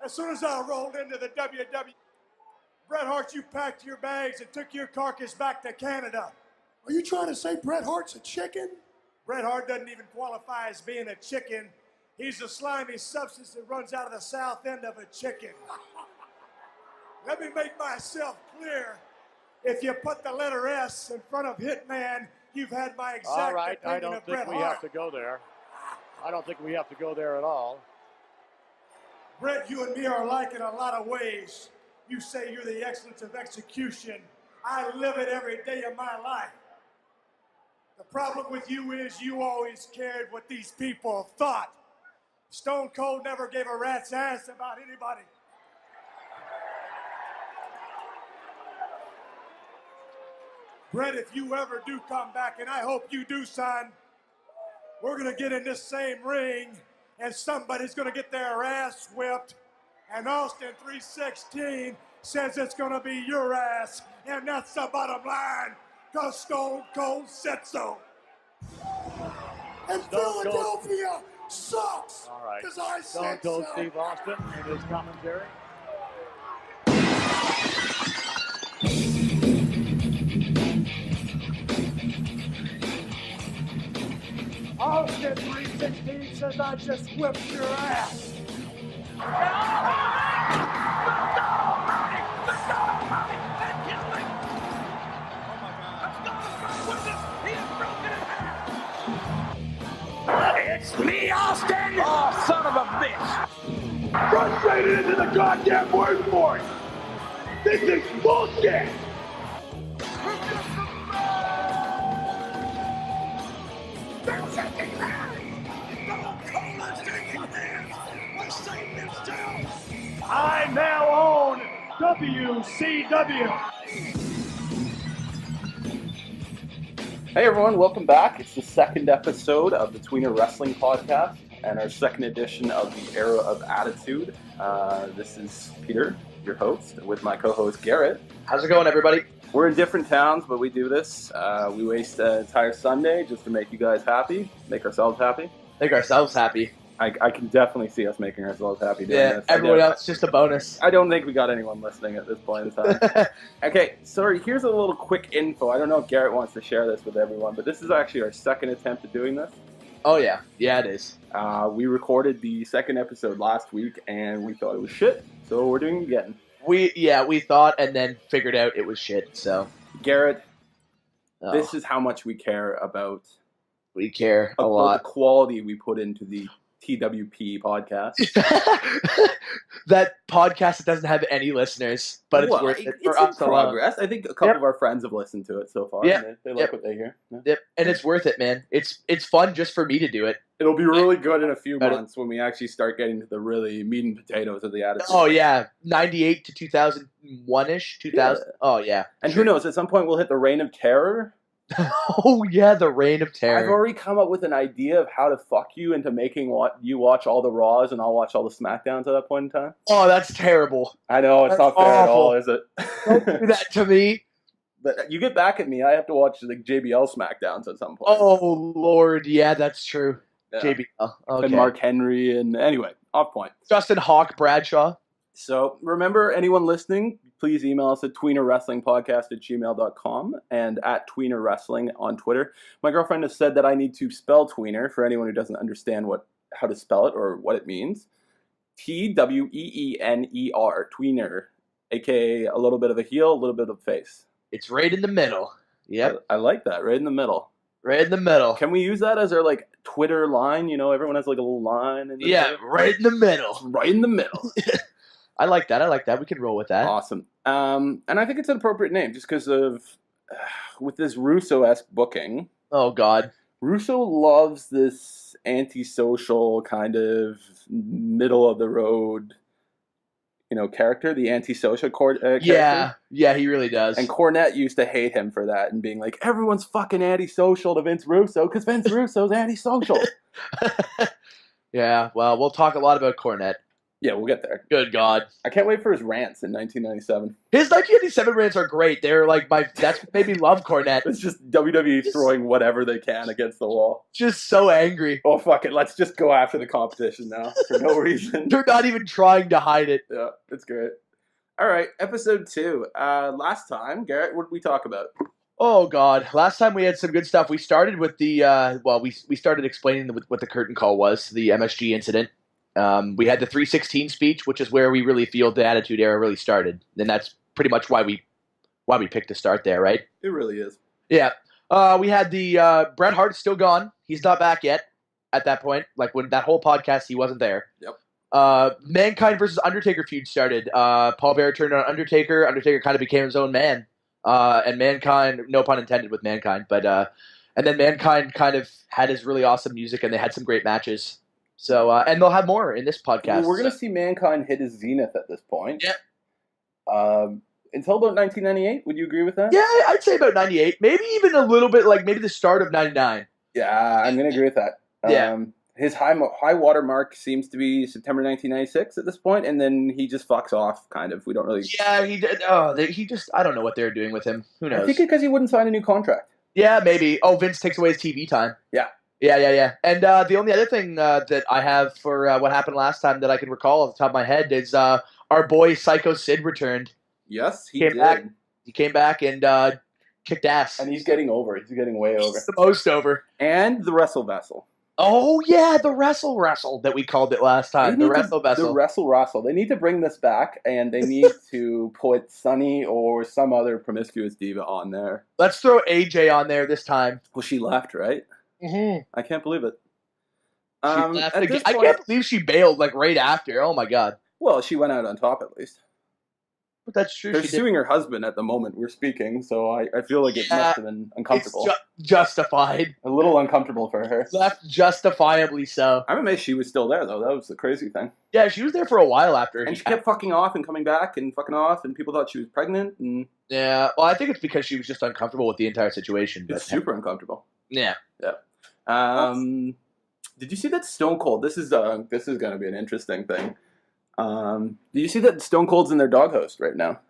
As soon as I rolled into the WWE, Bret Hart, you packed your bags and took your carcass back to Canada. Are you trying to say Bret Hart's a chicken? Bret Hart doesn't even qualify as being a chicken. He's a slimy substance that runs out of the south end of a chicken. Let me make myself clear. If you put the letter S in front of Hitman, you've had my exact all right, opinion I don't of think Bret we Hart. have to go there. I don't think we have to go there at all. Bret, you and me are alike in a lot of ways. You say you're the excellence of execution. I live it every day of my life. The problem with you is you always cared what these people thought. Stone Cold never gave a rat's ass about anybody. Bret, if you ever do come back, and I hope you do, son, we're going to get in this same ring, and somebody's going to get their ass whipped, and Austin 316 says it's going to be your ass, and that's the bottom line, because Stone Cold said so. And Philadelphia sucks. All right. Because I Stone said Cold so. Steve Austin in his commentary. Austin 316 says I just whipped your ass. It's me, Austin! Oh, son of a bitch! Frustrated into the goddamn word for it! This is bullshit! I now own WCW. Hey everyone, welcome back. It's the second episode of the Tweener Wrestling Podcast and our second edition of the Era of Attitude. This is Peter, your host, with my co-host Garrett. How's it going, everybody? We're in different towns, but we do this. We waste an entire Sunday just to make you guys happy, make ourselves happy. Make ourselves happy. I can definitely see us making ourselves happy doing Yeah, this. everyone else, just a bonus. I don't think we got anyone listening at this point in time. Okay, sorry, here's a little quick info. I don't know if Garrett wants to share this with everyone, but this is actually our second attempt at doing this. Oh, yeah. Yeah, it is. We recorded the second episode last week, and we thought it was shit, so we're doing it again. We thought and then figured out it was shit, so. Garrett, this is how much we care about. We care a about lot. the quality we put into the TWP podcast. That podcast that doesn't have any listeners, but it's worth it for us in progress. I think a couple of our friends have listened to it so far. Yeah. And they like what they hear. Yeah. Yep, and it's worth it, man. It's fun just for me to do it. It'll be really good in a few months when we actually start getting to the really meat and potatoes of the attitude. Oh, yeah. 98 to 2001-ish? 2000. Yeah. Oh, yeah. And who knows, at some point we'll hit the Reign of Terror. Oh, yeah, the Reign of Terror. I've already come up with an idea of how to fuck you into making you watch all the Raws and I'll watch all the SmackDowns at that point in time. Oh, that's terrible. I know, it's not fair at all, is it? Don't do that to me. But you get back at me, I have to watch the JBL SmackDowns at some point. Oh, Lord, yeah, that's true. Yeah. JBL, okay. And Mark Henry, and anyway, off point. Justin Hawk Bradshaw. So remember, anyone listening, please email us at tweenerwrestlingpodcast@gmail.com and at Tweener Wrestling on Twitter. My girlfriend has said that I need to spell tweener for anyone who doesn't understand how to spell it or what it means. Tweener, tweener, aka a little bit of a heel, a little bit of a face. It's right in the middle. Yep. I like that, right in the middle. Right in the middle. Can we use that as our Twitter line? You know, everyone has a little line. Right in the middle. Right in the middle. I like that. We can roll with that. Awesome. And I think it's an appropriate name just because of, with this Russo-esque booking. Oh, God. Russo loves this antisocial kind of middle-of-the-road, character, the antisocial character. Yeah, he really does. And Cornette used to hate him for that and being like, everyone's fucking antisocial to Vince Russo because Vince Russo's antisocial. Yeah, well, we'll talk a lot about Cornette. Yeah, we'll get there. Good God. I can't wait for his rants in 1997. His 1987 rants are great. They're like that's what made me love Cornette. It's just WWE throwing whatever they can against the wall. Just so angry. Oh, fuck it. Let's just go after the competition now for no reason. They're not even trying to hide it. Yeah, it's great. All right, episode 2. Last time, Garrett, what did we talk about? Oh, God. Last time we had some good stuff. We started with the, we started explaining what the curtain call was, the MSG incident. We had the 316 speech, which is where we really feel the Attitude Era really started. And that's pretty much why we picked to start there, right? It really is. Yeah. We had the Bret Hart still gone. He's not back yet at that point. Like when that whole podcast, he wasn't there. Yep. Mankind versus Undertaker feud started. Paul Bearer turned on Undertaker. Undertaker kind of became his own man. And Mankind, no pun intended with Mankind, but and then Mankind kind of had his really awesome music, and they had some great matches. So, and they'll have more in this podcast. Well, we're going to see Mankind hit his zenith at this point. Yeah. Until about 1998, would you agree with that? Yeah, I'd say about 98. Maybe even a little bit, like maybe the start of 99. Yeah, I'm going to agree with that. Yeah. His high water mark seems to be September 1996 at this point, and then he just fucks off, kind of. We don't really... Yeah, he did. Oh, he just... I don't know what they're doing with him. Who knows? I think because he wouldn't sign a new contract. Yeah, maybe. Oh, Vince takes away his TV time. Yeah. Yeah. And the only other thing that I have for what happened last time that I can recall off the top of my head is our boy Sycho Sid returned. Yes, he came did. Back. He came back and kicked ass. And he's getting over. He's getting way over. He's the most over. And the Wrestle Vessel. Oh, yeah, the Wrestle that we called it last time. The Wrestle Vessel. The Wrestle. They need to bring this back, and they need to put Sunny or some other promiscuous diva on there. Let's throw AJ on there this time. Well, she left, right? Mm-hmm. I can't believe it. I can't believe she bailed like right after. Oh, my God. Well, she went out on top at least. But that's true. They're suing her husband at the moment we're speaking, so I feel like it must have been uncomfortable. It's justified. A little uncomfortable for her. Left justifiably so. I'm amazed she was still there, though. That was the crazy thing. Yeah, she was there for a while after. And she kept fucking off and coming back and fucking off, and people thought she was pregnant. And yeah, well, I think it's because she was just uncomfortable with the entire situation. It's super uncomfortable. Yeah. Did you see that Stone Cold? This is going to be an interesting thing. Do you see that Stone Cold's in their doghouse right now?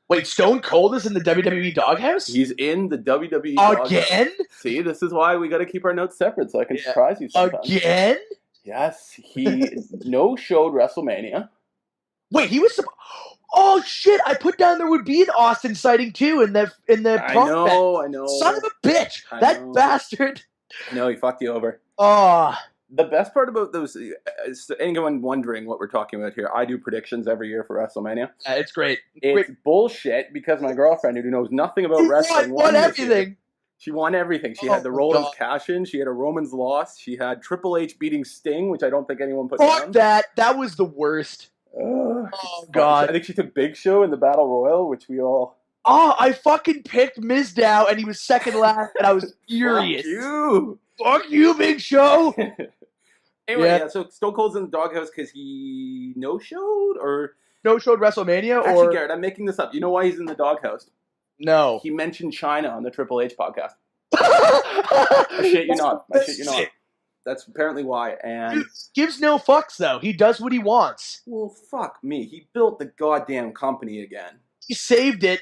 Wait, Stone Cold is in the WWE doghouse? He's in the WWE doghouse. Again? See, this is why we got to keep our notes separate so I can surprise you sometimes. Again? Yes, he no-showed WrestleMania. Wait, he was... Oh, shit, I put down there would be an Austin sighting, too, in the I know. Son of a bitch! That bastard! No, he fucked you over. Oh... The best part about those, is anyone wondering what we're talking about here, I do predictions every year for WrestleMania. It's great. It's bullshit because my girlfriend, who knows nothing about wrestling, won everything. She won everything. She had the Rollins cash-in. She had a Roman's loss. She had Triple H beating Sting, which I don't think anyone put down. That was the worst. Oh, God. I think she took Big Show in the Battle Royal, which we all... Oh, I fucking picked Miz Dow, and he was second last, and I was furious. Fuck you, Big Show! Anyway, so Stone Cold's in the doghouse because he no-showed, or... No-showed WrestleMania, or... Actually, Garrett, I'm making this up. You know why he's in the doghouse? No. He mentioned China on the Triple H podcast. I shit you not. That's apparently why. And Dude, gives no fucks, though. He does what he wants. Well, fuck me. He built the goddamn company again. He saved it.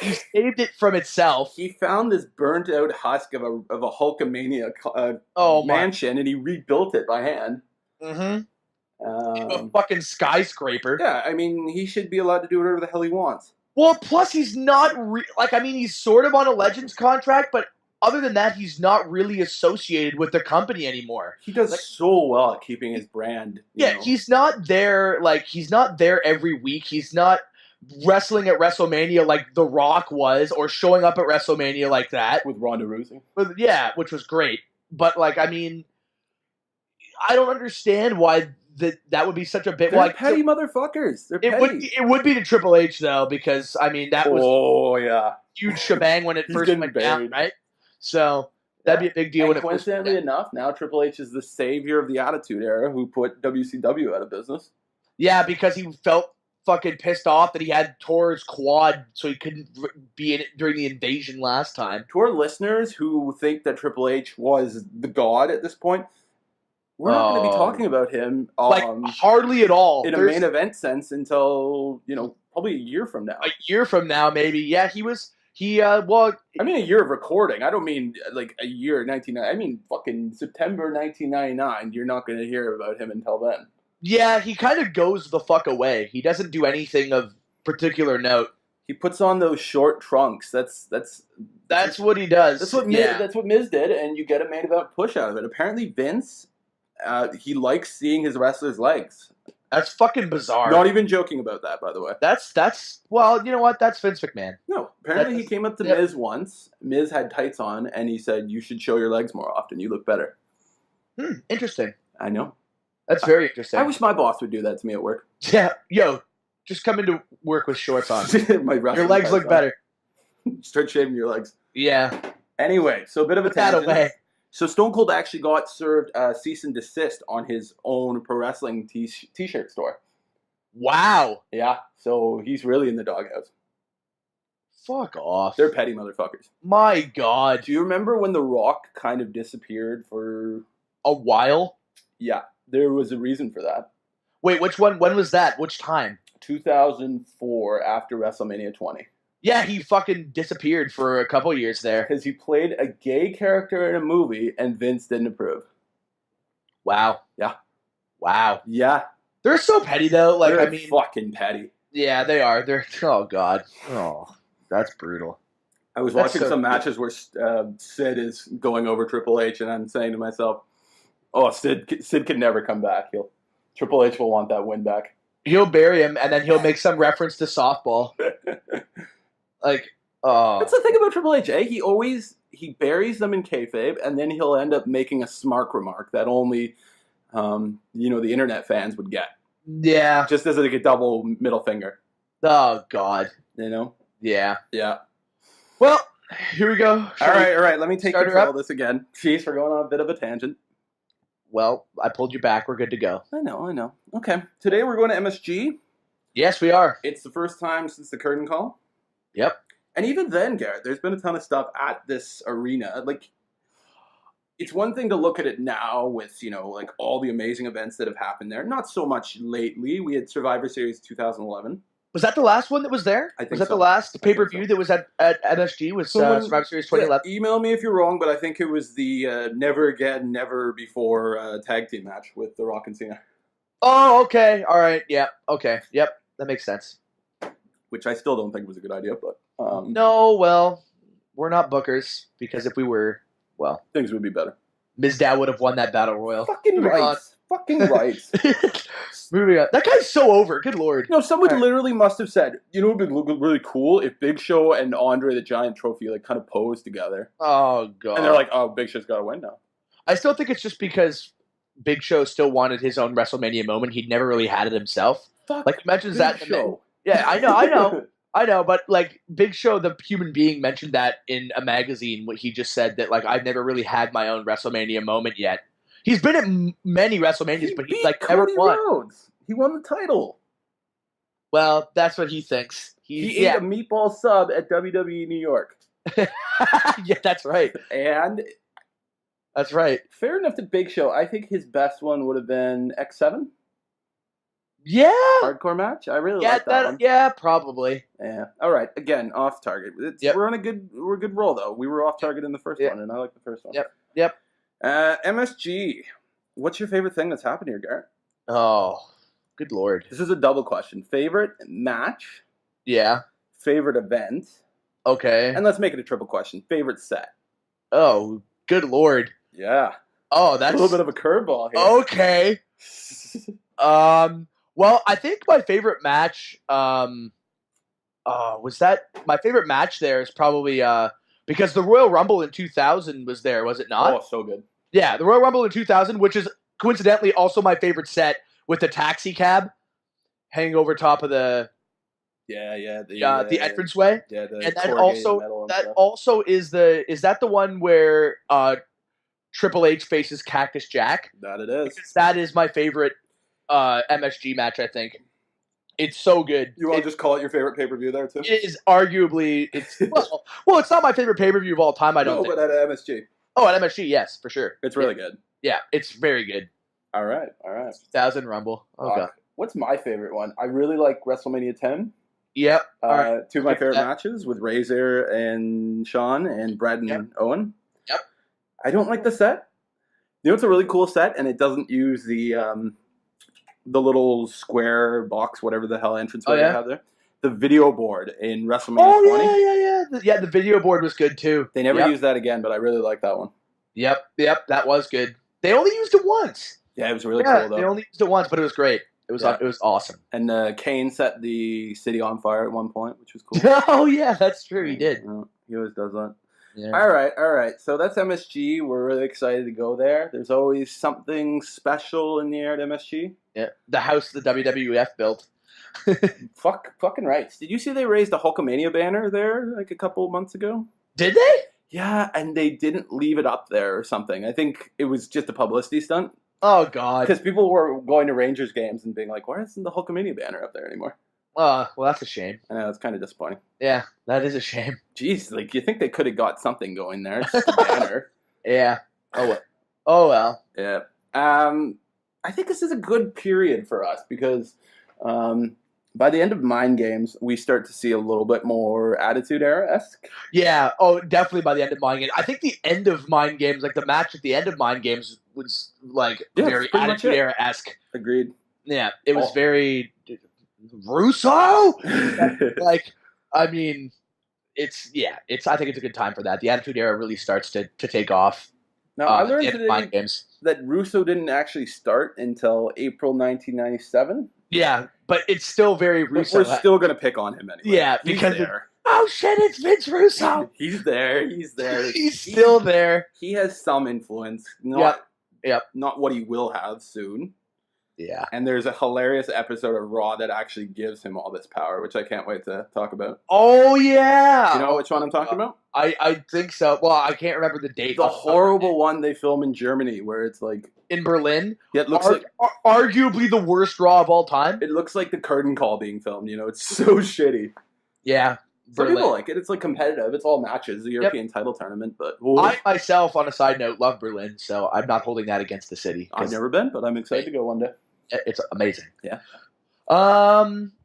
He saved it from itself. He found this burnt-out husk of a Hulkamania mansion, and he rebuilt it by hand. Mm-hmm. A fucking skyscraper. Yeah, I mean, he should be allowed to do whatever the hell he wants. Well, plus he's not... he's sort of on a Legends contract, but other than that, he's not really associated with the company anymore. He does so well at keeping his brand. You know. He's not there, he's not there every week. He's not wrestling at WrestleMania like The Rock was, or showing up at WrestleMania like that. With Ronda Rousey. Which was great. But, I don't understand why that would be such a bit... They're petty motherfuckers. They're petty. It would be to Triple H, though, because, that was... Oh, yeah. Huge shebang when it first went down, right? So, that'd be a big deal when it first went down. Coincidentally enough, now Triple H is the savior of the Attitude Era who put WCW out of business. Yeah, because he felt fucking pissed off that he had Tor's quad, so he couldn't be in it during the invasion last time. To our listeners who think that Triple H was the god at this point, We're not going to be talking about him hardly at all. in a main event sense until, probably a year from now. A year from now, maybe. Yeah, I mean a year of recording. I don't mean like a year, I mean fucking September 1999. You're not going to hear about him until then. Yeah, he kind of goes the fuck away. He doesn't do anything of particular note. He puts on those short trunks. That's what he does. That's what Miz did, and you get a main event push out of it. Apparently, Vince, he likes seeing his wrestlers' legs. That's fucking bizarre. Not even joking about that, by the way. Well, you know what? That's Vince McMahon. No, apparently he came up to Miz once. Miz had tights on, and he said, "You should show your legs more often. You look better." Interesting. I know. That's very interesting. I wish my boss would do that to me at work. Yeah, just come into work with shorts on. Your legs look better. Start shaving your legs. Yeah. Anyway, so a bit of a tangent. That away. So Stone Cold actually got served cease and desist on his own pro wrestling t-shirt store. Wow. Yeah, so he's really in the doghouse. Fuck off. They're petty motherfuckers. My God. Do you remember when The Rock kind of disappeared for a while? Yeah, there was a reason for that. Wait, which one? When was that? Which time? 2004, after WrestleMania 20. Yeah, he fucking disappeared for a couple years there. Because he played a gay character in a movie, and Vince didn't approve. Wow. Yeah. Wow. Yeah. They're so petty, though. They're fucking petty. Yeah, they are. Oh, God. Oh, that's brutal. I was watching some matches where Sid is going over Triple H, and I'm saying to myself, oh, Sid can never come back. Triple H will want that win back. He'll bury him, and then he'll make some reference to softball. That's the thing about Triple H, eh? He buries them in kayfabe, and then he'll end up making a smart remark that only, the internet fans would get. Yeah. Just as like a double middle finger. Oh, God. Yeah. Yeah. Well, here we go. All right. Let me take control of this again. Jeez, we're going on a bit of a tangent. Well, I pulled you back. We're good to go. I know. Okay. Today we're going to MSG. Yes, we are. It's the first time since the curtain call. Yep. And even then, Garrett, there's been a ton of stuff at this arena. Like, it's one thing to look at it now with, all the amazing events that have happened there. Not so much lately. We had Survivor Series 2011. Was that the last one that was there? I think was that so. The last pay-per-view that was at MSG? Was Survivor Series 2011? Yeah, email me if you're wrong, but I think it was the Never Again, Never Before tag team match with The Rock and Cena. Oh, okay. All right. Yeah. Okay. Yep. That makes sense. Which I still don't think was a good idea, but... No, well, we're not bookers, because if we were, well... Things would be better. Ms. Dow would have won that Battle Royal. Fucking right. Fucking right. Moving on. That guy's so over. Good Lord. No, someone literally must have said, it would be really cool if Big Show and Andre the Giant Trophy kind of posed together. Oh, God. And they're like, oh, Big Show's got to win now. I still think it's just because Big Show still wanted his own WrestleMania moment. He'd never really had it himself. Fuck he mentions Big that. Show. Yeah, I know. I know, but Big Show, the human being, mentioned that in a magazine. He just said that I've never really had my own WrestleMania moment yet. He's been at many WrestleManias, but he's never won. Rhodes. He won the title. Well, that's what he thinks. He ate a meatball sub at WWE New York. Yeah, that's right. And that's right. Fair enough to Big Show. I think his best one would have been X7. Yeah. Hardcore match. I really like that one. Yeah, probably. Yeah. All right. Again, off target. We're on a good roll though. We were off target in the first one, and I like the first one. Yep. MSG. What's your favorite thing that's happened here, Garrett? Oh, good Lord. This is a double question. Favorite match? Yeah. Favorite event? Okay. And let's make it a triple question. Favorite set? Oh, good Lord. Yeah. Oh, that's a little bit of a curveball here. Okay. Well, I think my favorite match, my favorite match there is probably, because the Royal Rumble in 2000 was there, was it not? Oh, so good. Yeah, the Royal Rumble in 2000, which is coincidentally also my favorite set, with the taxi cab hanging over top of the the entranceway. Yeah, and that also is that the one where Triple H faces Cactus Jack? That it is. Because that is my favorite MSG match, I think. It's so good. You want to just call it your favorite pay-per-view there, too? It is arguably... well, it's not my favorite pay-per-view of all time, I don't think. No, but at MSG. Oh, at MSG, yes, for sure. It's really good. Yeah, it's very good. All right. 2000 Rumble. Oh, God. What's my favorite one? I really like WrestleMania 10. Yep. All right. Two of my favorite matches with Razor and Shawn and Bret and Owen. Yep. I don't like the set. You know, it's a really cool set, and it doesn't use the little square box, whatever the hell entrance they have there. The video board in WrestleMania 20. Yeah, the video board was good too. They never used that again, but I really like that one. Yep, that was good. They only used it once. Yeah, it was really cool though. They only used it once, but it was great. It was awesome. And Kane set the city on fire at one point, which was cool. Oh yeah, that's true. He did. He always does that. Yeah. All right. So that's MSG. We're really excited to go there. There's always something special in the air at MSG. Yeah, the house the WWF built. Fucking rights. Did you see they raised a Hulkamania banner there like a couple months ago? Did they? Yeah, and they didn't leave it up there or something. I think it was just a publicity stunt. Oh, God. Because people were going to Rangers games and being like, why isn't the Hulkamania banner up there anymore? Well, that's a shame. I know, it's kind of disappointing. Yeah, that is a shame. Jeez, like, you think they could have got something going there. It's just a banner. Yeah. Oh, well. Yeah. I think this is a good period for us because by the end of Mind Games, we start to see a little bit more Attitude Era-esque. Yeah. Oh, definitely by the end of Mind Games. I think the end of Mind Games, like the match at the end of Mind Games was like very Attitude Era-esque. Agreed. Yeah. It was very Russo? Like, I mean, I think it's a good time for that. The Attitude Era really starts to take off. Now, I learned today that Russo didn't actually start until April 1997. Yeah, but it's still very Russo. We're still going to pick on him anyway. Yeah, because oh shit, it's Vince Russo. He's there. He's still there. He has some influence. Not what he will have soon. Yeah. And there's a hilarious episode of Raw that actually gives him all this power, which I can't wait to talk about. Oh, yeah. You know which one I'm talking about? I think so. Well, I can't remember the date. The horrible one they film in Germany where it's like... In Berlin? Yeah, it looks like... Arguably the worst Raw of all time. It looks like the curtain call being filmed, you know? It's so shitty. Yeah. Some people like it. It's like competitive. It's all matches. The European title tournament, but... I myself, on a side note, love Berlin, so I'm not holding that against the city. I've never been, but I'm excited to go one day. It's amazing. Yeah.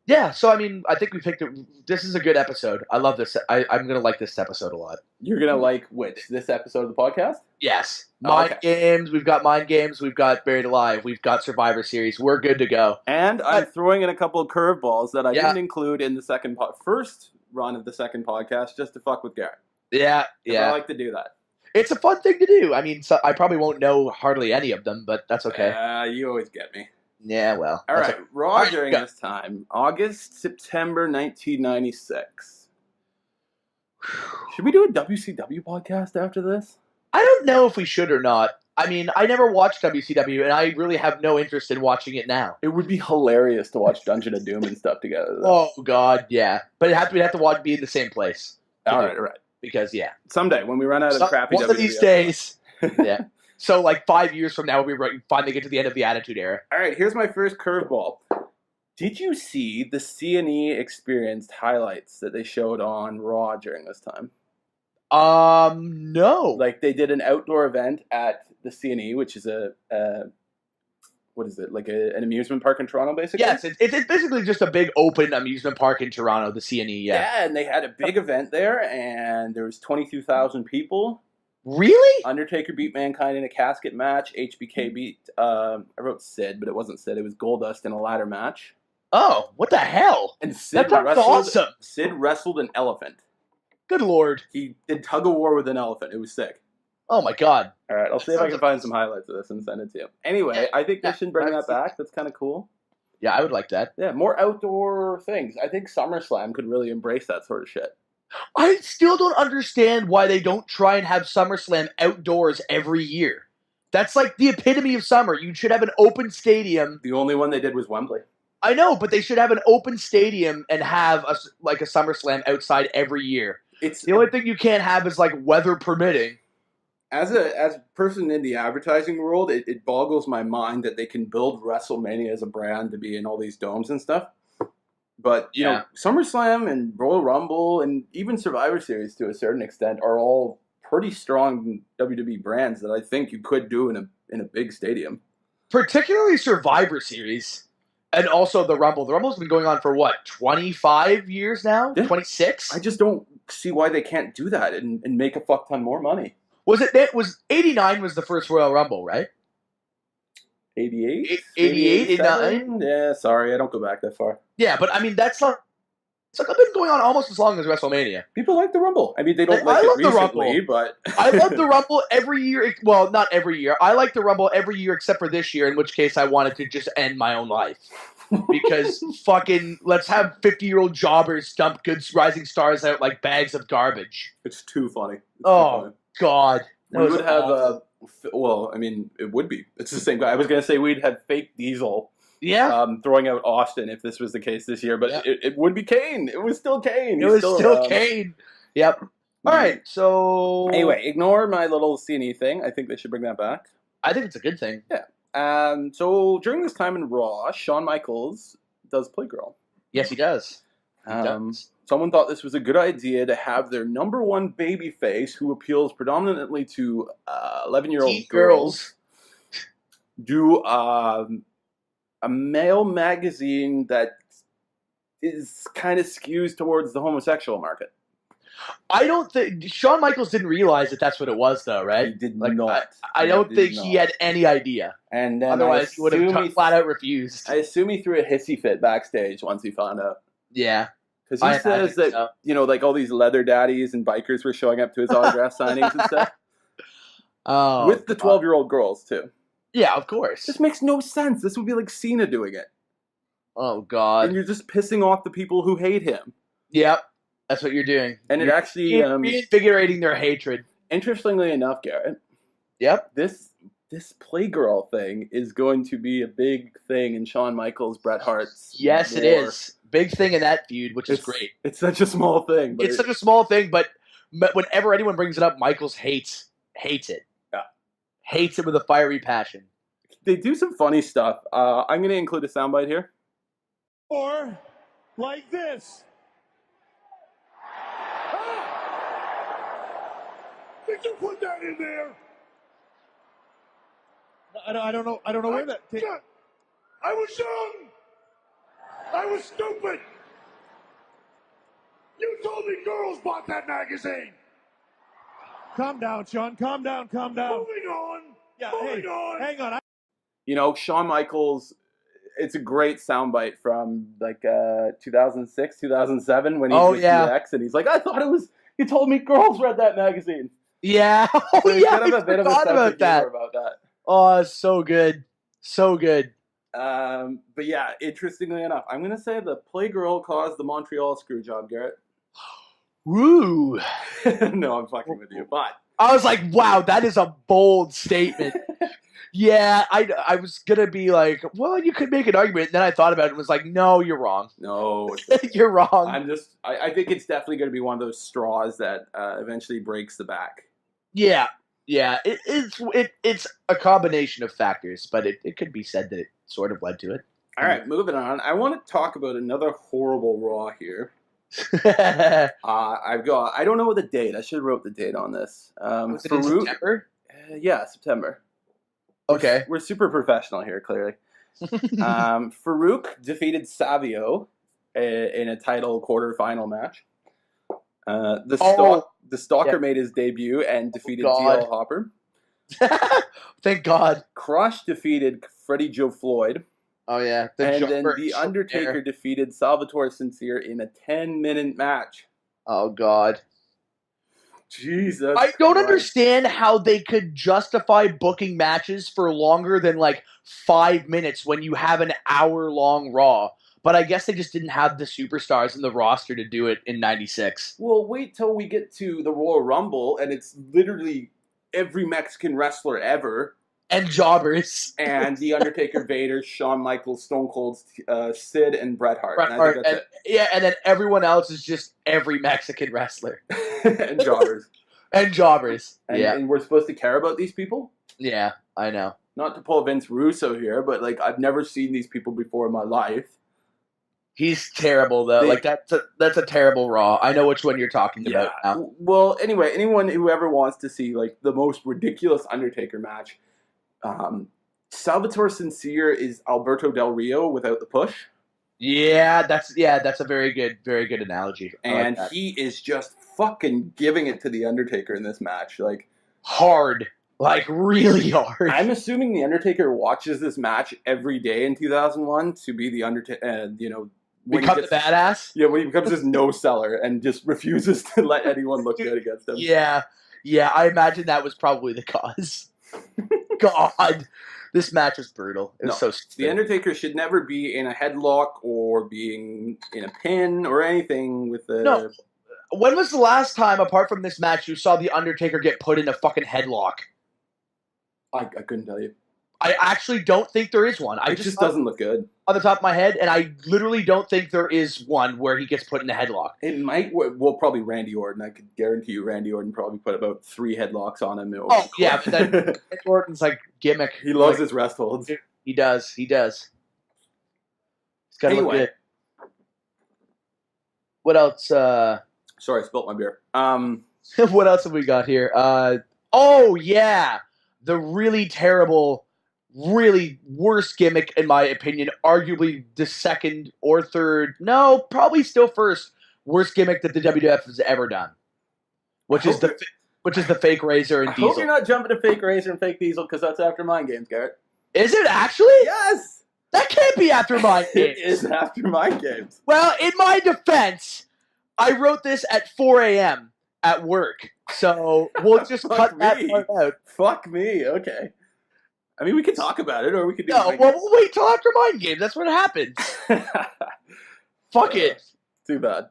Yeah, so I mean, I think we picked this is a good episode. I love this. I'm going to like this episode a lot. You're going to like which? This episode of the podcast? Yes. Mind Games. We've got Mind Games. We've got Buried Alive. We've got Survivor Series. We're good to go. And I'm throwing in a couple of curveballs that I didn't include in the first run of the second podcast just to fuck with Garrett. Yeah. I like to do that. It's a fun thing to do. I mean, I probably won't know hardly any of them, but that's okay. You always get me. Yeah, well. All right. Raw during this time. August, September 1996. Should we do a WCW podcast after this? I don't know if we should or not. I mean, I never watched WCW, and I really have no interest in watching it now. It would be hilarious to watch Dungeon of Doom and stuff together, though. Oh, God, yeah. But we'd have to be in the same place. All right. Because, someday, when we run out of crappy one of these days. Yeah. So, like 5 years from now, we finally get to the end of the Attitude Era. All right, here's my first curveball. Did you see the C&E Experienced highlights that they showed on Raw during this time? No. Like, they did an outdoor event at the C&E, which is what is it, like an amusement park in Toronto, basically? Yes, it's basically just a big open amusement park in Toronto, the C&E, Yeah, and they had a big event there, and there was 22,000 people. Really? Undertaker beat Mankind in a casket match. HBK beat, I wrote Sid, but it wasn't Sid. It was Goldust in a ladder match. Oh, what the hell? And Sid awesome. Sid wrestled an elephant. Good Lord. He did tug of war with an elephant. It was sick. Oh, my God. All right, I'll see if I can find some highlights of this and send it to you. Anyway, I think they should bring that back. That's kind of cool. Yeah, I would like that. Yeah, more outdoor things. I think SummerSlam could really embrace that sort of shit. I still don't understand why they don't try and have SummerSlam outdoors every year. That's like the epitome of summer. You should have an open stadium. The only one they did was Wembley. I know, but they should have an open stadium and have a SummerSlam outside every year. The only thing you can't have is like weather permitting. As a person in the advertising world, it boggles my mind that they can build WrestleMania as a brand to be in all these domes and stuff. But, you know, SummerSlam and Royal Rumble and even Survivor Series to a certain extent are all pretty strong WWE brands that I think you could do in a big stadium. particularly Survivor Series, and also the Rumble. The Rumble's been going on for what, 25 years now? Yeah. 26? I just don't see why they can't do that and make a fuck ton more money. Was 89 was the first Royal Rumble, right? 88? 88, 89? Yeah, sorry, I don't go back that far. Yeah, but I mean, that's not. It's like, I've been going on almost as long as WrestleMania. People like the Rumble. I mean, they don't like it recently, but... I love the Rumble every year. Well, not every year. I like the Rumble every year except for this year, in which case I wanted to just end my own life. Because fucking, let's have 50-year-old jobbers dump good rising stars out like bags of garbage. It's too funny. It's too funny. God. We would have, well, I mean, it would be. It's the same guy. I was going to say we'd have fake Diesel. Yeah. Throwing out Austin if this was the case this year, but it would be Kane. It was still Kane. It was still Kane. Yep. All right, so... Anyway, ignore my little C&E thing. I think they should bring that back. I think it's a good thing. Yeah. So during this time in Raw, Shawn Michaels does Playgirl. Yes, he does. Someone thought this was a good idea to have their number one babyface, who appeals predominantly to 11-year-old girls, do a male magazine that is kind of skews towards the homosexual market. I don't think Shawn Michaels didn't realize that that's what it was, though, right? He did not. I don't think he had any idea. And then otherwise, he would have flat out refused. I assume he threw a hissy fit backstage once he found out. Yeah, because he says that like all these leather daddies and bikers were showing up to his autograph signings and stuff. Oh, with the 12-year-old girls too. Yeah, of course. This makes no sense. This would be like Cena doing it. Oh, God. And you're just pissing off the people who hate him. Yep. That's what you're doing. And it actually... reinvigorating their hatred. Interestingly enough, Garrett. Yep. This Playgirl thing is going to be a big thing in Shawn Michaels, Bret Hart's Yes, war. It is. Big thing in that feud, which is great. It's such a small thing. It's such a small thing, but whenever anyone brings it up, Michaels hates it. Yeah. Hates it with a fiery passion. They do some funny stuff. I'm going to include a soundbite here. Or like this. Did you put that in there? I don't know where that came. I was young. I was stupid. You told me girls bought that magazine. Calm down, Shawn. Calm down. Moving on. Yeah, Moving on. Hang on. Shawn Michaels, it's a great soundbite from like 2006, 2007 when he was with DX, and he's like, I thought it was, you told me girls read that magazine. Yeah. So kind of a bit of a sense about that. Oh, so good. So good. But yeah, interestingly enough, I'm going to say the Playgirl caused the Montreal Screwjob, Garrett. Woo. No, I'm fucking with you, but... I was like, wow, that is a bold statement. Yeah, I was going to be like, well, you could make an argument. And then I thought about it and was like, no, you're wrong. No. You're wrong. I think it's definitely going to be one of those straws that eventually breaks the back. Yeah. Yeah, it's a combination of factors, but it could be said that it sort of led to it. All right, moving on. I want to talk about another horrible Raw here. I don't know the date. I should have wrote the date on this. Was it in September? Yeah, September. Okay. We're super professional here, clearly. Farouk defeated Savio in a title quarterfinal match. The Stalker made his debut and defeated DL Hopper. Thank God. Crush defeated Freddie Joe Floyd. Oh, yeah. Then The Undertaker defeated Salvatore Sincere in a 10-minute match. Oh, God. Jesus I don't understand how they could justify booking matches for longer than, 5 minutes when you have an hour-long Raw. But I guess they just didn't have the superstars in the roster to do it in 96. Well, wait till we get to the Royal Rumble, and it's literally every Mexican wrestler ever. And jobbers. And The Undertaker, Vader, Shawn Michaels, Stone Cold, Sid, and Bret Hart. And then everyone else is just every Mexican wrestler. And jobbers. And we're supposed to care about these people? Yeah, I know. Not to pull Vince Russo here, but I've never seen these people before in my life. He's terrible, though. That's a terrible Raw. I know which one you're talking about now. Well, anyway, anyone who ever wants to see, the most ridiculous Undertaker match, Salvatore Sincere is Alberto Del Rio without the push. Yeah, that's a very good analogy. And he is just fucking giving it to The Undertaker in this match. Like, hard. Like, really hard. I'm assuming The Undertaker watches this match every day in 2001 to be The Undertaker, Become the badass? Yeah, when he becomes this no-seller and just refuses to let anyone look good against him. Yeah, I imagine that was probably the cause. God, this match was brutal. It was so stupid. The Undertaker should never be in a headlock or being in a pin or anything with the... No. When was the last time, apart from this match, you saw The Undertaker get put in a fucking headlock? I couldn't tell you. I actually don't think there is one. It just doesn't look good. On the top of my head, and I literally don't think there is one where he gets put in a headlock. It might, well, probably Randy Orton. I could guarantee you Randy Orton probably put about 3 headlocks on him. Oh, yeah, but then Randy Orton's like gimmick. He loves his rest holds. He does. He's got to look good. What else? Sorry, I spilt my beer. What else have we got here? Oh, yeah. The really terrible, really worst gimmick, in my opinion, arguably the second or third, no, probably still first worst gimmick that the WWF has ever done, which is the fake Razor and Diesel. I hope you're not jumping to fake Razor and fake Diesel because that's after Mind Games, Garrett. Is it actually? Yes! That can't be after Mind Games. It is after Mind Games. Well, in my defense, I wrote this at 4 a.m. at work, so we'll just cut that part out. Fuck me, okay. I mean, we could talk about it, or we could do... No, well, we'll wait till after Mind Games. That's what happens. Fuck it. Too bad.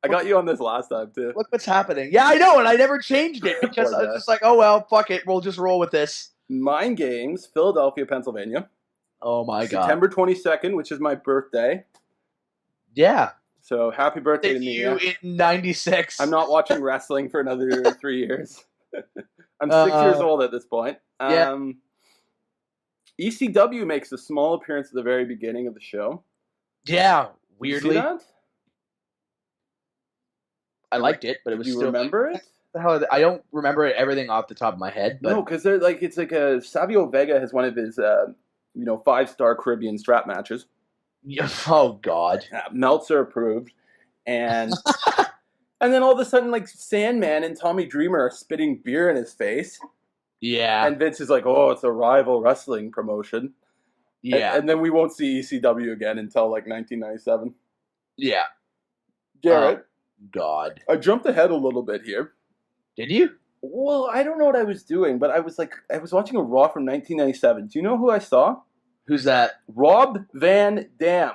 I got you on this last time, too. Look what's happening. Yeah, I know, and I never changed it because I was just like, oh, well, fuck it. We'll just roll with this. Mind Games, Philadelphia, Pennsylvania. Oh, my God. September 22nd, which is my birthday. Yeah. So, happy birthday to me. You in 96. I'm not watching wrestling for another 3 years. I'm 6 years old at this point. Yeah. ECW makes a small appearance at the very beginning of the show. Yeah, weirdly. You see that? I liked it, but it was Do you still... remember it? The hell, I don't remember everything off the top of my head. But... No, because it's like a Savio Vega has one of his 5-star Caribbean strap matches. Oh, God. Meltzer approved. And and then all of a sudden, like, Sandman and Tommy Dreamer are spitting beer in his face. Yeah. And Vince is like, oh, it's a rival wrestling promotion. Yeah. And then we won't see ECW again until, like, 1997. Yeah. Garrett. God. I jumped ahead a little bit here. Did you? Well, I don't know what I was doing, but I was watching a Raw from 1997. Do you know who I saw? Who's that? Rob Van Dam.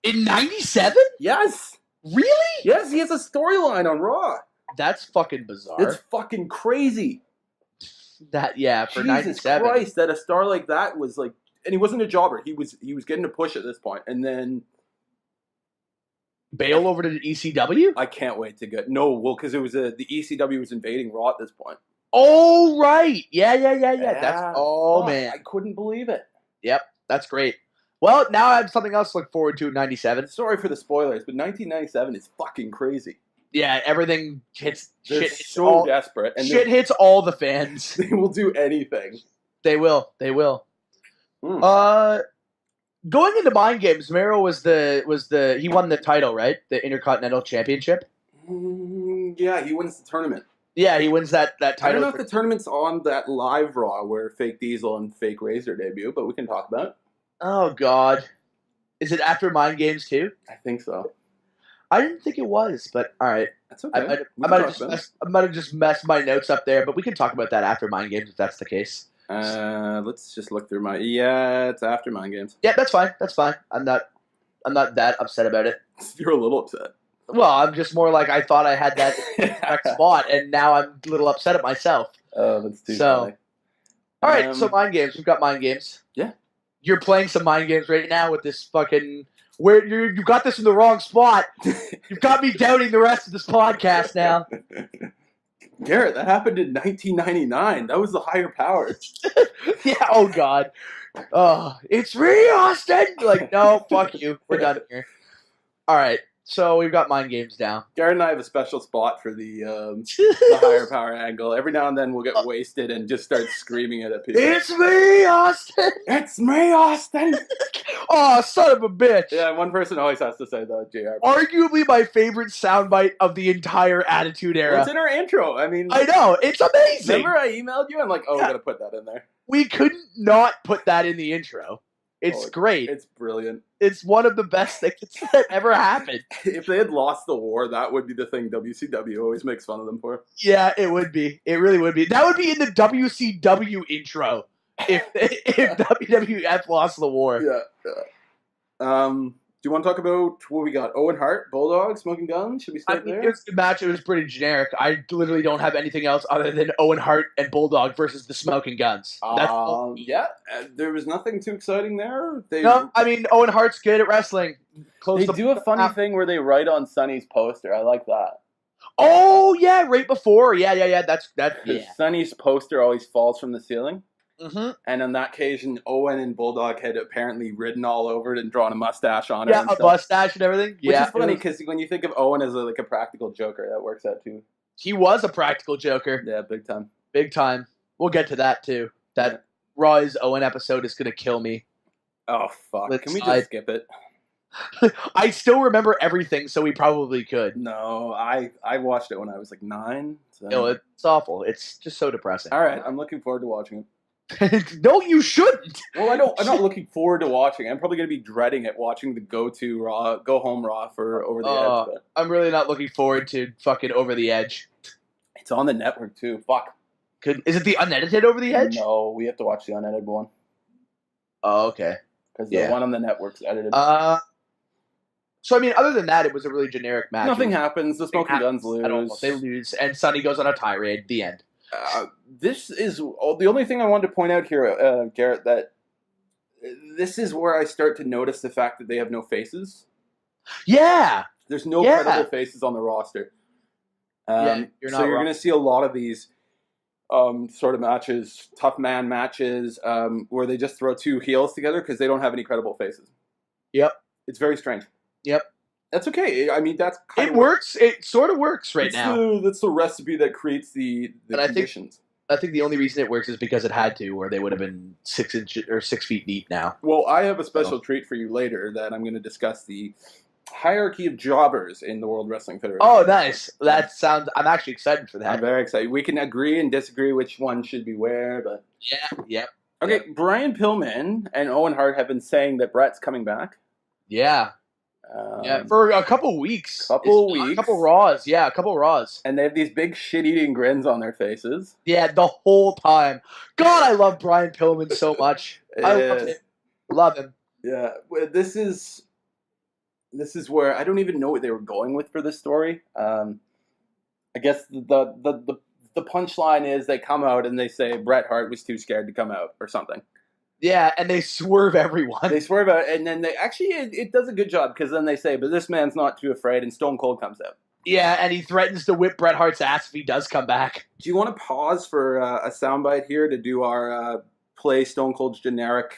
In 97? Yes. Really? Yes, he has a storyline on Raw. That's fucking bizarre. It's fucking crazy. For Jesus 97. Christ, that a star like that was like, and he wasn't a jobber. He was getting a push at this point, and then bail over to the ECW. I can't wait to get because it was the ECW was invading Raw at this point. Oh right, yeah. That's man, I couldn't believe it. Yep, that's great. Well, now I have something else to look forward to in 97. Sorry for the spoilers, but 1997 is fucking crazy. Yeah, everything hits. They're so desperate, and shit hits all the fans. They will do anything. They will. Going into Mind Games, Mero was the he won the title, right? The Intercontinental Championship. Yeah, he wins the tournament. Yeah, he wins that title. I don't know if the tournament's on that live Raw where Fake Diesel and Fake Razor debut, but we can talk about it. Oh God, is it after Mind Games too? I think so. I didn't think it was, but all right. That's okay. I might have just messed my notes up there, but we can talk about that after Mind Games if that's the case. Let's just look through it's after Mind Games. Yeah, that's fine. I'm not that upset about it. You're a little upset. Well, I'm just more like I thought I had that exact spot, and now I'm a little upset at myself. Oh, that's too funny. All right, so Mind Games. We've got Mind Games. Yeah. You're playing some Mind Games right now with this fucking... you got this in the wrong spot. You've got me doubting the rest of this podcast now. Garrett, that happened in 1999. That was the higher powers. Yeah, oh God. Oh, it's me, Austin! Like, no, fuck you. We're done here. All right. So we've got mind games down. Garrett and I have a special spot for the higher power angle. Every now and then we'll get wasted and just start screaming it at people. It's me, Austin! It's me, Austin! Oh, son of a bitch! Yeah, one person always has to say that, JR. Arguably my favorite soundbite of the entire Attitude Era. Well, it's in our intro. I mean, I know, it's amazing! Remember I emailed you? I'm like, we're going to put that in there. We couldn't not put that in the intro. It's great. It's brilliant. It's one of the best things that ever happened. If they had lost the war, that would be the thing WCW always makes fun of them for. Yeah, it would be. It really would be. That would be in the WCW intro if WWF lost the war. Yeah. Do you want to talk about what we got? Owen Hart, Bulldog, Smoking Gun? Should we start there? It was a good match. It was pretty generic. I literally don't have anything else other than Owen Hart and Bulldog versus the Smoking Guns. There was nothing too exciting there. No, I mean, Owen Hart's good at wrestling. They do a funny thing where they write on Sonny's poster. I like that. Oh, yeah, right before. Yeah. That's Sonny's poster always falls from the ceiling. Mm-hmm. And on that occasion, Owen and Bulldog had apparently ridden all over it and drawn a mustache on it. Yeah, a mustache and everything. Which is funny because when you think of Owen as a practical joker, that works out too. He was a practical joker. Yeah, big time. Big time. We'll get to that too. That Raw's Owen episode is going to kill me. Oh, fuck. Can we just skip it? I still remember everything, so we probably could. No, I watched it when I was like 9. So. No, it's awful. It's just so depressing. All right, I'm looking forward to watching it. No, you shouldn't. Well, I'm not looking forward to watching. I'm probably going to be dreading it, watching the go home Raw for Over the Edge. But I'm really not looking forward to fucking Over the Edge. It's on the network too. Fuck. Is it the unedited Over the Edge? No, we have to watch the unedited one. Oh, okay. Because the one on the network's edited. So, I mean, other than that, it was a really generic match. Nothing happens. The Smoking Guns lose. They lose, and Sonny goes on a tirade. The end. This is the only thing I wanted to point out here, Garrett, that this is where I start to notice the fact that they have no faces. Yeah. There's no credible faces on the roster. You're going to see a lot of these sort of matches, tough man matches, where they just throw two heels together because they don't have any credible faces. Yep. It's very strange. Yep. That's okay. I mean, that's kind of works. It sort of works now. That's the recipe that creates the conditions. I think the only reason it works is because it had to, or they would have been 6 inches or 6 feet deep now. Well, I have a special treat for you later that I'm going to discuss the hierarchy of jobbers in the World Wrestling Federation. Oh, nice. I'm actually excited for that. I'm very excited. We can agree and disagree which one should be where, but... Yeah. Okay, Brian Pillman and Owen Hart have been saying that Bret's coming back. Yeah. For a couple weeks. A couple Raws. Yeah, a couple Raws. And they have these big shit-eating grins on their faces. Yeah, the whole time. God, I love Brian Pillman so much. I love him. Yeah, this is where I don't even know what they were going with for this story. I guess the punchline is they come out and they say Bret Hart was too scared to come out or something. Yeah, and they swerve everyone. They swerve out, and then they actually it does a good job because then they say, "But this man's not too afraid," and Stone Cold comes out. Yeah, and he threatens to whip Bret Hart's ass if he does come back. Do you want to pause for a soundbite here to do our play Stone Cold's generic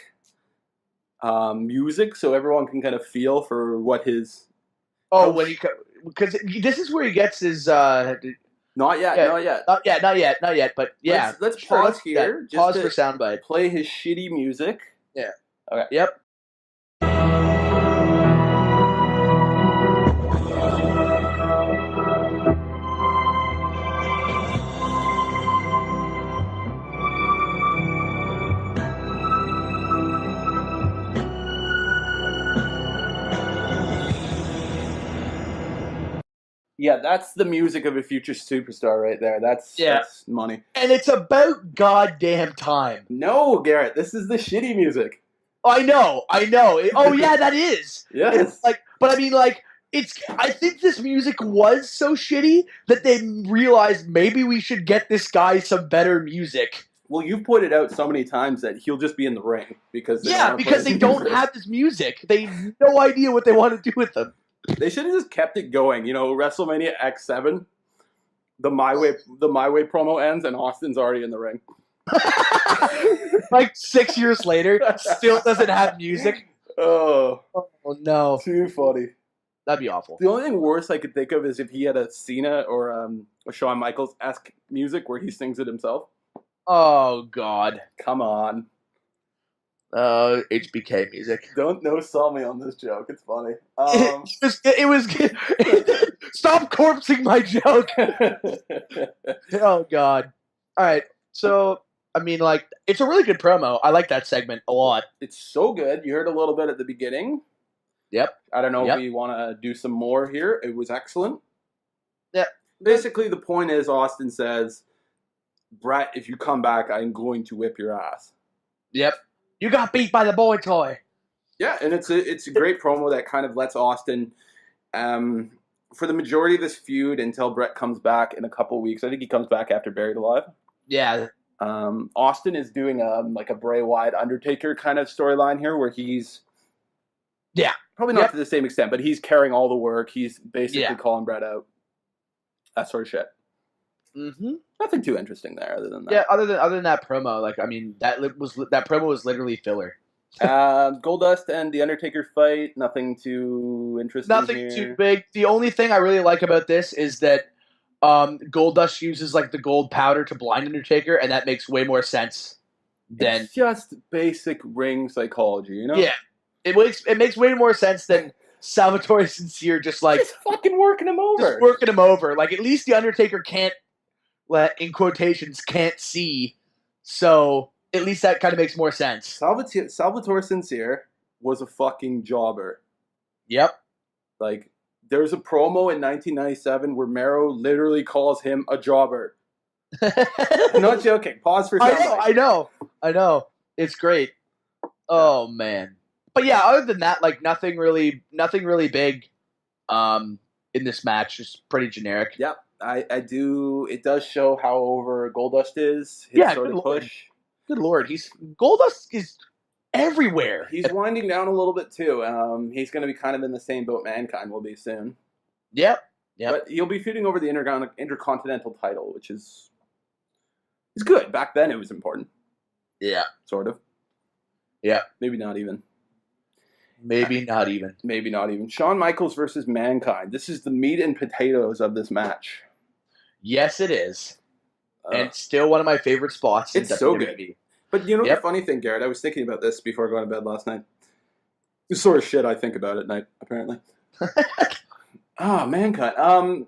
music so everyone can kind of feel for what his... because this is where he gets his... Not yet. But yeah. Let's pause here. Just pause for soundbite. Play his shitty music. Yeah. Okay. Yep. Yeah, that's the music of a future superstar right there. That's money. And it's about goddamn time. No, Garrett, this is the shitty music. I know. Oh yeah, that is. Yes. I think this music was so shitty that they realized maybe we should get this guy some better music. Well, you've pointed out so many times that he'll just be in the ring because they don't have this music. They have no idea what they want to do with them. They should have just kept it going. You know, WrestleMania X7, the My Way promo ends and Austin's already in the ring. 6 years later, still doesn't have music. Oh no. Too funny. That'd be awful. The only thing worse I could think of is if he had a Cena or a Shawn Michaels-esque music where he sings it himself. Oh, God. Come on. HBK music. Don't no-sell me on this joke. It's funny. It was stop corpsing my joke. Oh, God. All right. So, I mean, like, it's a really good promo. I like that segment a lot. It's so good. You heard a little bit at the beginning. Yep. I don't know if we want to do some more here. It was excellent. Yeah. Basically, the point is Austin says, Bret, if you come back, I'm going to whip your ass. Yep. You got beat by the boy toy. Yeah, and it's a great promo that kind of lets Austin, for the majority of this feud until Bret comes back in a couple weeks. I think he comes back after Buried Alive. Yeah. Austin is doing like a Bray Wyatt Undertaker kind of storyline here where he's probably not to the same extent, but he's carrying all the work. He's basically calling Bret out. That sort of shit. Mm-hmm. Nothing too interesting there other than that. Yeah, other than that promo, like, I mean, that promo was literally filler. Goldust and the Undertaker fight, nothing too interesting. Nothing too big. The only thing I really like about this is that Goldust uses like the gold powder to blind Undertaker, and that makes way more sense than it's just basic ring psychology, you know? Yeah, it makes way more sense than Salvatore Sincere just fucking working him over. Just working him over. Like, at least the Undertaker can't, in quotations, can't see. So at least that kind of makes more sense. Salvatore Sincere was a fucking jobber. Yep. Like, there's a promo in 1997 where Mero literally calls him a jobber. I'm not joking. Pause for a second. I know. It's great. Oh, man. But yeah, other than that, like, nothing really big in this match. Just pretty generic. Yep. I do. It does show how over Goldust is. His sort of push. Good Lord. Goldust is everywhere. He's winding down a little bit too. He's going to be kind of in the same boat Mankind will be soon. Yep. But he'll be feuding over the Intercontinental title, which is good. Back then it was important. Yeah. Sort of. Yeah. Maybe not even. Maybe not even. Shawn Michaels versus Mankind. This is the meat and potatoes of this match. Yes, it is. And it's still one of my favorite spots. It's so good. But you know the funny thing, Garrett? I was thinking about this before going to bed last night. The sort of shit I think about at night, apparently. Mankind.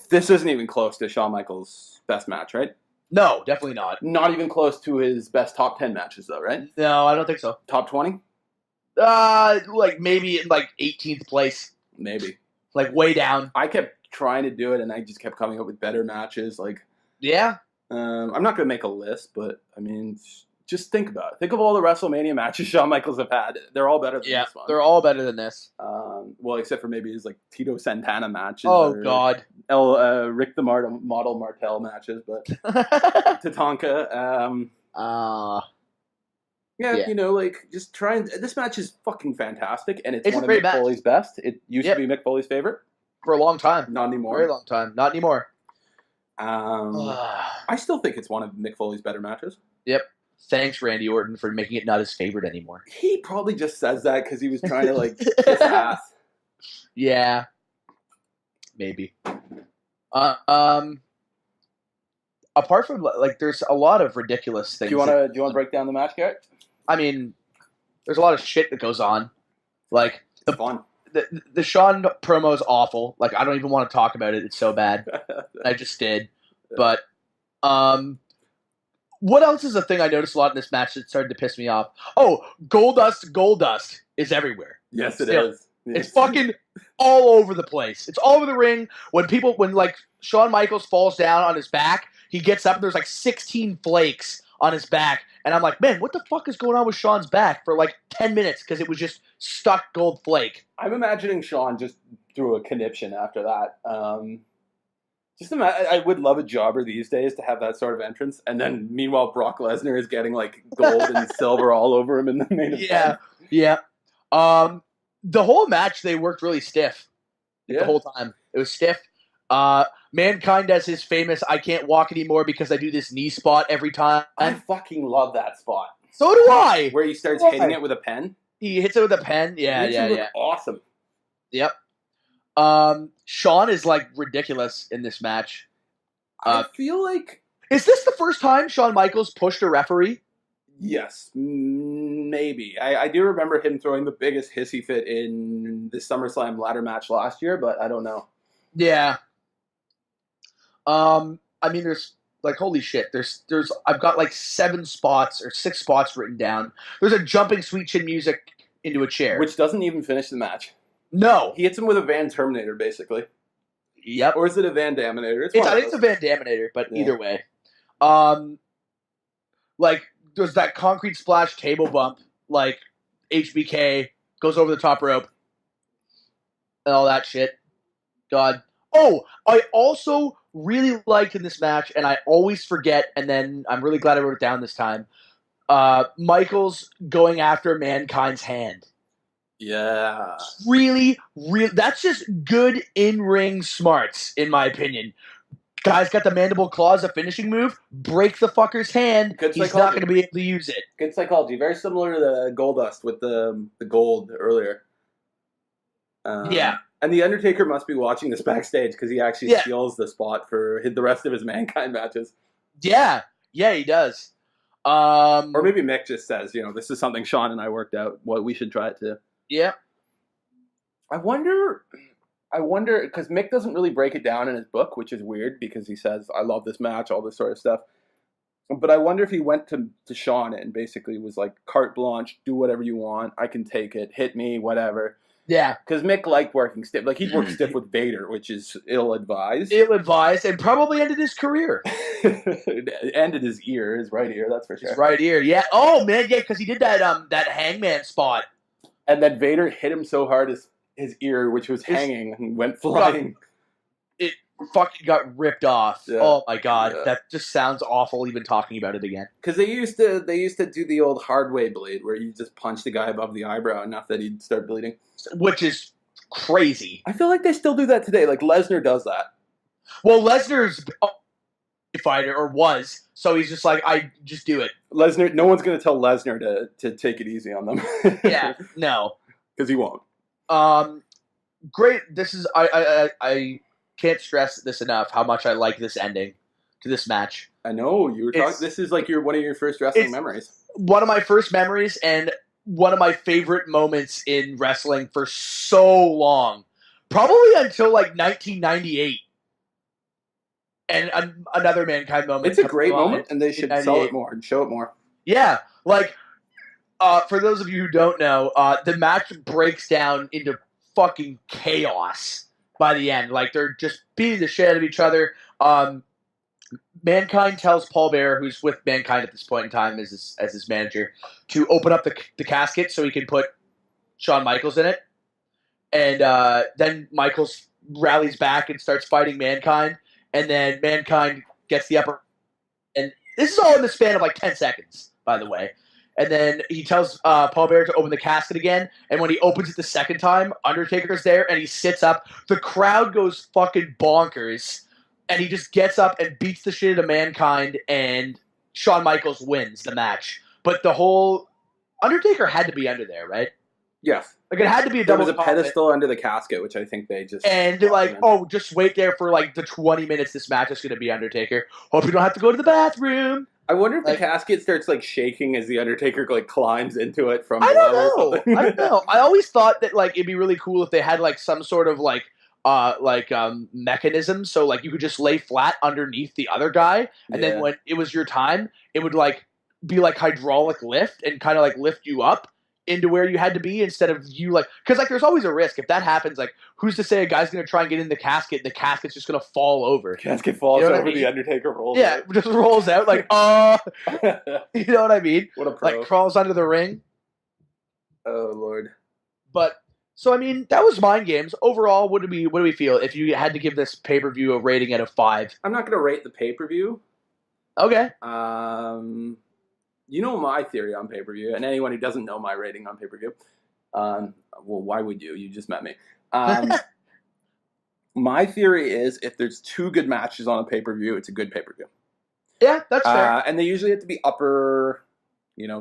This isn't even close to Shawn Michaels' best match, right? No, definitely not. Not even close to his best top 10 matches, though, right? No, I don't think so. Top 20? Like maybe in like 18th place. Maybe. Like way down. I kept trying to do it, and I just kept coming up with better matches. Like, yeah. I'm not going to make a list, but I mean, just think about it. Think of all the WrestleMania matches Shawn Michaels have had. They're all better than this one. They're all better than this. Well, except for maybe his like Tito Santana matches. Oh God. Rick the Model Martel matches, but Tatanka. Yeah, you know, like, just try and... This match is fucking fantastic, and it's one of Mick Foley's best. It used to be Mick Foley's favorite. For a long time. Not anymore. Very long time. Not anymore. I still think it's one of Mick Foley's better matches. Yep. Thanks, Randy Orton, for making it not his favorite anymore. He probably just says that because he was trying to, like, kiss ass. Yeah. Maybe. Apart from, like, there's a lot of ridiculous things. Do you want to break down the match, Garrett? I mean, there's a lot of shit that goes on. Like, it's fun. The Shawn promo is awful. Like, I don't even want to talk about it. It's so bad. I just did. But, what else is a thing I noticed a lot in this match that started to piss me off? Oh, Goldust is everywhere. Yes, it is. It's fucking all over the place. It's all over the ring. When like, Shawn Michaels falls down on his back, he gets up and there's like 16 flakes on his back. And I'm like, man, what the fuck is going on with Shawn's back for like 10 minutes? Because it was just stuck gold flake. I'm imagining Shawn just threw a conniption after that. I would love a jobber these days to have that sort of entrance. And then meanwhile, Brock Lesnar is getting like gold and silver all over him in the main event. Yeah. The whole match, they worked really stiff. The whole time. It was stiff. Mankind has his famous I can't walk anymore because I do this knee spot every time. I fucking love that spot. So do I. Where he starts hitting it with a pen. He hits it with a pen. Yeah. Awesome. Yep. Shawn is like ridiculous in this match. I feel like Is this the first time Shawn Michaels pushed a referee? yes, maybe. I do remember him throwing the biggest hissy fit in the SummerSlam ladder match last year, but I don't know. Yeah. I mean, there's like holy shit. There's I've got like 6 spots written down. There's a jumping sweet chin music into a chair, Which doesn't even finish the match. no. He hits him with a Van Terminator, basically. Yep. Or is it a Van Daminator? I think it's a Van Daminator, but Yeah. either way. Like, there's that concrete splash table bump, like, HBK goes over the top rope, and all that shit. God. Oh, I also really liked in this match, and I always forget, and then I'm really glad I wrote it down this time, Michaels going after Mankind's hand. Yeah. Really, that's just good in-ring smarts, in my opinion. Guy's got the mandible claws, a finishing move. Break the fucker's hand. Good He's psychology. not going to be able to use it. Good psychology. Very similar to the Goldust with the gold earlier. Yeah. And the Undertaker must be watching this backstage because he actually Yeah. steals the spot for the rest of his Mankind matches. Yeah, he does. Or maybe Mick just says, this is something Shawn and I worked out. What we should try it too. Yeah. I wonder, because Mick doesn't really break it down in his book, which is weird because he says, I love this match, all this sort of stuff. But I wonder if he went to Shawn and basically was like, carte blanche, do whatever you want, I can take it, hit me, whatever. Yeah. Because Mick liked working stiff. Like, he'd work stiff with Vader, which is ill-advised. Ill-advised, and probably ended his career. It ended his right ear, that's for sure. His right ear, yeah. Oh, man, yeah, because he did that hangman spot. And then Vader hit him so hard his ear, which was hanging, and went flying. It fucking got ripped off. Yeah. Oh, my God. Yeah. That just sounds awful even talking about it again. Because they used to do the old hardway blade, where you just punch the guy above the eyebrow enough that he'd start bleeding. Which is crazy. I feel like they still do that today. Like, Lesnar does that. Well, Lesnar's a fighter, or was, so he's just like, I just do it. Lesnar, no one's going to tell Lesnar to take it easy on them. Yeah, no. Because he won't. Great. This is I can't stress this enough how much I like this ending to this match. I know you were talking. This is like one of your first wrestling memories. One of my first memories and one of my favorite moments in wrestling for so long, probably until like 1998. And another Mankind moment. It's a great moment, and they should sell it more and show it more. Yeah, like for those of you who don't know, the match breaks down into fucking chaos by the end. Like, they're just beating the shit out of each other. Mankind tells Paul Bearer, who's with Mankind at this point in time as his manager, to open up the casket so he can put Shawn Michaels in it. And then Michaels rallies back and starts fighting Mankind. And then Mankind gets the upper. And this is all in the span of like 10 seconds, by the way. And then he tells Paul Bearer to open the casket again. And when he opens it the second time, Undertaker's there and he sits up. The crowd goes fucking bonkers. And he just gets up and beats the shit out of Mankind. And Shawn Michaels wins the match. But the whole Undertaker had to be under there, right? Yes. Like, it had to be a There double. was a pedestal under the casket, which I think they just... And they're like, oh, just wait there for like the 20 minutes this match is going to be Undertaker. Hope you don't have to go to the bathroom. I wonder if the casket starts like shaking as the Undertaker like climbs into it from I below don't or know. something. I don't know. I always thought that like it'd be really cool if they had like some sort of mechanism, so like you could just lay flat underneath the other guy, and then when it was your time, it would like be like hydraulic lift and kind of like lift you up into where you had to be instead of you like, because like there's always a risk if that happens. Like, who's to say a guy's gonna try and get in the casket and the casket's just gonna fall over? Casket falls You know what over, I mean? the Undertaker rolls. Yeah, out. just rolls out like, you know what I mean? What a pro. Like crawls under the ring. Oh Lord. But so I mean, that was Mind Games. Overall, what do we feel if you had to give this pay-per-view a rating out of 5? I'm not gonna rate the pay-per-view. Okay. You know my theory on pay-per-view, and anyone who doesn't know my rating on pay-per-view, well, why would you? You just met me. My theory is if there's 2 good matches on a pay-per-view, it's a good pay-per-view. Yeah, that's fair. And they usually have to be upper,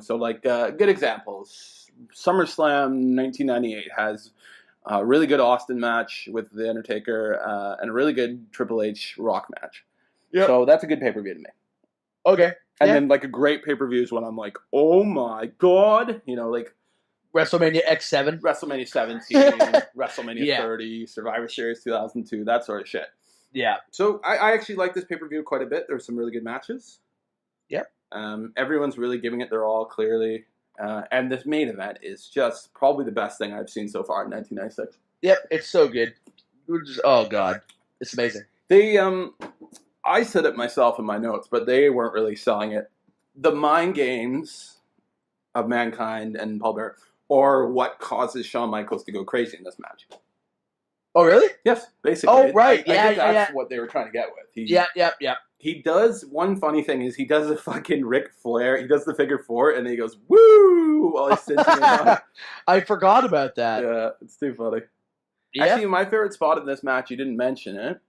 so like good examples. SummerSlam 1998 has A really good Austin match with The Undertaker, and a really good Triple H Rock match. Yep. So that's a good pay-per-view to me. Okay. And then like a great pay-per-view is when I'm like, oh my God, like WrestleMania X7. WrestleMania 17, WrestleMania 30, Survivor Series 2002, that sort of shit. Yeah. So I actually like this pay-per-view quite a bit. There's some really good matches. Yep. Everyone's really giving it their all, clearly. And this main event is just probably the best thing I've seen so far in 1996. Yep, it's so good. Oh, God. It's amazing. I said it myself in my notes, but they weren't really selling it. The mind games of Mankind and Paul Bearer are what causes Shawn Michaels to go crazy in this match. Oh, really? Yes, basically. Oh, right. I think Yeah. that's what they were trying to get with. Yeah. He does, one funny thing is he does a fucking Ric Flair, he does the figure four, and then he goes, woo, while he's cinching his arm. I forgot about that. Yeah, it's too funny. Yeah. Actually, my favorite spot in this match, you didn't mention it,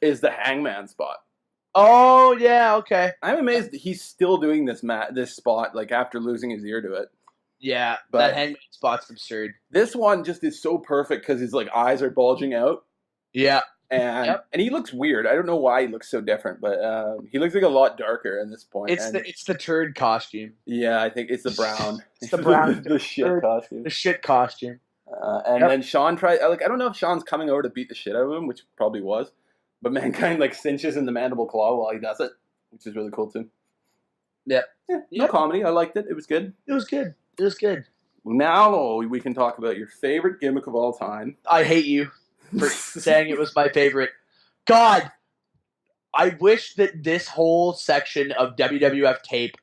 is the Hangman spot. Oh, yeah, okay. I'm amazed that he's still doing this spot, like, after losing his ear to it. Yeah, But that Hangman spot's absurd. This one just is so perfect because his, like, eyes are bulging out. Yeah. And he looks weird. I don't know why he looks so different, but he looks like a lot darker at this point. It's the turd costume. Yeah, I think it's the brown. It's the brown. the shit costume. The shit costume. And then Shawn I don't know if Shawn's coming over to beat the shit out of him, which probably was. But Mankind, like, cinches in the mandible claw while he does it, which is really cool, too. Yep. Yeah, no comedy. I liked it. It was good. It was good. Now we can talk about your favorite gimmick of all time. I hate you for saying it was my favorite. God, I wish that this whole section of WWF tape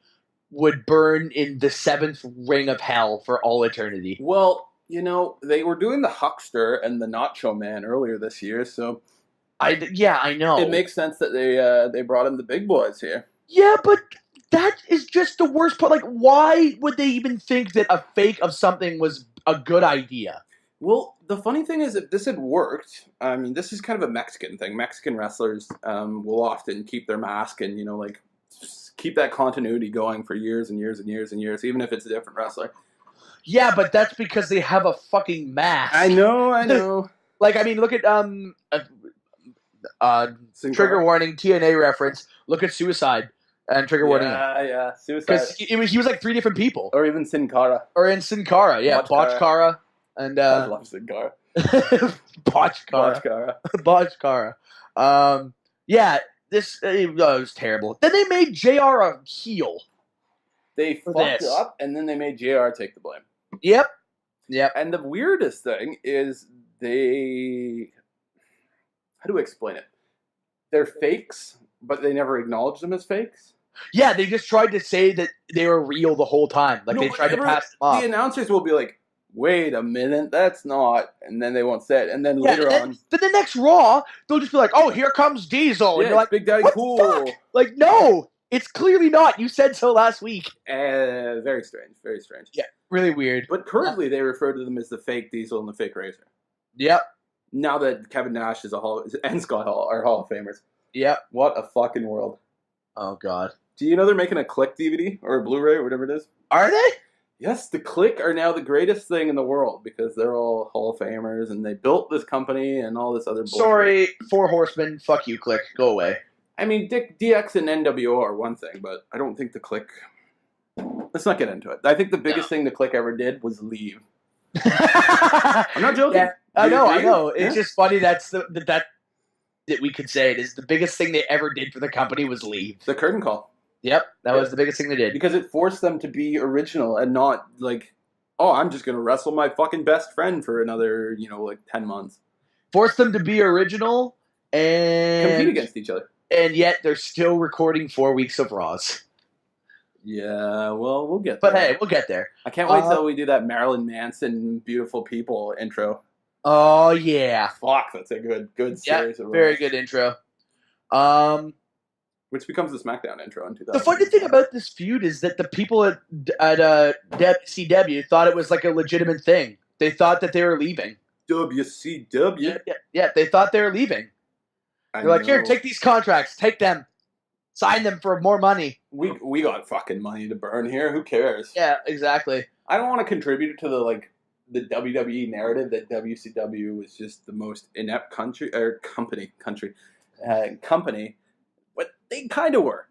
would burn in the 7th ring of hell for all eternity. Well, they were doing the Huckster and the Nacho Man earlier this year, so I know. it makes sense that they brought in the big boys here. Yeah, but that is just the worst part. Like, why would they even think that a fake of something was a good idea? Well, the funny thing is, if this had worked, I mean, this is kind of a Mexican thing. Mexican wrestlers will often keep their mask and, keep that continuity going for years and years and years and years, even if it's a different wrestler. Yeah, but that's because they have a fucking mask. I know. Like, I mean, look at trigger warning, TNA reference. Look at Suicide and trigger warning. Yeah, Suicide. Because he was like 3 different people. Or even Sin Cara. Or in Sin Cara, yeah. Botch Cara. And, I love Sin Cara. Botch Cara. Yeah, this was terrible. Then they made JR a heel. They fucked up, and then they made JR take the blame. Yep. And the weirdest thing is how do I explain it? They're fakes, but they never acknowledge them as fakes. Yeah, they just tried to say that they were real the whole time. Like, they tried to pass them off. The announcers will be like, wait a minute, that's not, and then they won't say it, and then later on. Then the next Raw, they'll just be like, oh, here comes Diesel. Yeah, and you're like, Big Daddy what Cool. The fuck? Like, no, it's clearly not. You said so last week. Very strange. Yeah, really weird. But currently they refer to them as the fake Diesel and the fake Razor. Yep. Now that Kevin Nash is and Scott Hall are Hall of Famers. Yep. What a fucking world. Oh, God. Do you know they're making a Click DVD or a Blu-ray or whatever it is? Are they? Yes, the Click are now the greatest thing in the world because they're all Hall of Famers and they built this company and all this other bullshit. Sorry, 4 Horsemen. Fuck you, Click. Go away. I mean, DX and NWO are one thing, but I don't think the Click... Let's not get into it. I think the biggest thing the Click ever did was leave. I'm not joking. Yeah, I know. Yeah. It's just funny that we could say it is the biggest thing they ever did for the company was leave. The curtain call. Yep, that was the biggest thing they did. Because it forced them to be original and not like, oh, I'm just going to wrestle my fucking best friend for another, 10 months. Forced them to be original and... compete against each other. And yet they're still recording 4 weeks of Raws. Yeah, well, we'll get there. But hey, we'll get there. I can't wait till we do that Marilyn Manson Beautiful People intro. Oh, yeah. Fuck, that's a good series of Raws. Very good intro. Which becomes the SmackDown intro in 2000. The funny thing about this feud is that the people at CW thought it was like a legitimate thing. They thought that they were leaving. WCW? Yeah, they thought they were leaving. They're like, here, take these contracts. Take them. Sign them for more money. We got fucking money to burn here. Who cares? Yeah, exactly. I don't want to contribute to the WWE narrative that WCW was just the most inept company. But they kind of were.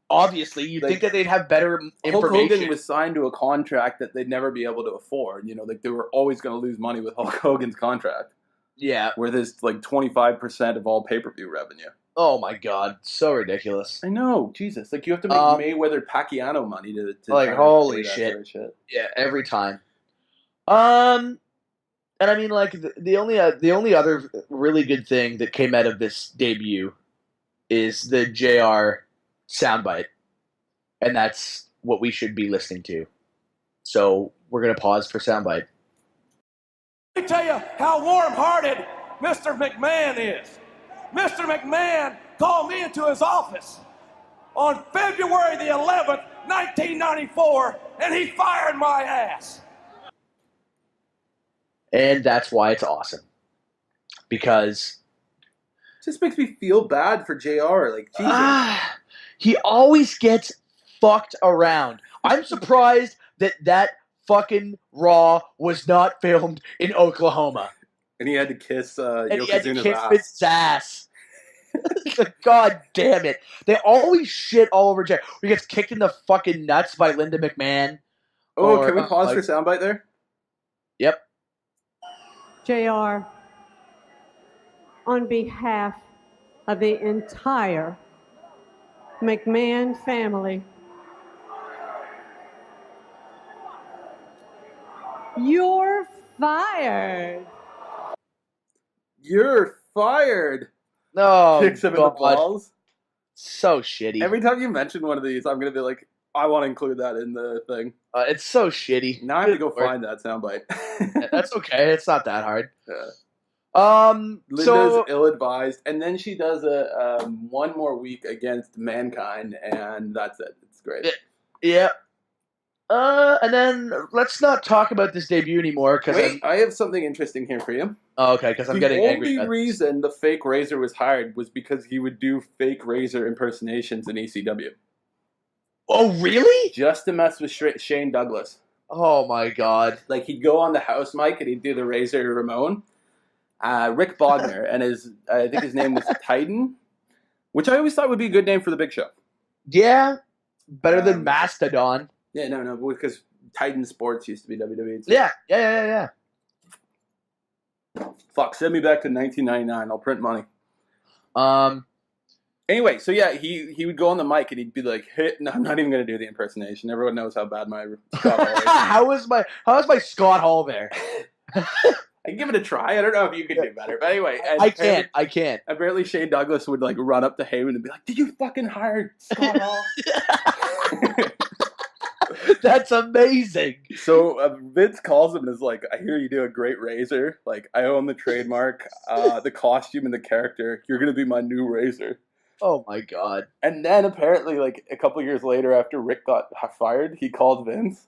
Obviously, you'd think that they'd have better Hulk information. Hogan was signed to a contract that they'd never be able to afford. Like they were always going to lose money with Hulk Hogan's contract. Yeah. Where there's like 25% of all pay-per-view revenue. Oh my God, so ridiculous. I know, Jesus. Like you have to make Mayweather Pacquiao money to like holy shit. Yeah, every time. And I mean, like the only other really good thing that came out of this debut is the JR soundbite, and that's what we should be listening to. So we're gonna pause for soundbite. Let me tell you how warm-hearted Mr. McMahon is. Mr. McMahon called me into his office on February the 11th, 1994, and he fired my ass. And that's why it's awesome. Because it just makes me feel bad for JR. Like, Jesus. He always gets fucked around. I'm surprised that fucking Raw was not filmed in Oklahoma. And he had to kiss Yokozuna's ass. His ass. God damn it. They always shit all over JR. He gets kicked in the fucking nuts by Linda McMahon. Can we pause for soundbite there? Yep. JR, on behalf of the entire McMahon family, you're fired. You're fired. No, kicks him in the balls. So shitty. Every time you mention one of these, I'm gonna be like, I want to include that in the thing. It's so shitty. Now I have to go find that soundbite. That's okay. It's not that hard. Yeah. Linda's ill-advised, and then she does a one more week against Mankind, and that's it. It's great. Yeah. And then let's not talk about this debut anymore. Wait, I have something interesting here for you. Oh, okay, because I'm getting angry. The only reason the fake Razor was hired was because he would do fake Razor impersonations in ECW. Oh, really? Just to mess with Shane Douglas. Oh, my God. Like, he'd go on the house mic and he'd do the Razor Ramon. Rick Bogner, and I think his name was Titan, which I always thought would be a good name for the Big Show. Yeah, better than Mastodon. Yeah, no, because Titan Sports used to be WWE. Yeah. Fuck, send me back to 1999. I'll print money. Anyway, so yeah, he would go on the mic and he'd be like, "Hey, no, I'm not even going to do the impersonation. Everyone knows how bad my Scott Hall is." How is my Scott Hall there? I can give it a try. I don't know if you could do better, but anyway, I can't. Apparently, Shane Douglas would like run up to Heyman and be like, "Did you fucking hire Scott Hall?" That's amazing. So Vince calls him and is like, "I hear you do a great Razor. Like, I own the trademark, the costume, and the character. You're gonna be my new Razor." Oh my God. And then apparently, like a couple years later, after Rick got fired, he called Vince.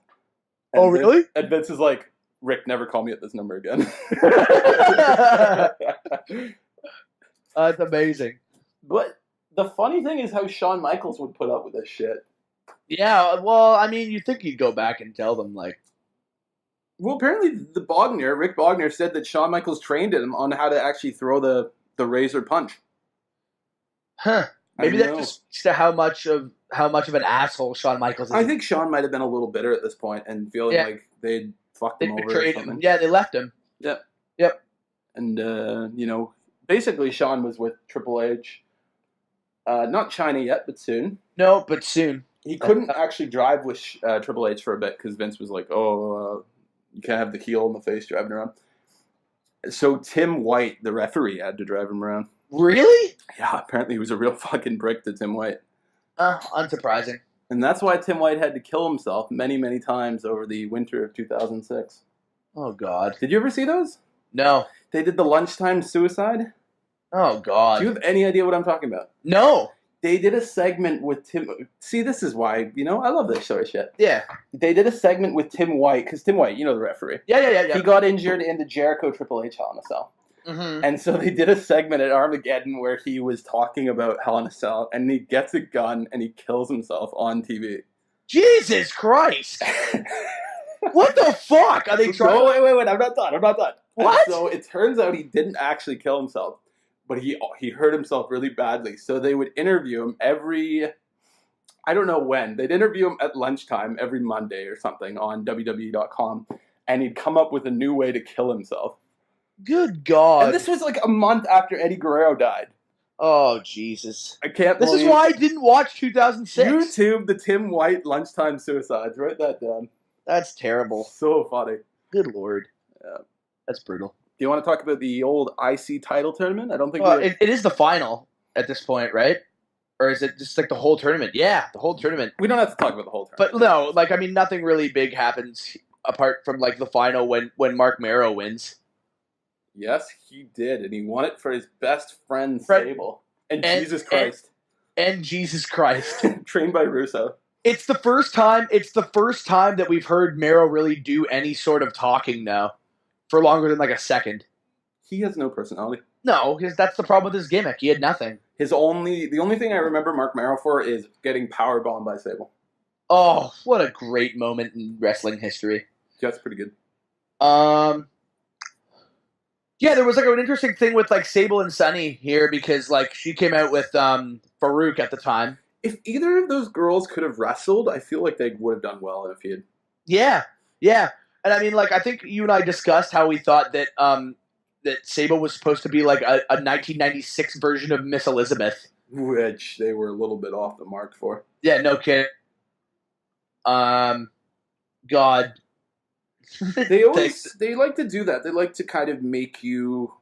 Oh, really? And Vince is like, "Rick, never call me at this number again." That's amazing. But the funny thing is how Shawn Michaels would put up with this shit. Yeah, well, I mean, you'd think he'd go back and tell them, like... Well, apparently Rick Bogner, said that Shawn Michaels trained him on how to actually throw the Razor punch. Huh. Maybe that just speaks to how much of an asshole Shawn Michaels is. I think Shawn might have been a little bitter at this point and feeling like they'd fucked him over or something. Yeah, they left him. Yep. Yep. And, basically Shawn was with Triple H. Not China yet, but soon. No, but soon. He couldn't actually drive with Triple H for a bit because Vince was like, you can't have the heel in the face driving around. So Tim White, the referee, had to drive him around. Really? Yeah, apparently he was a real fucking prick to Tim White. Unsurprising. And that's why Tim White had to kill himself many, many times over the winter of 2006. Oh, God. Did you ever see those? No. They did the lunchtime suicide. Oh, God. Do you have any idea what I'm talking about? No. They did a segment with Tim... See, this is why, I love this sort of shit. Yeah. They did a segment with Tim White, because Tim White, the referee. Yeah. He got injured in the Jericho Triple H Hell in a Cell. Mm-hmm. And so they did a segment at Armageddon where he was talking about Hell in a Cell, and he gets a gun and he kills himself on TV. Jesus Christ! What the fuck? Are they trying? No, wait. I'm not done. What? And so it turns out he didn't actually kill himself, but he hurt himself really badly. So they would interview him I don't know when. They'd interview him at lunchtime every Monday or something on WWE.com, and he'd come up with a new way to kill himself. Good God. And this was like a month after Eddie Guerrero died. Oh, Jesus. I can't This believe is why I didn't watch 2006. YouTube, the Tim White lunchtime suicides. Write that down. That's terrible. So funny. Good Lord. Yeah. That's brutal. Do you want to talk about the old IC title tournament? I don't think it is the final at this point, right? Or is it just like the whole tournament? Yeah, the whole tournament. we don't have to talk about the whole tournament. But no, like, I mean, nothing really big happens apart from, like, the final when Mark Marrow wins. Yes, he did, and he won it for his best friend Sable. And Jesus Christ. And Jesus Christ. Trained by Russo. It's the first time that we've heard Marrow really do any sort of talking now for longer than like a second. He has no personality. No, because that's the problem with his gimmick. He had nothing. The only thing I remember Mark Marrow for is getting powerbombed by Sable. Oh, what a great moment in wrestling history. That's pretty good. Yeah, there was like an interesting thing with like Sable and Sunny here because like she came out with Farouk at the time. If either of those girls could have wrestled, I feel like they would have done well in a feud. Yeah. And I mean, like, I think you and I discussed how we thought that that Sable was supposed to be like a 1996 version of Miss Elizabeth. Which they were a little bit off the mark for. Yeah, no kidding. God. They like to do that. They like to kind of make you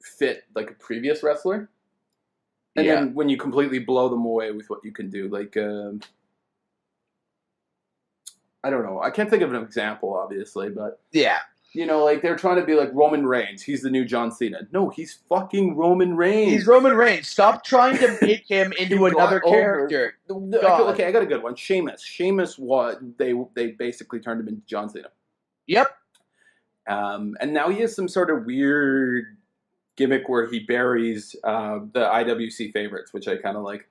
fit like a previous wrestler. And then when you completely blow them away with what you can do, like, I don't know. I can't think of an example, obviously, but... Yeah. You know, like, they're trying to be like Roman Reigns. He's the new John Cena. No, he's fucking Roman Reigns. He's Roman Reigns. Stop trying to make him into another character. Okay, I got a good one. Sheamus. They basically turned him into John Cena. Yep. And now he has some sort of weird gimmick where he buries the IWC favorites, which I kind of like.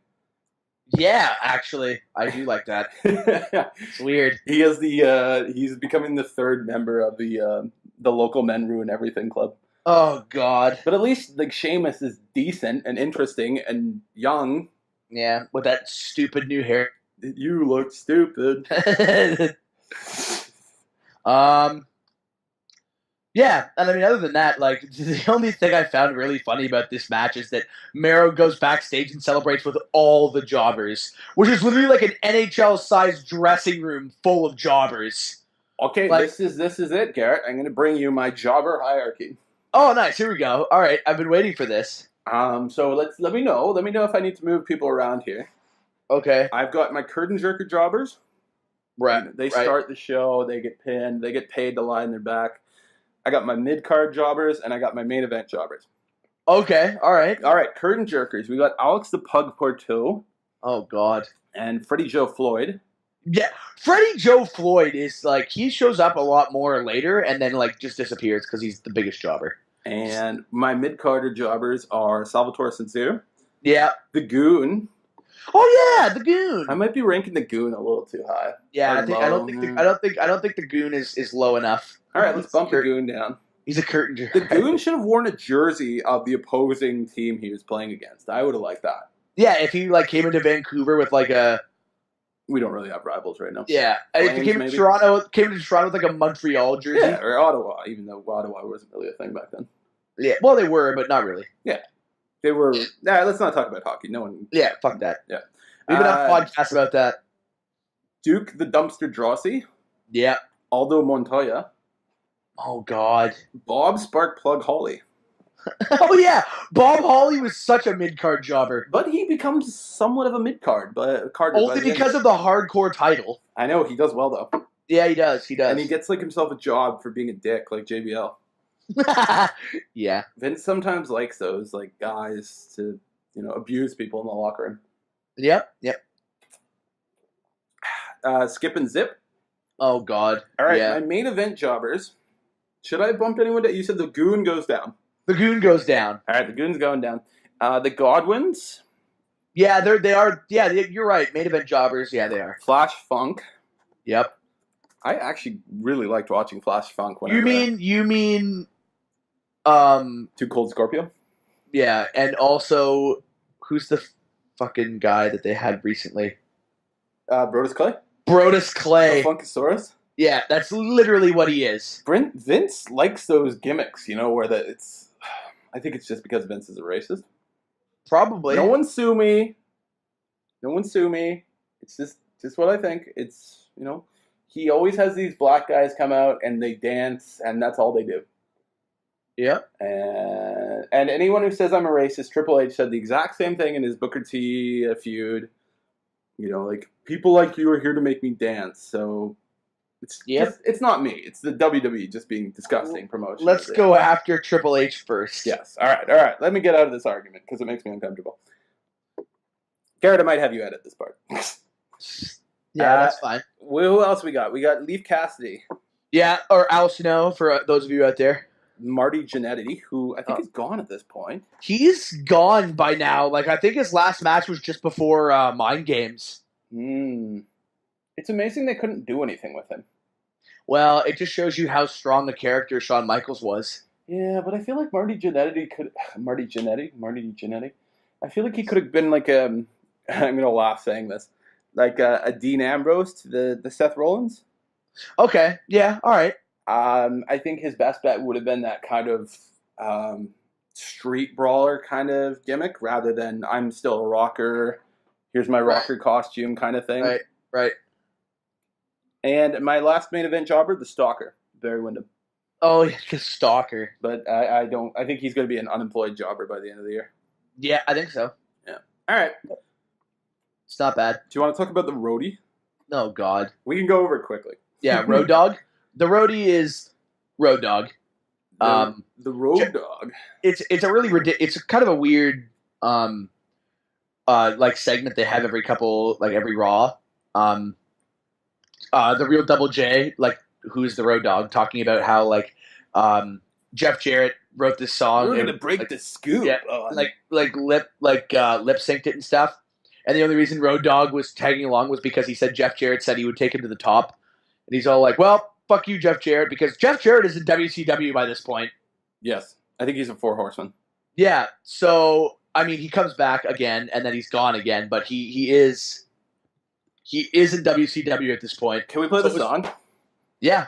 Yeah, actually, I do like that. It's weird. He has he's becoming the third member of the local Men Ruin Everything Club. Oh God! But at least like Sheamus is decent and interesting and young. Yeah, with that stupid new hair. You look stupid. Yeah, and I mean, other than that, like, the only thing I found really funny about this match is that Marrow goes backstage and celebrates with all the jobbers, which is literally like an NHL-sized dressing room full of jobbers. Okay, like, this is it, Garrett. I'm going to bring you my jobber hierarchy. Oh, nice. Here we go. All right, I've been waiting for this. So let me know. Let me know if I need to move people around here. Okay. I've got my curtain jerker jobbers. Right. They start the show. They get pinned. They get paid to lie in their back. I got my mid-card jobbers, and I got my main event jobbers. Okay, all right. All right, curtain jerkers. We got Alex the Pug Porteau. Oh, God. And Freddie Joe Floyd. Yeah, Freddie Joe Floyd is, like, he shows up a lot more later and then, like, just disappears because he's the biggest jobber. And my mid-carder jobbers are Salvatore Sincere. Yeah. The Goon. Oh yeah, the Goon. I might be ranking the Goon a little too high. Yeah, I don't think the Goon is low enough. All right, let's bump the Goon down. He's a curtain jerker. The Goon should have worn a jersey of the opposing team he was playing against. I would have liked that. Yeah, if he like came into Vancouver with like a. We don't really have rivals right now. Yeah, if he came to Toronto with like a Montreal jersey. Yeah, or Ottawa, even though Ottawa wasn't really a thing back then. Yeah, well, they were, but not really. Yeah. They were. Nah, let's not talk about hockey. No one. Yeah, fuck that. Yeah. We've been on podcasts about that. Duke the Dumpster Drosy. Yeah. Aldo Montoya. Oh, God. Bob Sparkplug Hawley. Oh, yeah. Bob Hawley was such a mid-card jobber. But he becomes somewhat of a mid-card. Only because of the hardcore title. I know. He does well, though. Yeah, he does. He does. And he gets like himself a job for being a dick, like JBL. Yeah. Vince sometimes likes those like guys to, abuse people in the locker room. Yep. Skip and Zip. Oh, God. All right, yeah. My main event jobbers. Should I bump anyone down? You said the Goon goes down. The Goon goes down. All right, the Goon's going down. The Godwins. Yeah, they are. Yeah, you're right. Main event jobbers. Yeah, they are. Flash Funk. Yep. I actually really liked watching Flash Funk. You mean Too Cold Scorpio? Yeah, and also, who's the fucking guy that they had recently? Brodus Clay? Brodus Clay. The Funkasaurus? Yeah, that's literally what he is. Vince likes those gimmicks, where it's... I think it's just because Vince is a racist. Probably. No one sue me. It's just what I think. It's, he always has these black guys come out and they dance, and that's all they do. Yeah. And anyone who says I'm a racist, Triple H said the exact same thing in his Booker T feud. People like you are here to make me dance. So it's not me. It's the WWE just being disgusting promotion. Let's go after Triple H first. Yes. All right. Let me get out of this argument because it makes me uncomfortable. Garrett, I might have you edit this part. Yeah, that's fine. Who else we got? We got Leif Cassidy. Yeah, or Al Snow for those of you out there. Marty Jannetty, who I think is gone at this point. He's gone by now. I think his last match was just before Mind Games. It's amazing they couldn't do anything with him. Well, it just shows you how strong a character Shawn Michaels was. Yeah, but I feel like Marty Jannetty. I feel like he could have been like I'm going to laugh saying this. Like a Dean Ambrose to the Seth Rollins. Okay, yeah, all right. I think his best bet would have been that kind of street brawler kind of gimmick rather than I'm still a rocker, here's my rocker costume kind of thing. Right. And my last main event jobber, the Stalker, Barry Windham. Oh, the Stalker. But I think he's going to be an unemployed jobber by the end of the year. Yeah, I think so. Yeah. All right. It's not bad. Do you want to talk about the roadie? Oh, God. We can go over it quickly. Yeah, Road Dogg. The roadie is Road Dogg. The Road Dogg. It's a really it's kind of a weird segment they have every Raw. The real Double J, who's the Road Dogg, talking about how Jeff Jarrett wrote this song. We're gonna break the scoop. Yeah, lip synced it and stuff. And the only reason Road Dogg was tagging along was because he said Jeff Jarrett said he would take him to the top. And he's all like, well, fuck you, Jeff Jarrett, because Jeff Jarrett is in WCW by this point. Yes. I think he's a 4 horseman. Yeah. So, he comes back again, and then he's gone again, but he is in WCW at this point. Can we play the song? Yeah.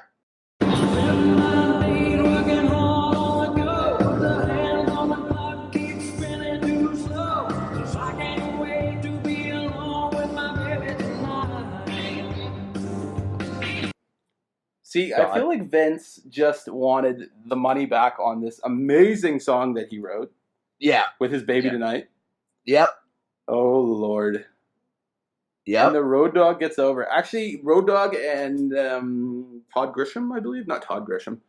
See, I feel like Vince just wanted the money back on this amazing song that he wrote. Yeah. With his Baby Tonight. Yep. Oh, Lord. Yeah. And the Road Dogg gets over. Actually, Road Dogg and Todd Grisham, I believe. Not Todd Grisham.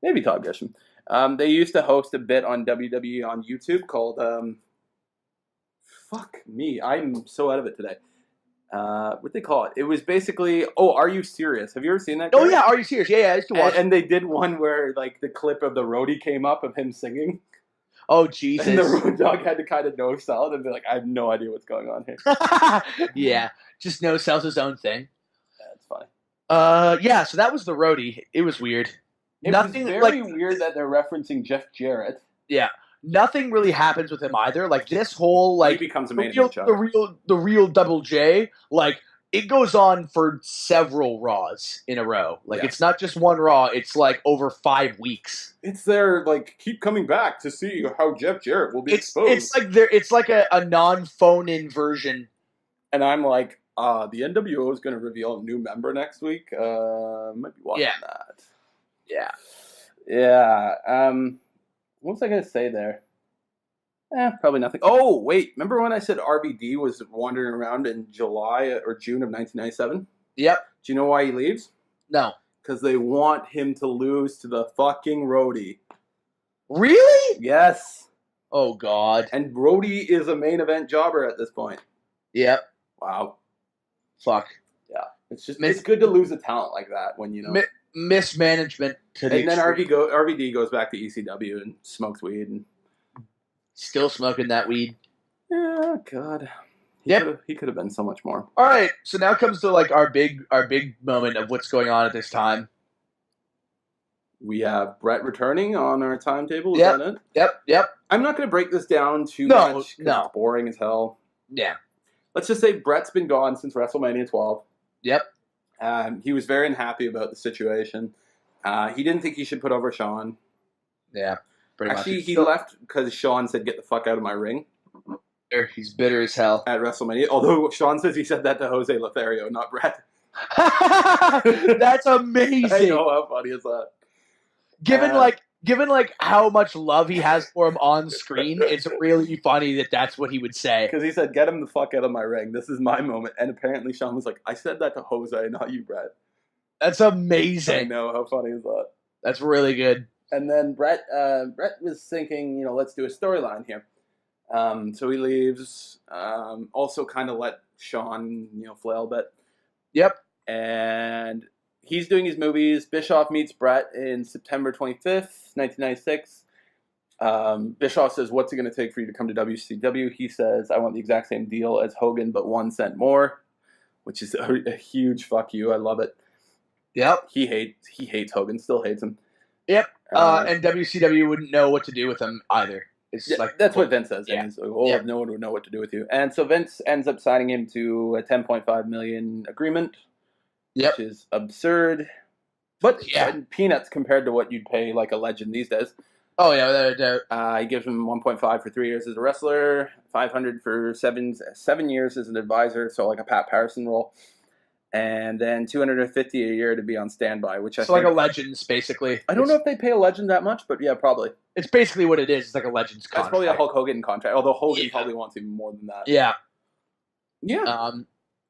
Maybe Todd Grisham. They used to host a bit on WWE on YouTube called... fuck me. I'm so out of it today. What they call it? It was basically, Are You Serious? Have you ever seen that? Oh, yeah, Are You Serious? Yeah, I used to watch. And they did one where, the clip of the roadie came up of him singing. Oh, Jesus. And the Road Dogg had to kind of no sell it and be like, I have no idea what's going on here. Yeah, just no sells his own thing. That's funny. Yeah, so that was the roadie. It was weird. It was very weird that they're referencing Jeff Jarrett. Yeah. Nothing really happens with him either. This whole he becomes a main event the real Double J, it goes on for several Raws in a row. It's not just one Raw, it's over 5 weeks. It's their keep coming back to see how Jeff Jarrett will be exposed. It's like a non-phone in version. And I'm like, the NWO is gonna reveal a new member next week. Might be watching that. Yeah. Yeah. What was I going to say there? Probably nothing. Oh, wait. Remember when I said RVD was wandering around in July or June of 1997? Yep. Do you know why he leaves? No. Because they want him to lose to the fucking roadie. Really? Yes. Oh, God. And roadie is a main event jobber at this point. Yep. Wow. Fuck. Yeah. It's good to lose a talent like that when, mismanagement to the and then RVD goes back to ECW and smokes weed and still smoking that weed. Oh God. He could have been so much more. All right, so now comes to like our big moment of what's going on at this time. We have Bret returning on our timetable. Is that it? Yep. I'm not going to break this down too much because it's boring as hell. Yeah. Let's just say Bret's been gone since WrestleMania 12. Yep. He was very unhappy about the situation. He didn't think he should put over Shawn. Yeah, pretty much. Actually, he left because Shawn said, "Get the fuck out of my ring." He's bitter as hell. At WrestleMania. Although Shawn says he said that to Jose Lothario, not Bret. That's amazing. I know, how funny is that? Given how much love he has for him on screen, it's really funny that that's what he would say. Because he said, "Get him the fuck out of my ring. This is my moment." And apparently Shawn was like, "I said that to Jose, not you, Bret." That's amazing. I know, how funny is that? That's really good. And then Bret was thinking, let's do a storyline here. So he leaves. Also kind of let Shawn, flail a bit. Yep. And he's doing his movies. Bischoff meets Bret in September 25th, 1996. Bischoff says, "What's it going to take for you to come to WCW?" He says, "I want the exact same deal as Hogan, but 1 cent more," which is a huge fuck you. I love it. Yep. He hates Hogan, still hates him. Yep. And WCW wouldn't know what to do with him either. It's that's what Vince says. Yeah. He's like, no one would know what to do with you. And so Vince ends up signing him to a $10.5 million agreement, which is absurd. But peanuts compared to what you'd pay like a legend these days. Oh, yeah, without a doubt. He gives him 1.5 for 3 years as a wrestler, 500 for 7 years as an advisor, so like a Pat Patterson role. And then $250 a year to be on standby, which I think... like a Legends, basically. I don't know if they pay a legend that much, but yeah, probably. It's basically what it is. It's like a Legends contract. It's probably a Hulk Hogan contract, although Hogan probably wants even more than that. Yeah. Yeah.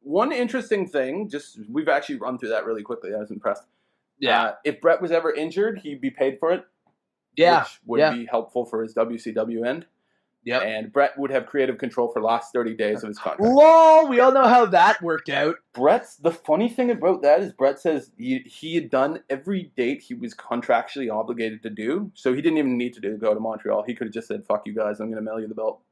One interesting thing, we've actually run through that really quickly. I was impressed. Yeah. If Bret was ever injured, he'd be paid for it. Yeah. Which would be helpful for his WCW end. Yep. And Bret would have creative control for the last 30 days of his contract. Lol, we all know how that worked out. The funny thing about that is Bret says he had done every date he was contractually obligated to do, so he didn't even need to go to Montreal. He could have just said, "Fuck you guys, I'm going to mail you the belt."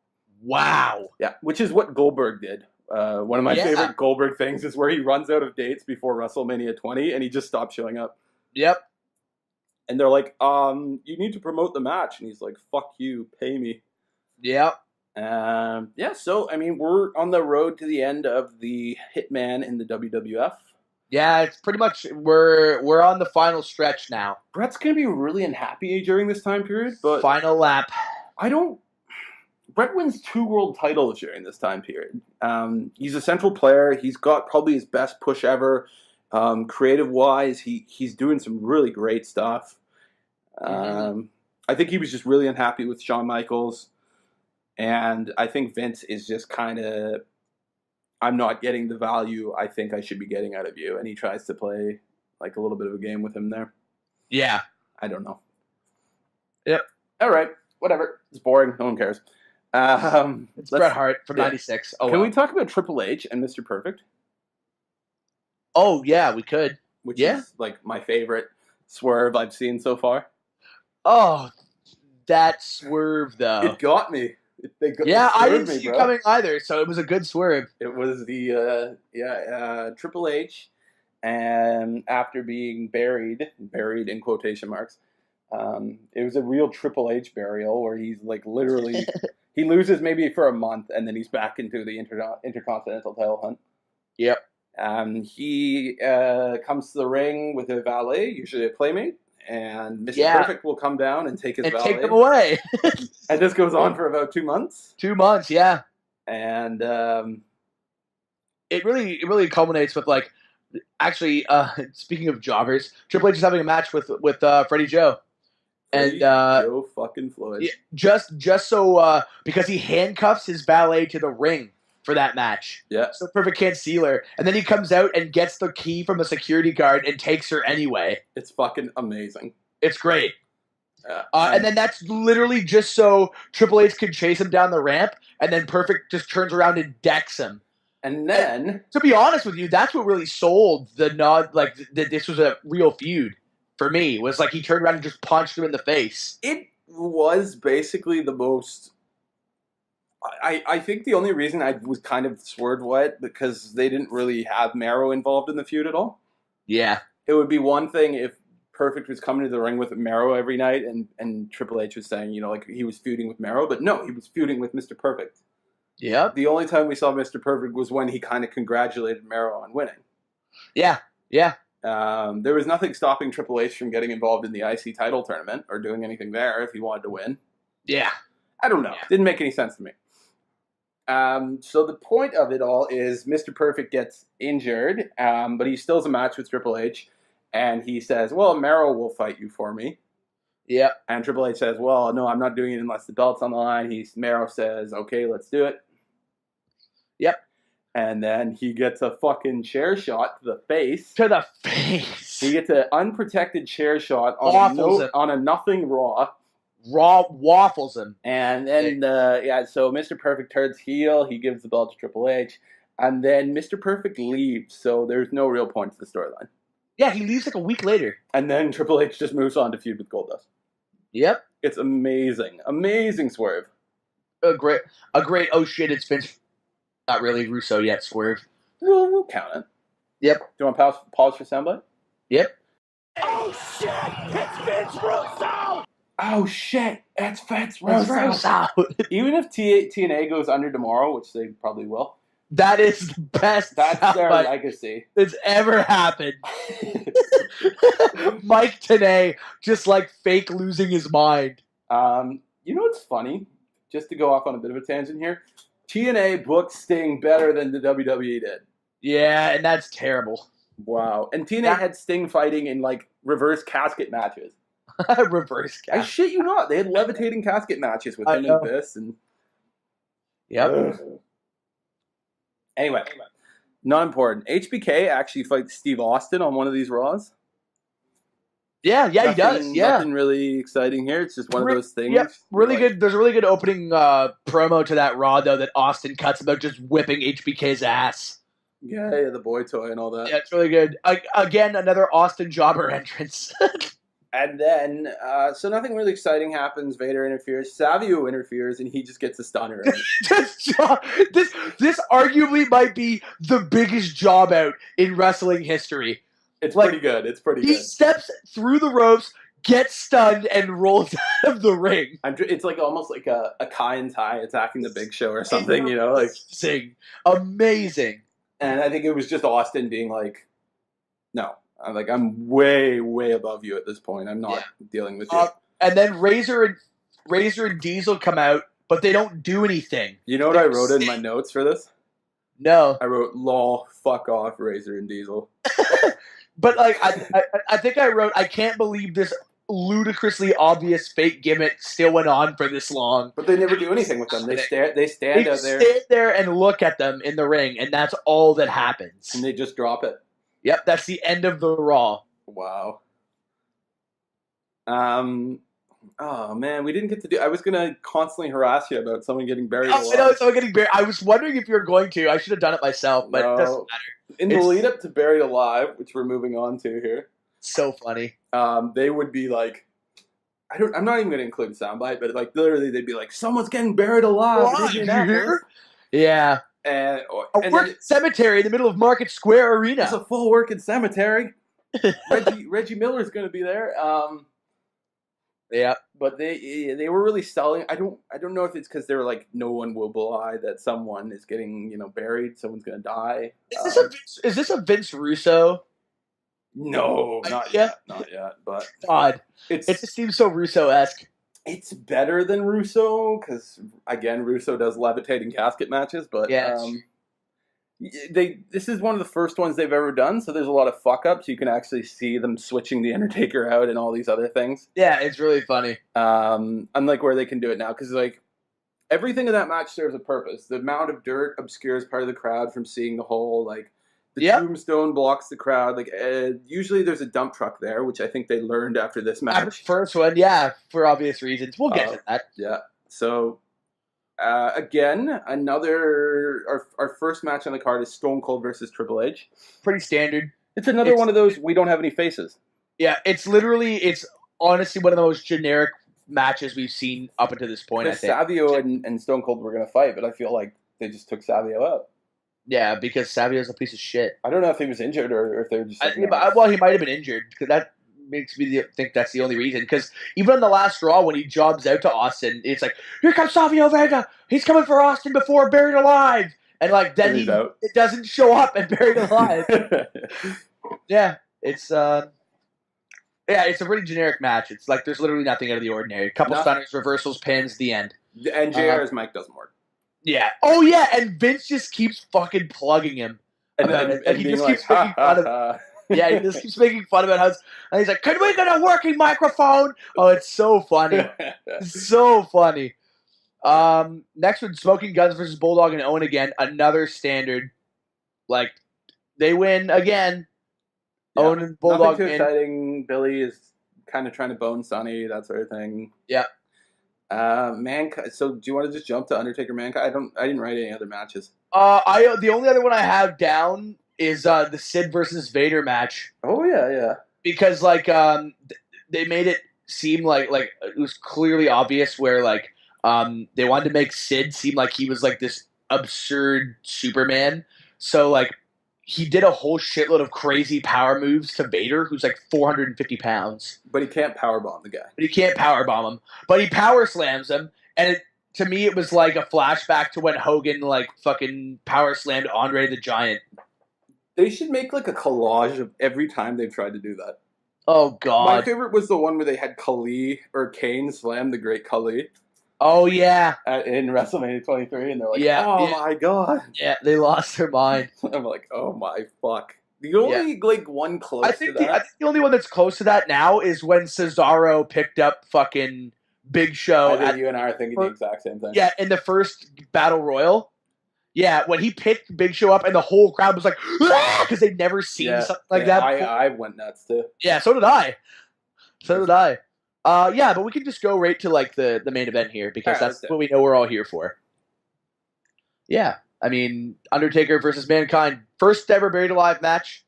Wow. Yeah, which is what Goldberg did. One of my favorite Goldberg things is where he runs out of dates before WrestleMania 20, and he just stops showing up. Yep. And they're like, "You need to promote the match," and he's like, "Fuck you, pay me." Yep. So, I mean, we're on the road to the end of the Hitman in the WWF. Yeah, it's pretty much, we're on the final stretch now. Bret's going to be really unhappy during this time period, but... Final lap. Bret wins 2 world titles during this time period. He's a central player. He's got probably his best push ever. Creative-wise, he's doing some really great stuff. I think he was just really unhappy with Shawn Michaels. And I think Vince is just kind of, "I'm not getting the value I think I should be getting out of you." And he tries to play like a little bit of a game with him there. Yeah. I don't know. Yep. All right. Whatever. It's boring. No one cares. It's Bret Hart from 96. Oh, Can we talk about Triple H and Mr. Perfect? Oh, yeah, we could. Which is like my favorite swerve I've seen so far. Oh, that swerve, though. It got me. I didn't see it coming either, so it was a good swerve. It was the Triple H, and after being buried in quotation marks, it was a real Triple H burial where he's like literally he loses maybe for a month and then he's back into the Intercontinental title hunt. Yep. He comes to the ring with a valet, usually a playmate. And Mr. Perfect will come down and take his valet. Take them away. And this goes on for about 2 months. 2 months, yeah. And it really culminates with like, actually, speaking of jobbers, Triple H is having a match with Freddie Joe. Joe fucking Floyd. Just so because he handcuffs his valet to the ring for that match. Yeah. So Perfect can't steal her. And then he comes out and gets the key from a security guard and takes her anyway. It's fucking amazing. It's great. And then that's literally just so Triple H can chase him down the ramp, and then Perfect just turns around and decks him. And then... to be honest with you, that's what really sold the nod, like, that this was a real feud for me, was like he turned around and just punched him in the face. It was basically the most... I think the only reason I was kind of swerved what because they didn't really have Mero involved in the feud at all. Yeah. It would be one thing if Perfect was coming to the ring with Mero every night and Triple H was saying, like he was feuding with Mero, but no, he was feuding with Mr. Perfect. Yeah. The only time we saw Mr. Perfect was when he kind of congratulated Mero on winning. Yeah. Yeah. There was nothing stopping Triple H from getting involved in the IC title tournament or doing anything there if he wanted to win. Yeah. I don't know. Yeah. Didn't make any sense to me. So the point of it all is Mr. Perfect gets injured, but he still has a match with Triple H, and he says, well, Mero will fight you for me. Yeah. And Triple H says, well, no, I'm not doing it unless the belt's on the line. Mero says, okay, let's do it. Yep. And then he gets a fucking chair shot to the face. To the face. He gets an unprotected chair shot on a nothing Raw. Raw waffles him. And then, so Mr. Perfect turns heel. He gives the belt to Triple H. And then Mr. Perfect leaves, so there's no real point to the storyline. Yeah, he leaves like a week later. And then Triple H just moves on to feud with Goldust. Yep. It's amazing. Amazing swerve. A great, oh shit, it's Vince. Not really Russo yet, swerve. We'll count it. Yep. Do you want to pause for soundbite? Yep. Oh shit! It's Vince Russo! Oh shit, it's Vince Russo. Even if TNA goes under tomorrow, which they probably will. That is the best. That's their legacy. That's ever happened. Mike Tenay just like fake losing his mind. You know what's funny? Just to go off on a bit of a tangent here. TNA booked Sting better than the WWE did. Yeah, and that's terrible. Wow. And TNA had Sting fighting in like reverse casket matches. Reverse casket. I shit you not. They had levitating casket matches with him and this and Yep. Anyway, not important. HBK actually fights Steve Austin on one of these Raws. Yeah, he does. Yeah. Nothing really exciting here. It's just one of those things. Yep, really good. There's a really good opening promo to that Raw, though, that Austin cuts about just whipping HBK's ass. Yeah, the boy toy and all that. Yeah, it's really good. Again, another Austin jobber entrance. And then, so nothing really exciting happens. Vader interferes. Savio interferes, and he just gets a stunner. This arguably might be the biggest job out in wrestling history. It's pretty good. It's pretty good. He steps through the ropes, gets stunned, and rolls out of the ring. It's like almost like a Kai and Tai attacking the Big Show or something, like amazing. And I think it was just Austin being like, "No, I'm way, way above you at this point. I'm not dealing with you." And then Razor and Diesel come out, but they don't do anything. You know what I wrote in my notes for this? No, I wrote "lol, fuck off, Razor and Diesel." But I think I wrote, I can't believe this ludicrously obvious fake gimmick still went on for this long. But they never do anything with them. They stand out there. Stand there and look at them in the ring, and that's all that happens. And they just drop it. Yep, that's the end of the Raw. Wow. Oh man, we didn't get to do. I was gonna constantly harass you about someone getting buried alive. I know someone getting buried. I was wondering if you were going to. I should have done it myself, but it doesn't matter. In the lead up to Buried Alive, which we're moving on to here, so funny. They would be like, I'm not even gonna include a soundbite, but like literally they'd be like, "Someone's getting buried alive." Did you hear? Yeah. And working cemetery in the middle of Market Square Arena. It's a full working cemetery. Reggie Miller's gonna be there. Yeah, but they were really selling. I don't know if it's because they were like, no one will belie that someone is getting buried. Someone's gonna die. Is this a Vince Russo? No, not yet. Not yet. But God, it just seems so Russo-esque. It's better than Russo because again, Russo does levitating casket matches, but this is one of the first ones they've ever done, so there's a lot of fuck ups. You can actually see them switching the Undertaker out and all these other things. Yeah, it's really funny. Unlike where they can do it now, because like everything in that match serves a purpose. The amount of dirt obscures part of the crowd from seeing the whole. Like the tombstone blocks the crowd. Like usually there's a dump truck there, which I think they learned after this match. After the first one, yeah, for obvious reasons. We'll get to that. Yeah. So. Again, our first match on the card is Stone Cold versus Triple H. Pretty standard. It's another one of those we don't have any faces. Yeah, it's honestly one of the most generic matches we've seen up until this point. I Because think Savio and Stone Cold were going to fight, but I feel like they just took Savio out. Yeah, because Savio's a piece of shit. I don't know if he was injured or if they were just. Like, he might have been injured because that makes me think that's the only reason. Because even on the last Raw, when he jobs out to Austin, it's like, here comes Savio Vega. He's coming for Austin before Buried Alive, and like then it doesn't show up at Buried Alive. Yeah, it's a really generic match. It's like there's literally nothing out of the ordinary. A couple stunners, reversals, pins, the end. And JR's mic doesn't work. Yeah. Oh yeah, and Vince just keeps fucking plugging him. And he being just like, keeps making fun of. Yeah, he just keeps making fun about how. And he's like, "Can we get a working microphone?" Oh, it's so funny. It's so funny. Next one, Smoking Guns versus Bulldog and Owen again. Another standard. Like, they win again. Yeah. Owen and Bulldog. Nothing too exciting. Billy is kind of trying to bone Sonny, that sort of thing. Yeah. Mankind. So, do you want to just jump to Undertaker Mankind? I didn't write any other matches. The only other one I have down is the Sid versus Vader match. Oh yeah. Because like they made it seem like it was clearly obvious where like they wanted to make Sid seem like he was like this absurd Superman. So like he did a whole shitload of crazy power moves to Vader, who's like 450 pounds. But he can't powerbomb the guy. But he can't powerbomb him. But he power slams him, and to me it was like a flashback to when Hogan like fucking power slammed Andre the Giant. They should make like a collage of every time they've tried to do that. Oh God! My favorite was the one where they had Khali or Kane slam the Great Khali. Oh yeah, in WrestleMania 23, and they're like, my God. Yeah, they lost their mind. I'm like, oh my fuck. The only like one close I to think that. I think the only one that's close to that now is when Cesaro picked up fucking Big Show. I think you and I are thinking the exact same thing. Yeah, in the first Battle Royal. Yeah, when he picked Big Show up and the whole crowd was like, because they'd never seen something like that before. I went nuts too. Yeah, so did I. Yeah, but we can just go right to like the main event here because that's what we know we're all here for. Yeah, I mean, Undertaker versus Mankind, first ever Buried Alive match.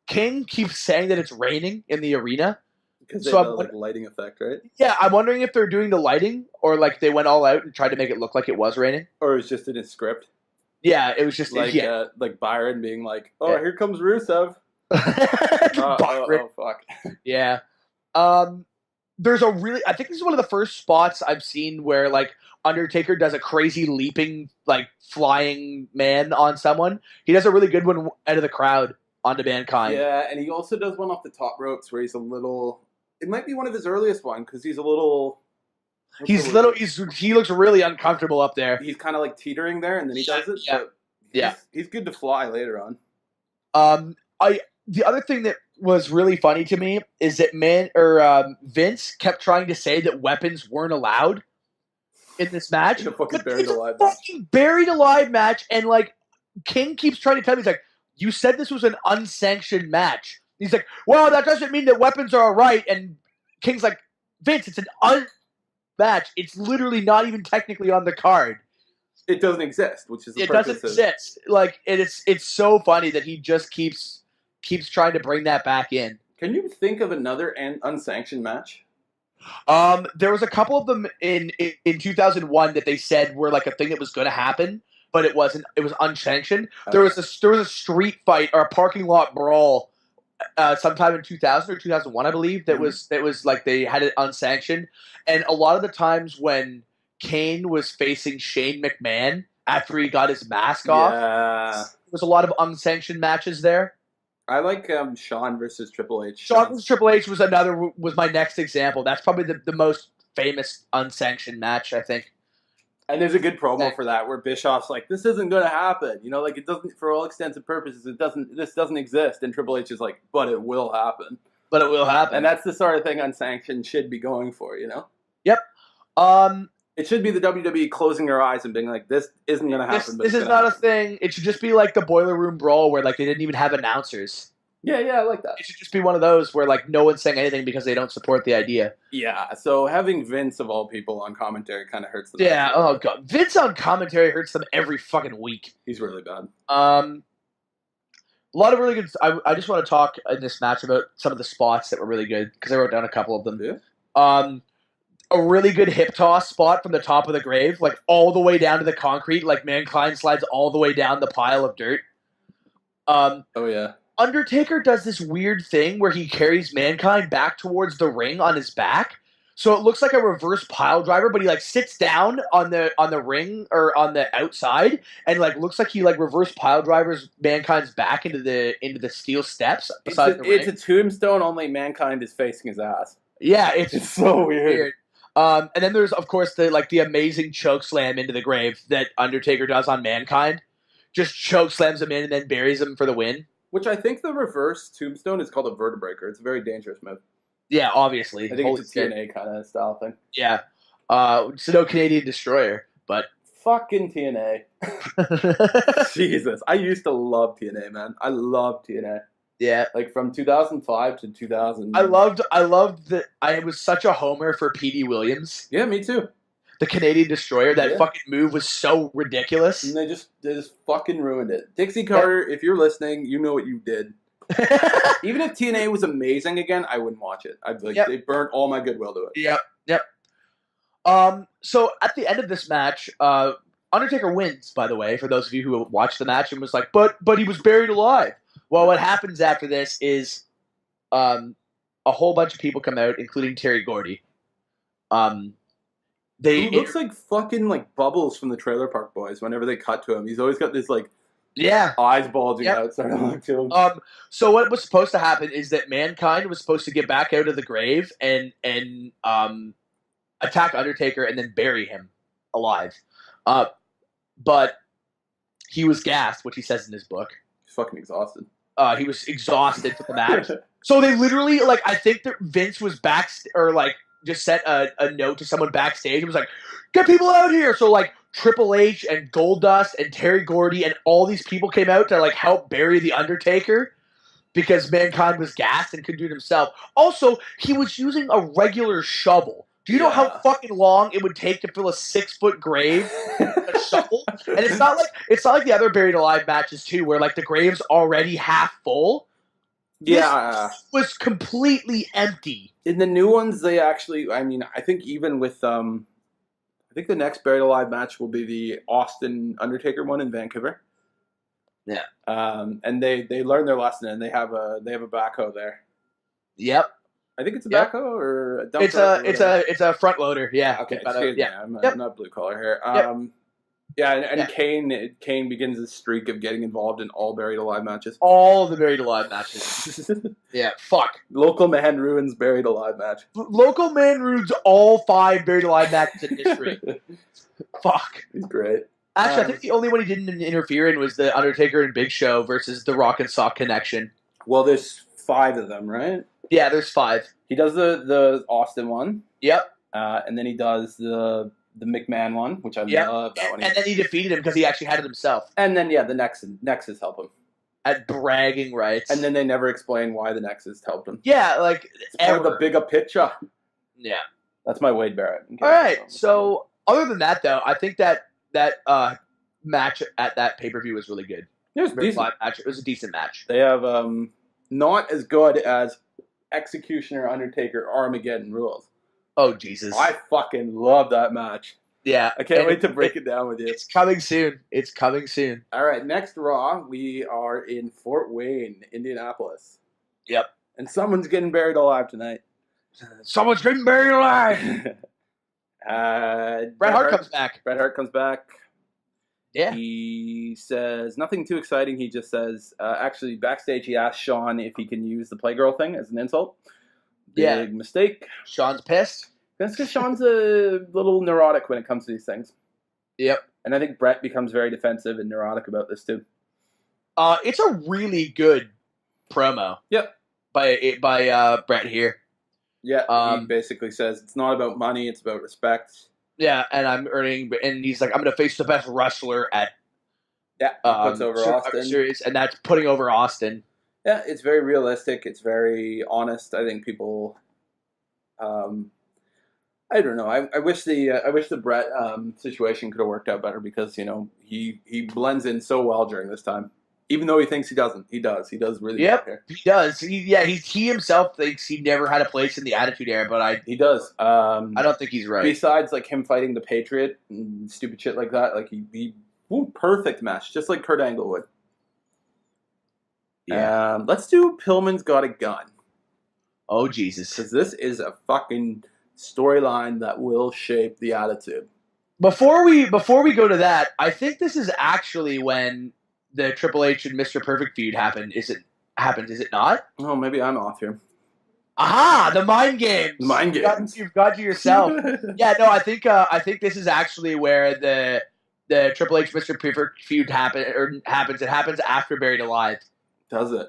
King keeps saying that it's raining in the arena. Because they have the lighting effect, right? Yeah, I'm wondering if they're doing the lighting or like they went all out and tried to make it look like it was raining. Or it was just in his script. Yeah, it was just like Byron being like, "Oh, here comes Rusev." Oh, fuck. Yeah. There's I think this is one of the first spots I've seen where like Undertaker does a crazy leaping, like flying man on someone. He does a really good one out of the crowd onto Mankind. Yeah, and he also does one off the top ropes where he's a little. It might be one of his earliest ones because he's a little. He looks really uncomfortable up there. He's kind of like teetering there, and then he does it. Yeah, he's good to fly later on. The other thing that was really funny to me is that Vince kept trying to say that weapons weren't allowed in this match. It's a fucking buried alive match, and like King keeps trying to tell me, he's like, "You said this was an unsanctioned match." He's like, "Well, that doesn't mean that weapons are all right." And King's like, "Vince, it's an match. It's literally not even technically on the card. It doesn't exist," which is the it doesn't exist. Like it's so funny that he just keeps trying to bring that back in. Can you think of another unsanctioned match? There was a couple of them in 2001 that they said were like a thing that was going to happen, but it wasn't. It was unsanctioned. Okay. There was a street fight or a parking lot brawl sometime in 2000 or 2001, I believe. That was like they had it unsanctioned, and a lot of the times when Kane was facing Shane McMahon after he got his mask off, there was a lot of unsanctioned matches there. I like Shawn versus Triple H. Shawn versus Triple H was my next example. That's probably the most famous unsanctioned match, I think. And there's a good promo for that where Bischoff's like, "This isn't going to happen. You know, like it doesn't, for all extents and purposes, this doesn't exist." And Triple H is like, "But it will happen. But it will happen." And that's the sort of thing unsanctioned should be going for, you know? Yep. It should be the WWE closing their eyes and being like, "This isn't going to happen." This is not a thing. It should just be like the Boiler Room Brawl where like they didn't even have announcers. Yeah, I like that. It should just be one of those where like no one's saying anything because they don't support the idea. Yeah, so having Vince of all people on commentary kind of hurts them. Yeah, oh god. Vince on commentary hurts them every fucking week. He's really bad. A lot of really good... I just want to talk in this match about some of the spots that were really good because I wrote down a couple of them. Yeah. a really good hip toss spot from the top of the grave, like all the way down to the concrete, like Mankind slides all the way down the pile of dirt. Oh yeah. Undertaker does this weird thing where he carries Mankind back towards the ring on his back. So it looks like a reverse pile driver, but he like sits down on the ring or on the outside and like looks like he like reverse pile drivers Mankind's back into the steel steps beside the ring. It's a tombstone, only Mankind is facing his ass. Yeah, it's so weird. And then there's of course the amazing choke slam into the grave that Undertaker does on Mankind. Just choke slams him in and then buries him for the win. Which I think the reverse tombstone is called a vertebreaker. It's a very dangerous move. Yeah, obviously. I think it's a TNA kind of style thing. Yeah. It's no Canadian Destroyer, but fucking TNA. Jesus. I used to love TNA, man. I loved TNA. Yeah. Like from 2005 to 2000. I loved that I was such a homer for Petey Williams. Yeah, me too. The Canadian Destroyer, that fucking move was so ridiculous. And they just fucking ruined it. Dixie Carter, if you're listening, you know what you did. Even if TNA was amazing again, I wouldn't watch it. I'd like they burnt all my goodwill to it. Yep. So at the end of this match, Undertaker wins, by the way, for those of you who watched the match and was like, but he was buried alive. Well, what happens after this is a whole bunch of people come out, including Terry Gordy. He looks like fucking like Bubbles from the Trailer Park Boys whenever they cut to him. He's always got this like eyes bulging out starting to look to him. So what was supposed to happen is that Mankind was supposed to get back out of the grave and attack Undertaker and then bury him alive. But he was gassed, which he says in his book. He's fucking exhausted. He was exhausted for the match. So they literally, like, I think that Vince was just sent a note to someone backstage and was like, get people out here. So, like, Triple H and Goldust and Terry Gordy and all these people came out to, like, help bury The Undertaker because Mankind was gassed and couldn't do it himself. Also, he was using a regular shovel. Do you know how fucking long it would take to fill a 6-foot grave with a shovel? And it's not like the other Buried Alive matches, too, where, like, the grave's already half full. Yeah. This was completely empty. In the new ones, they actually, I mean, I think even with, I think the next Buried Alive match will be the Austin Undertaker one in Vancouver. Yeah. And they learned their lesson and they have a backhoe there. Yep. I think it's a backhoe or a dump truck. It's a front loader. Yeah. Okay. Excuse me. I'm not blue collar here. Kane begins a streak of getting involved in all Buried Alive matches. All the Buried Alive matches. Yeah, fuck. Local man ruins Buried Alive match. Local man ruins all 5 Buried Alive matches in history. Fuck. He's great. Actually, I think the only one he didn't interfere in was the Undertaker and Big Show versus the Rock and Sock Connection. Well, there's 5 of them, right? Yeah, there's 5. He does the Austin one. Yep. And then he does the McMahon one, which I love that one. And then he defeated him because he actually had it himself. And then, the Nexus helped him. At bragging rights. And then they never explain why the Nexus helped him. Yeah, like, it's part of the bigger picture. Yeah. That's my Wade Barrett. All right, so other than that, though, I think that match at that pay-per-view was really good. It was decent. It was a decent match. They have not as good as Executioner, Undertaker, Armageddon rules. Oh, Jesus. I fucking love that match. Yeah. I can't wait to break it down with you. It's coming soon. It's coming soon. All right, next Raw, we are in Fort Wayne, Indianapolis. Yep. And someone's getting buried alive tonight. Someone's getting buried alive! Bret Hart comes back. Bret Hart comes back. Yeah. He says nothing too exciting. He just says, actually, backstage, he asked Shawn if he can use the Playgirl thing as an insult. Big mistake. Shawn's pissed. That's because Shawn's a little neurotic when it comes to these things. Yep. And I think Bret becomes very defensive and neurotic about this, too. It's a really good promo. Yep. By Bret here. Yeah, he basically says, it's not about money, it's about respect. Yeah, and I'm earning, and he's like, I'm going to face the best wrestler at puts over Austin. Series, and that's putting over Austin. Yeah, it's very realistic. It's very honest. I think people, I don't know. I wish the Bret situation could have worked out better because he blends in so well during this time. Even though he thinks he doesn't. He does. He does really Yep, well here. he does. He himself thinks he never had a place in the Attitude Era, but He does. I don't think he's right. Besides, like, him fighting the Patriot and stupid shit like that, like, he perfect match, just like Kurt Angle would. Yeah. Let's do Pillman's Got a Gun. Oh, Jesus. Because this is a fucking storyline that will shape the Attitude. Before we go to that, I think this is actually when the Triple H and Mr. Perfect feud happened. Is it not? Oh, maybe I'm off here. Aha! The mind games. Mind games. You've got to yourself. Yeah, no, I think this is actually where the Triple H Mr. Perfect feud happens. It happens after Buried Alive. Does it?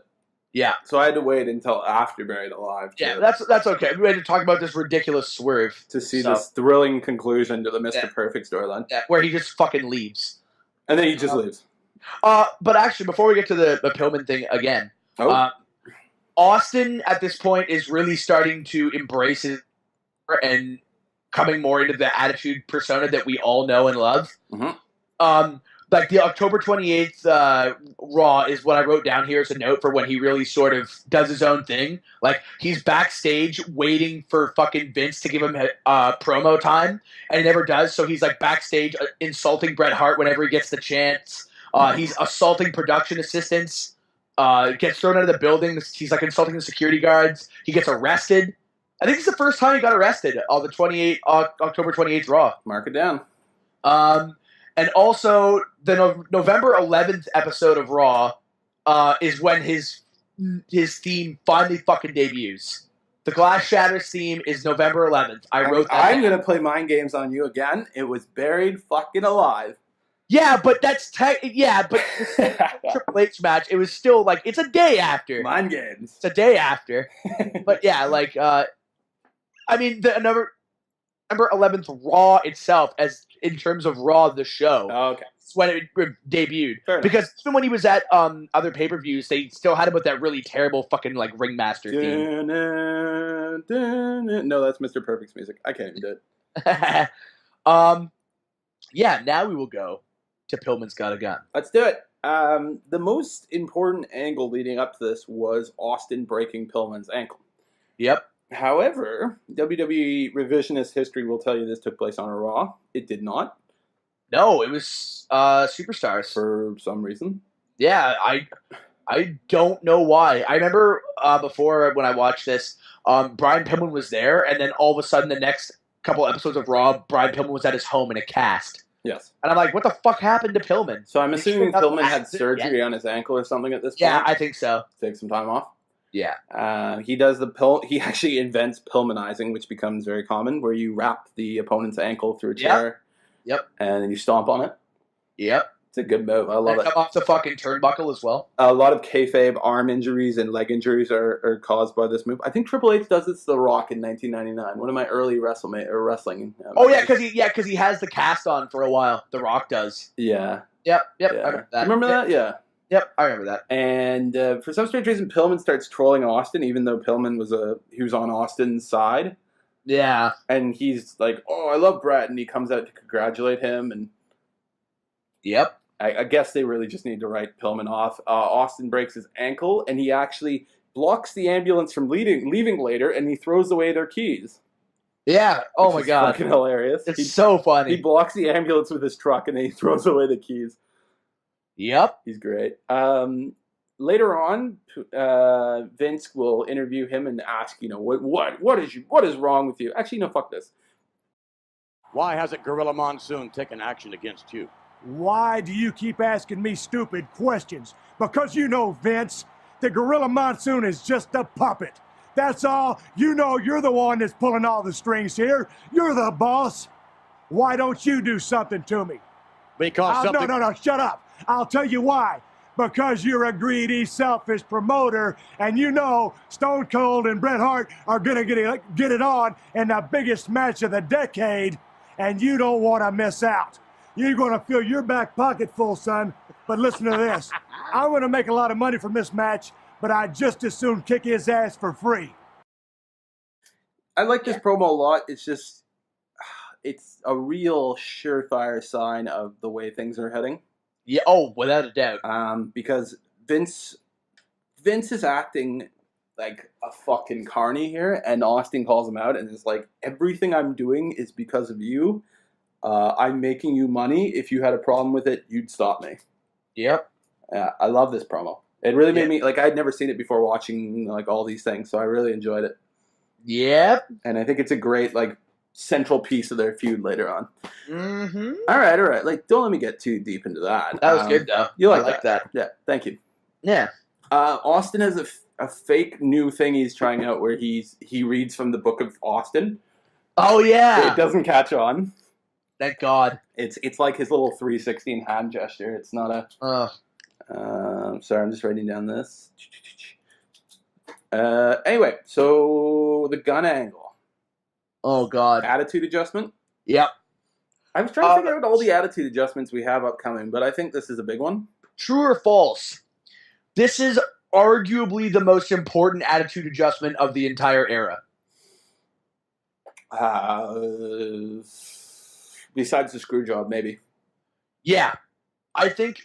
Yeah. So I had to wait until after Buried Alive. Yeah, that's okay. We had to talk about this ridiculous swerve to see this thrilling conclusion to the Mr. Perfect storyline. Yeah, where he just fucking leaves. And then he just leaves. But actually, before we get to the Pillman thing again, Austin at this point is really starting to embrace it and coming more into the Attitude persona that we all know and love. Mm-hmm. Like the October 28th Raw is what I wrote down here as a note for when he really sort of does his own thing. Like, he's backstage waiting for fucking Vince to give him promo time, and he never does. So he's like backstage insulting Bret Hart whenever he gets the chance. He's assaulting production assistants. Gets thrown out of the building. He's like insulting the security guards. He gets arrested. I think it's the first time he got arrested on the October 28th Raw. Mark it down. And also, the November 11th episode of Raw is when his theme finally fucking debuts. The Glass Shatters theme is November 11th. I wrote that I'm going to play mind games on you again. It was Buried fucking Alive. Yeah, but that's but the Triple H match, it was still like, it's a day after. Mind games. It's a day after. But yeah, like, I mean, the November 11th Raw itself, as in terms of Raw the show, okay, it's when it debuted. Fair because even when he was at other pay-per-views, they still had him with that really terrible fucking like Ringmaster theme. No, that's Mr. Perfect's music. I can't even do it. Yeah, now we will go to Pillman's Got a Gun. Let's do it. The most important angle leading up to this was Austin breaking Pillman's ankle. Yep. However, WWE revisionist history will tell you this took place on a Raw. It did not. No, it was Superstars. For some reason. Yeah, I don't know why. I remember before when I watched this, Brian Pillman was there, and then all of a sudden the next couple episodes of Raw, Brian Pillman was at his home in a cast. Yes. And I'm like, what the fuck happened to Pillman? So I'm assuming Pillman had surgery on his ankle or something at this point. Yeah, I think so. Take some time off. Yeah. He does he actually invents Pillmanizing, which becomes very common, where you wrap the opponent's ankle through a chair. Yep. And then you stomp on it. Yep. It's a good move. I love it. Come off the fucking turnbuckle as well. A lot of kayfabe arm injuries and leg injuries are caused by this move. I think Triple H does this to The Rock in 1999. One of my early wrestling. Oh yeah, because he has the cast on for a while. The Rock does. Yeah. Yep. Yeah. I remember that. You remember that? Yeah. Yep, I remember that. And for some strange reason, Pillman starts trolling Austin, even though Pillman was on Austin's side. Yeah. And he's like, "Oh, I love Bret," and he comes out to congratulate him. And yep. I guess they really just need to write Pillman off. Austin breaks his ankle, and he actually blocks the ambulance from leaving later, and he throws away their keys. Yeah. Oh my god. Fucking hilarious. It's so funny. He blocks the ambulance with his truck, and then he throws away the keys. Yep. He's great. Later on, Vince will interview him and ask, what is wrong with you? Actually, no, fuck this. Why hasn't Gorilla Monsoon taken action against you? Why do you keep asking me stupid questions? Because you know, Vince, the Gorilla Monsoon is just a puppet. That's all. You know you're the one that's pulling all the strings here. You're the boss. Why don't you do something to me? Because No, shut up. I'll tell you why. Because you're a greedy, selfish promoter, and you know Stone Cold and Bret Hart are going to get it on in the biggest match of the decade, and you don't want to miss out. You're going to fill your back pocket full, son. But listen to this. I'm going to make a lot of money from this match, but I'd just as soon kick his ass for free. I like this promo a lot. It's a real surefire sign of the way things are heading. Yeah. Oh, without a doubt. Because Vince is acting like a fucking carny here, and Austin calls him out and is like, everything I'm doing is because of you. I'm making you money. If you had a problem with it, you'd stop me. Yep. Yeah, I love this promo. It really made me, like, I'd never seen it before watching, like, all these things, so I really enjoyed it. Yep. And I think it's a great, like, central piece of their feud later on. Mm-hmm. All right. Like, don't let me get too deep into that. That was good, though. You I like that. Yeah, thank you. Yeah. Austin has a fake new thing he's trying out where he reads from the Book of Austin. Oh, yeah. It doesn't catch on. Thank God. It's like his little 316 hand gesture. It's not a... sorry, I'm just writing down this. Anyway, so the gun angle. Oh, God. Attitude adjustment? Yep. I was trying to figure out all the attitude adjustments we have upcoming, but I think this is a big one. True or false? This is arguably the most important attitude adjustment of the entire era. Besides the screw job, maybe. Yeah. I think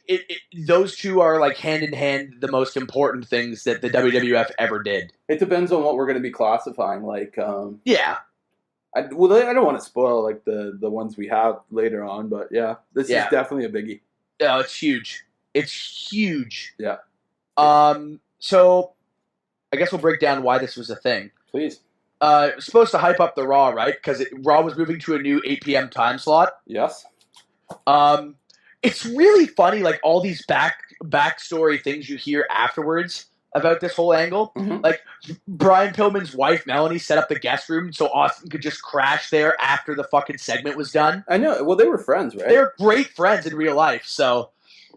those two are like hand in hand the most important things that the WWF ever did. It depends on what we're going to be classifying. Like, yeah. I don't want to spoil like the ones we have later on, but yeah, this is definitely a biggie. No, it's huge. It's huge. Yeah. So I guess we'll break down why this was a thing. Please. It was supposed to hype up the Raw, right? Because Raw was moving to a new 8 p.m. time slot. Yes. It's really funny, like all these backstory things you hear afterwards about this whole angle. Mm-hmm. Like Brian Pillman's wife Melanie set up the guest room so Austin could just crash there after the fucking segment was done. I know. Well, they were friends, right? They're great friends in real life. So,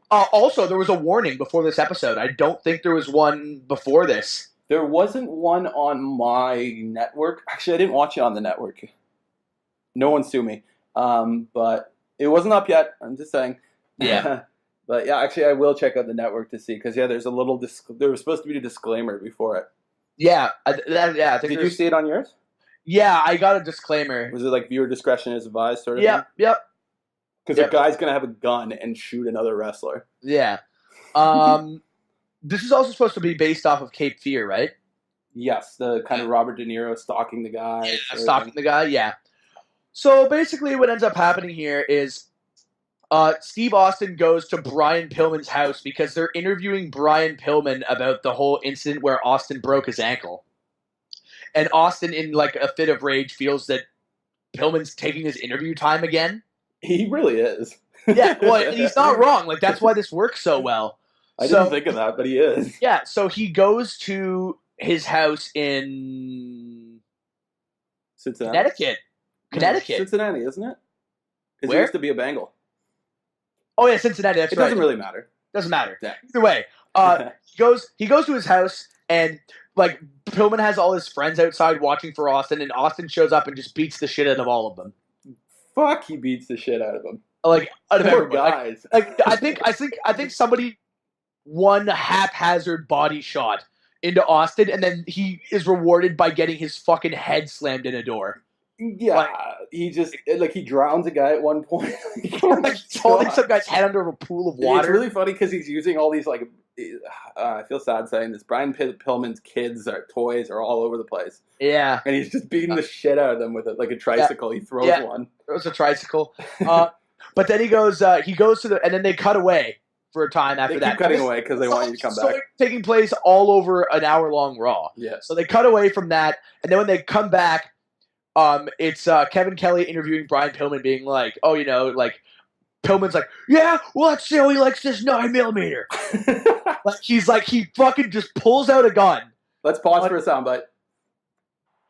also there was a warning before this episode. I don't think there was one before this. There wasn't one on my network. Actually, I didn't watch it on the network. No one sue me. But it wasn't up yet. I'm just saying. Yeah. But yeah, actually, I will check out the network to see because there's a little. There was supposed to be a disclaimer before it. Yeah, I think. Did you see it on yours? Yeah, I got a disclaimer. Was it like viewer discretion is advised sort of thing? Yep. Because a guy's gonna have a gun and shoot another wrestler. Yeah. This is also supposed to be based off of Cape Fear, right? Yes, the kind of Robert De Niro stalking the guy. Yeah, stalking the guy. Yeah. So basically, what ends up happening here is. Steve Austin goes to Brian Pillman's house because they're interviewing Brian Pillman about the whole incident where Austin broke his ankle. And Austin, in like a fit of rage, feels that Pillman's taking his interview time again. He really is. Yeah, well, and he's not wrong. Like, that's why this works so well. I didn't think of that, but he is. Yeah, so he goes to his house in Cincinnati? Connecticut. Cincinnati, isn't it? Because Where? He used to be a Bengal. Oh yeah, Cincinnati. That's right. It doesn't really matter. Doesn't matter. Yeah. Either way, he goes to his house, and like Pillman has all his friends outside watching for Austin, and Austin shows up and just beats the shit out of all of them. Fuck, he beats the shit out of them. Like out of Poor everyone. guys. Like I think somebody one haphazard body shot into Austin, and then he is rewarded by getting his fucking head slammed in a door. Yeah, he just he drowns a guy at one point. He's holding some guy's head under a pool of water. It's really funny because he's using all these I feel sad saying this. Brian Pillman's kids toys are all over the place. Yeah, and he's just beating the shit out of them with it like a tricycle. He throws one. Throws a tricycle. But then he goes to the, and then they cut away for a time after that. Keep cutting away because they want you to come back. Taking place all over an hour-long Raw. Yeah. So they cut away from that, and then when they come back. It's Kevin Kelly interviewing Brian Pillman, being like, "Oh, Pillman's like, yeah, well, let's see how he likes this 9mm." he fucking just pulls out a gun. Let's pause for a soundbite.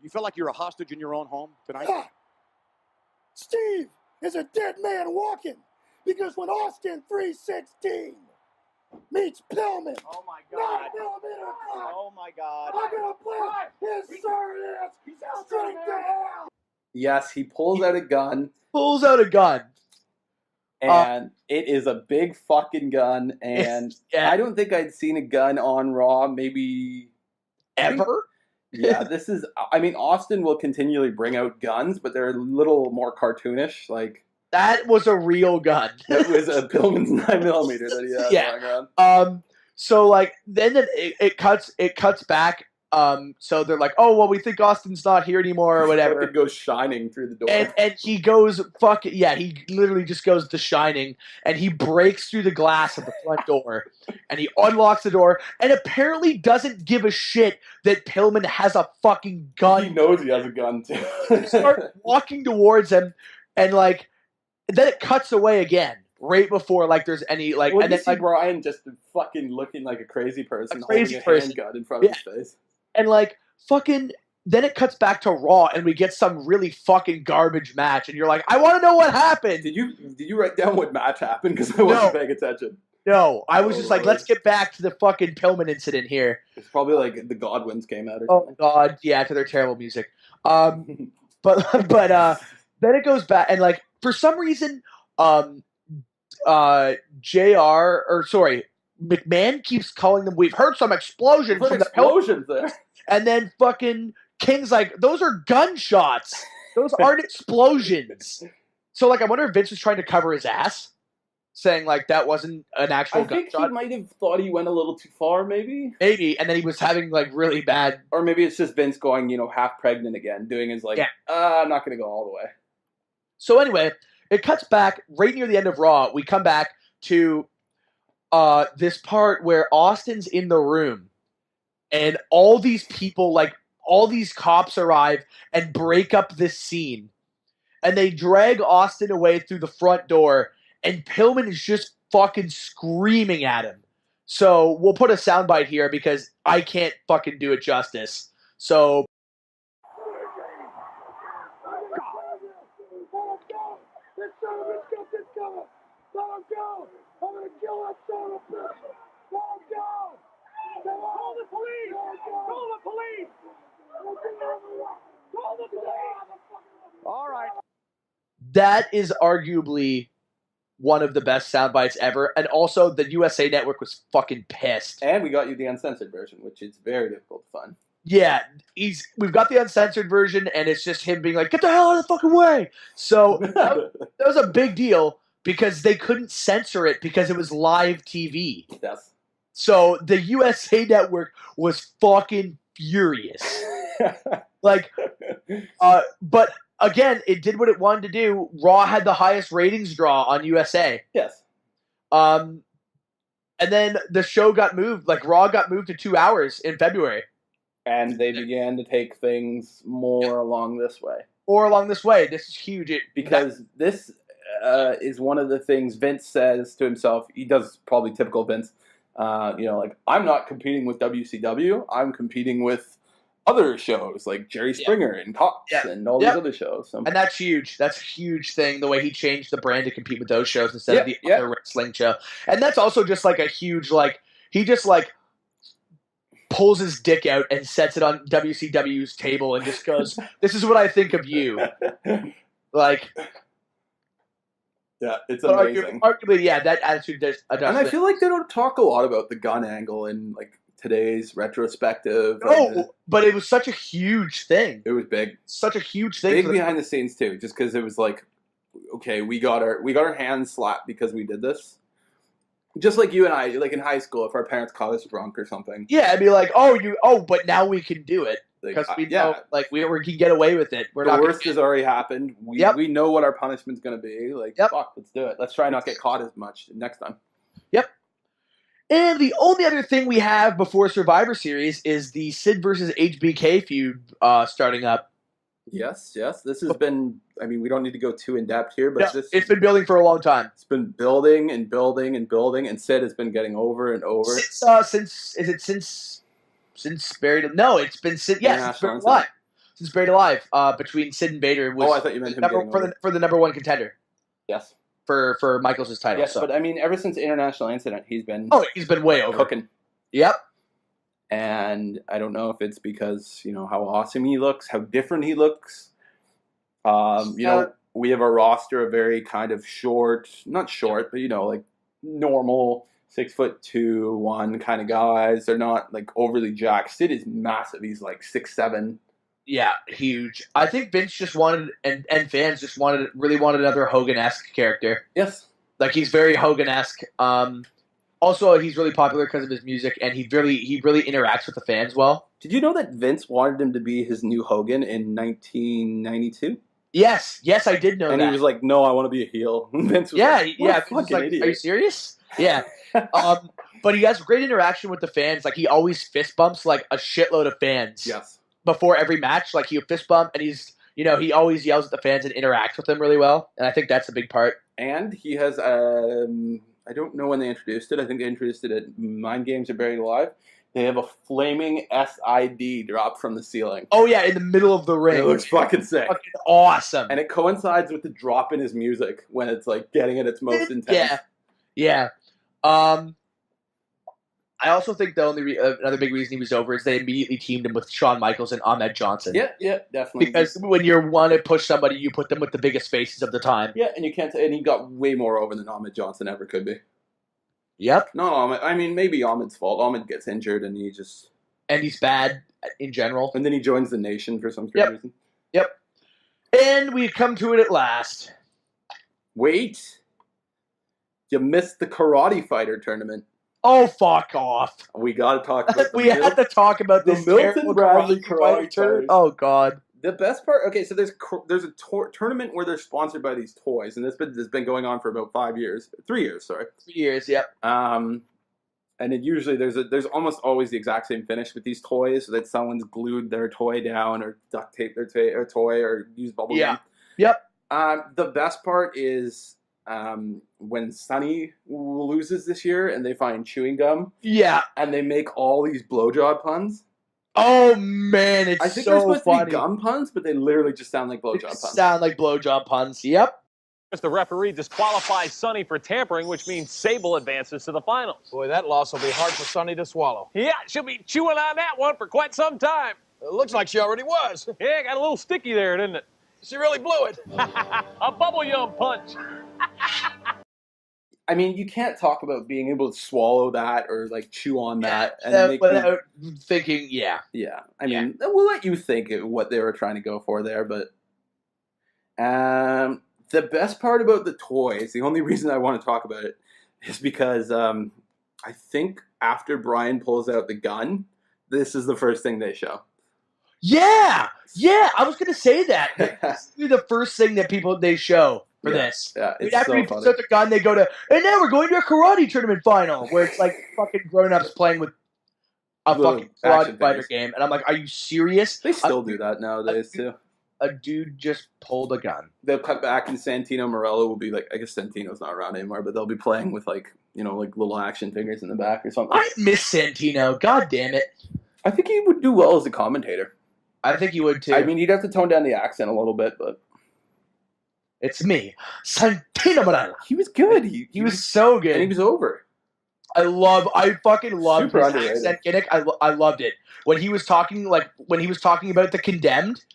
You feel like you're a hostage in your own home tonight? Steve is a dead man walking because when Austin 316 meets Pillman, Oh my God! 9mm gun, Oh my God! I'm gonna put his sorry ass straight to hell. Yes, he pulls out a gun. And it is a big fucking gun. And I don't think I'd seen a gun on Raw maybe ever. Yeah, this is. I mean, Austin will continually bring out guns, but they're a little more cartoonish. Like that was a real gun. It was a Pillman's 9mm that he had going on. So like then it cuts back. So they're like, oh well, we think Austin's not here anymore or whatever. It goes shining through the door. And he goes he literally just goes to Shining, and he breaks through the glass of the front door, and he unlocks the door, and apparently doesn't give a shit that Pillman has a fucking gun. He knows he has a gun too. He starts walking towards him, and like then it cuts away again. Right before like there's any like, well, and then see like Brian just fucking looking like a crazy person, holding a handgun in front of his face, and like fucking. Then it cuts back to Raw, and we get some really fucking garbage match, and you're like, I want to know what happened. Did you write down what match happened? Because I wasn't paying attention. No, I was just like, let's get back to the fucking Pillman incident here. It's probably like the Godwins came out or something. Oh God, yeah, to their terrible music. But then it goes back, and like for some reason, McMahon keeps calling them. We've heard some explosions from the explosions there, and then fucking King's like, those are gunshots. Those aren't explosions. So like, I wonder if Vince was trying to cover his ass, saying like that wasn't an actual gunshot. I think he might have thought he went a little too far, maybe. Maybe, and then he was having like really bad, or maybe it's just Vince going, half pregnant again, doing his like, I'm not going to go all the way. So anyway. It cuts back right near the end of Raw. We come back to this part where Austin's in the room, and all these people, like all these cops, arrive and break up this scene, and they drag Austin away through the front door, and Pillman is just fucking screaming at him. So we'll put a soundbite here because I can't fucking do it justice. So. Let him go! I'm gonna kill that son of a bitch! Let him go! Call the police! Call the police! Call the police! All right. That is arguably one of the best sound bites ever, and also the USA Network was fucking pissed. And we got you the uncensored version, which is very difficult to find. Yeah, we've got the uncensored version, and it's just him being like, "Get the hell out of the fucking way!" So that was a big deal. Because they couldn't censor it because it was live TV. Yes. So the USA Network was fucking furious. But again, it did what it wanted to do. Raw had the highest ratings draw on USA. Yes. And then the show got moved. Like Raw got moved to 2 hours in February. And they began to take things more along this way. This is huge. This is one of the things Vince says to himself. He does probably typical Vince. Like, I'm not competing with WCW. I'm competing with other shows like Jerry Springer and Cox and all these other shows. So. And that's huge. That's a huge thing, the way he changed the brand to compete with those shows instead of the other wrestling show. And that's also just like a huge, like, he just like pulls his dick out and sets it on WCW's table and just goes, "This is what I think of you." Like... Yeah, it's amazing. Arguably, that attitude does. And I feel like they don't talk a lot about the gun angle in like today's retrospective. No, but it was such a huge thing. It was big. Such a huge thing. Big behind the scenes too, just because it was like, okay, we got our hands slapped because we did this. Just like you and I, like in high school, if our parents caught us drunk or something. Yeah, I'd be like, but now we can do it. Because we know, like, we can get away with it. The worst has already happened. We know what our punishment's going to be. Like, fuck, let's do it. Let's try not get caught as much next time. Yep. And the only other thing we have before Survivor Series is the Sid versus HBK feud starting up. Yes. This has been, I mean, we don't need to go too in-depth here, but it's been building for a long time. It's been building and building and building, and Sid has been getting over and over. Since Buried Alive. No, it's been since Buried Alive. Since Buried Alive, between Sid and Vader was I thought you meant him for the number one contender. Yes. For Michaels' title. Yes, but I mean, ever since International Incident, he's been way over. Cooking. Yep. And I don't know if it's because, how awesome he looks, how different he looks. We have a roster of very kind of not short, but like normal 6'2", 1 kind of guys. They're not like overly jacked. Sid is massive. He's like 6'7". Yeah, huge. I think Vince just wanted, and fans just really wanted another Hogan-esque character. Yes. Like, he's very Hogan-esque. Also, he's really popular because of his music, and he really interacts with the fans well. Did you know that Vince wanted him to be his new Hogan in 1992? Yes, I did know that. And he was like, "No, I want to be a heel." Vince was Vince was fucking idiot. Are you serious? Yeah. But he has great interaction with the fans. Like, he always fist bumps like a shitload of fans. Yes. Before every match, like, he'll fist bump, and he's, he always yells at the fans and interacts with them really well. And I think that's a big part. And he has, I don't know when they introduced it. I think they introduced it at Mind Games Are Buried Alive. They have a flaming SID drop from the ceiling. Oh, yeah, in the middle of the ring. It looks fucking sick. Fucking awesome. And it coincides with the drop in his music when it's, like, getting at its most intense. Yeah. I also think the only another big reason he was over is they immediately teamed him with Shawn Michaels and Ahmed Johnson. Yeah, definitely. Because when you want to push somebody, you put them with the biggest faces of the time. Yeah, and you can't. And he got way more over than Ahmed Johnson ever could be. Yep. Not Ahmed. I mean, maybe Ahmed's fault. Ahmed gets injured, and he's bad in general. And then he joins the Nation for some strange reason. Yep. And we come to it at last. Wait, you missed the Karate Fighter tournament. Oh, fuck off. We got to talk about had to talk about this Milton Bradley Karate tournament. Oh, God. The best part, okay, so there's a tournament where they're sponsored by these toys, and this has been going on for about 3 years, 3 years, yep. And it usually, there's almost always the exact same finish with these toys, so that someone's glued their toy down, or duct tape their toy, or used bubble gum. Yep. The best part is when Sonny loses this year and they find chewing gum. Yeah. And they make all these blowjob puns. Oh, man, it's so funny. I think they're supposed to be gum puns, but they literally just sound like blowjob puns. Sound like blowjob puns, yep. The referee disqualifies Sonny for tampering, which means Sable advances to the finals. Boy, that loss will be hard for Sonny to swallow. Yeah, she'll be chewing on that one for quite some time. It looks like she already was. Yeah, got a little sticky there, didn't it? She really blew it. A bubble yum punch. I mean, you can't talk about being able to swallow that or, like, chew on that. Without thinking, yeah. Yeah. I mean, we'll let you think what they were trying to go for there, but the best part about the toys, the only reason I want to talk about it, is because I think after Brian pulls out the gun, this is the first thing they show. Yeah, I was gonna say that. This is the first thing that they show for this. Yeah, it's after so he funny. pulls out the gun, they go to, and now we're going to a karate tournament final, where it's like fucking grown-ups playing with a fucking karate fighter game, and I'm like, are you serious? They still do that nowadays too. A dude just pulled a gun. They'll cut back, and Santino Morello will be like, I guess Santino's not around anymore, but they'll be playing with like little action figures in the back or something. I miss Santino. God damn it. I think he would do well as a commentator. I think he would too. I mean, he'd have to tone down the accent a little bit, but it's me, Santino Morello. He was good. He was so good, and he was over. I fucking loved Super his underrated. accent gimmick. I loved it when he was talking about the Condemned.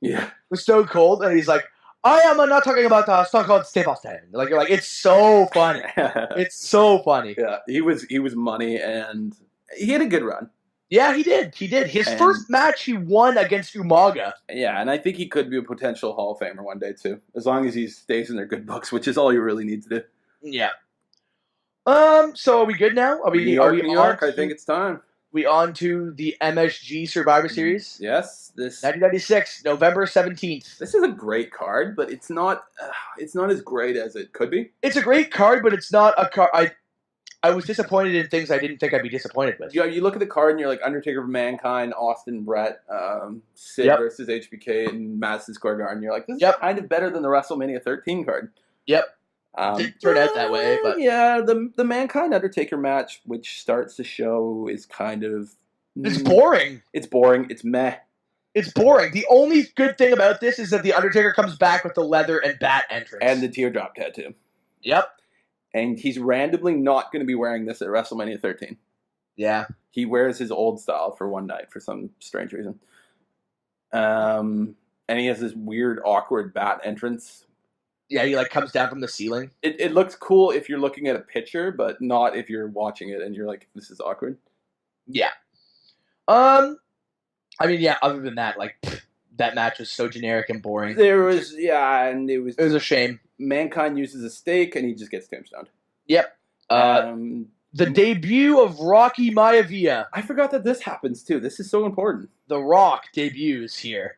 Yeah, it was so cold, and he's like, "I am not talking about the Stone Cold Steve Austin." Like you're like, it's so funny. It's so funny. Yeah, he was money, and he had a good run. Yeah, he did. His first match he won against Umaga. Yeah, and I think he could be a potential Hall of Famer one day too, as long as he stays in their good books, which is all you really need to do. Yeah. So are we good now? Are we New York? I think it's time. We on to the MSG Survivor Series? Yes, this 1996, November 17th. This is a great card, but it's not as great as it could be. It's a great card, but it's not a card. I was disappointed in things I didn't think I'd be disappointed with. You look at the card and you're like Undertaker for Mankind, Austin, Bret, Sid versus HBK, and Madison Square Garden. You're like, this is kind of better than the WrestleMania 13 card. Yep. Didn't turn out that way, but yeah, the Mankind Undertaker match, which starts the show, is kind of it's boring. It's boring. It's meh. It's boring. The only good thing about this is that the Undertaker comes back with the leather and bat entrance and the teardrop tattoo. Yep. And he's randomly not going to be wearing this at WrestleMania 13. Yeah. He wears his old style for one night for some strange reason. And he has this weird, awkward bat entrance. Yeah, he comes down from the ceiling. It looks cool if you're looking at a picture, but not if you're watching it and you're like, this is awkward. Yeah. I mean, yeah, other than that, that match was so generic and boring. And it was a shame. Mankind uses a stake and he just gets tombstoned. Yep. The debut of Rocky Maivia. I forgot that this happens too. This is so important. The Rock debuts here.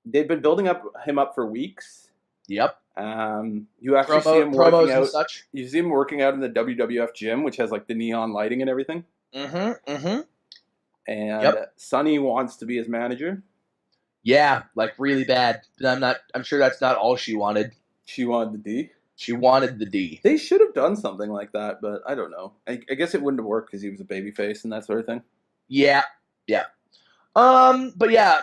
They've been building him up for weeks. Yep. You actually see him working out. Such. You see him working out in the WWF gym, which has like the neon lighting and everything. Mm-hmm. And Sonny wants to be his manager. Yeah, like really bad. I'm sure that's not all she wanted. She wanted the D. She wanted the D. They should have done something like that, but I don't know. I guess it wouldn't have worked because he was a babyface and that sort of thing. Yeah. But yeah,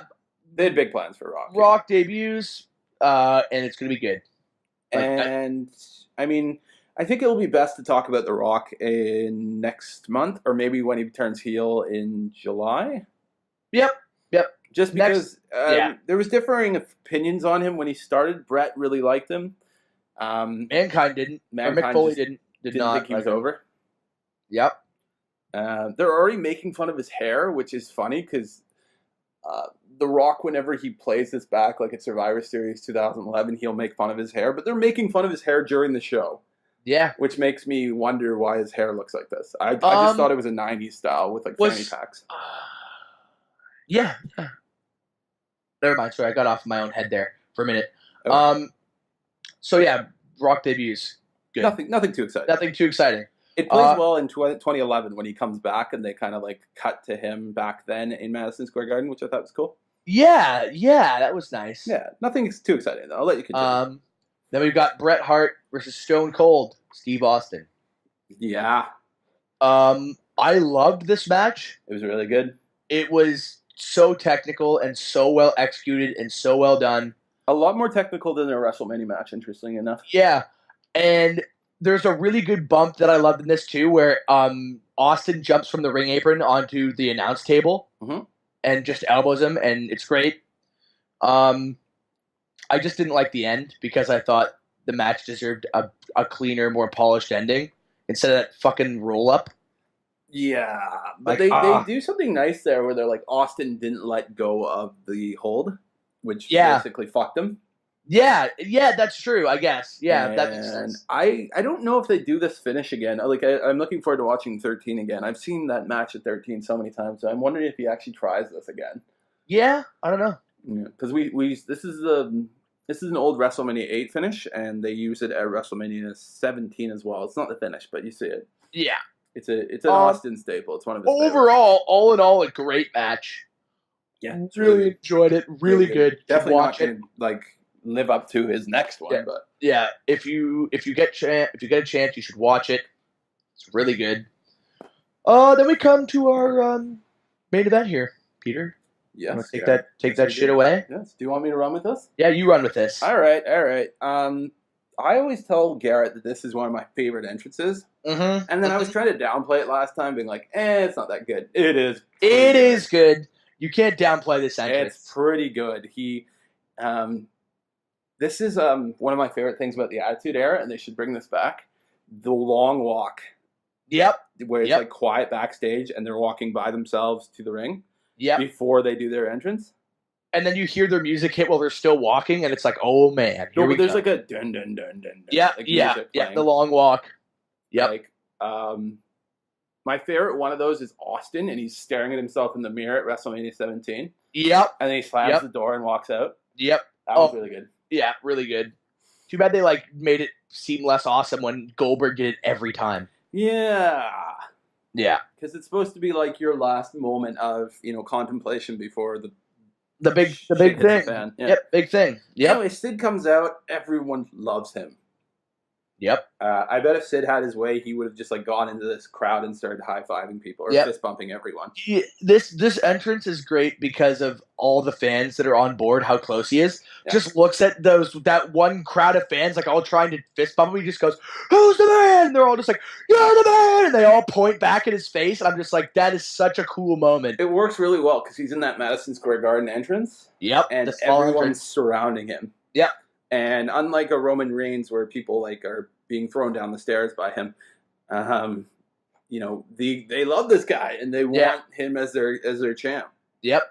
they had big plans for Rock. Rock debuts, and it's gonna be good. I mean, I think it'll be best to talk about The Rock in next month, or maybe when he turns heel in July. Yep. Just because there was differing opinions on him when he started. Bret really liked him. Mankind didn't. Mankind Mick Foley didn't not think he was over. Yep. They're already making fun of his hair, which is funny because The Rock, whenever he plays this back, like at Survivor Series 2011, he'll make fun of his hair. But they're making fun of his hair during the show. Yeah. Which makes me wonder why his hair looks like this. I just thought it was a 90s style with like fanny packs. Yeah. Never mind. Sorry, I got off my own head there for a minute. Okay. So yeah, Rock debuts. Good. Nothing too exciting. Nothing too exciting. It plays well in 2011 when he comes back and they kind of like cut to him back then in Madison Square Garden, which I thought was cool. Yeah, that was nice. Yeah, nothing too exciting though. I'll let you continue. Then we've got Bret Hart versus Stone Cold Steve Austin. Yeah. I loved this match. It was really good. It was so technical and so well executed and so well done. A lot more technical than a WrestleMania match, interestingly enough. Yeah, and there's a really good bump that I loved in this too, where Austin jumps from the ring apron onto the announce table and just elbows him, and it's great. I just didn't like the end because I thought the match deserved a cleaner, more polished ending instead of that fucking roll up. Yeah, but they do something nice there where they're like, Austin didn't let go of the hold, which basically fucked him. Yeah, that's true, I guess. Yeah, that makes sense. I don't know if they do this finish again. Like, I'm looking forward to watching 13 again. I've seen that match at 13 so many times, so I'm wondering if he actually tries this again. Yeah, I don't know. Because this is an old WrestleMania 8 finish, and they use it at WrestleMania 17 as well. It's not the finish, but you see it. Yeah. It's an Austin staple. It's one of his overall, all in all, a great match. Yeah, really enjoyed it. Really good. Definitely watch not gonna, live up to his next one, but yeah, if you get a chance, you should watch it. It's really good. Then we come to our main event here, Peter. Yes. Take that shit away. Yes. Do you want me to run with this? Yeah, you run with this. All right. I always tell Garrett that this is one of my favorite entrances. Mm-hmm. And then I was trying to downplay it last time, being like, it's not that good. It is. It is good. You can't downplay this entrance. It's pretty good. This is one of my favorite things about the Attitude Era, and they should bring this back. The long walk. Yep. Where it's like quiet backstage, and they're walking by themselves to the ring. Yep. Before they do their entrance. And then you hear their music hit while they're still walking, and it's like, oh man. No, but there's like a dun dun dun dun. Yeah, the long walk. Yep. My favorite one of those is Austin, and he's staring at himself in the mirror at WrestleMania 17. Yep. And then he slams the door and walks out. Yep. That was really good. Yeah, really good. Too bad they made it seem less awesome when Goldberg did it every time. Yeah. Yeah. Because it's supposed to be like your last moment of, contemplation before the big thing. Yeah. Yep, big thing. Yep. Anyway, Sid comes out. Everyone loves him. Yep. I bet if Sid had his way, he would have just gone into this crowd and started high-fiving people or fist bumping everyone. Yeah, this entrance is great because of all the fans that are on board, how close he is. Yeah. Just looks at that one crowd of fans all trying to fist bump him. He just goes, "Who's the man?" And they're all just like, "You're the man!" And they all point back at his face. And I'm just like, that is such a cool moment. It works really well because he's in that Madison Square Garden entrance. Yep. And everyone's surrounding him. Yep. And unlike a Roman Reigns where people are being thrown down the stairs by him, they love this guy and they want him as their champ. Yep.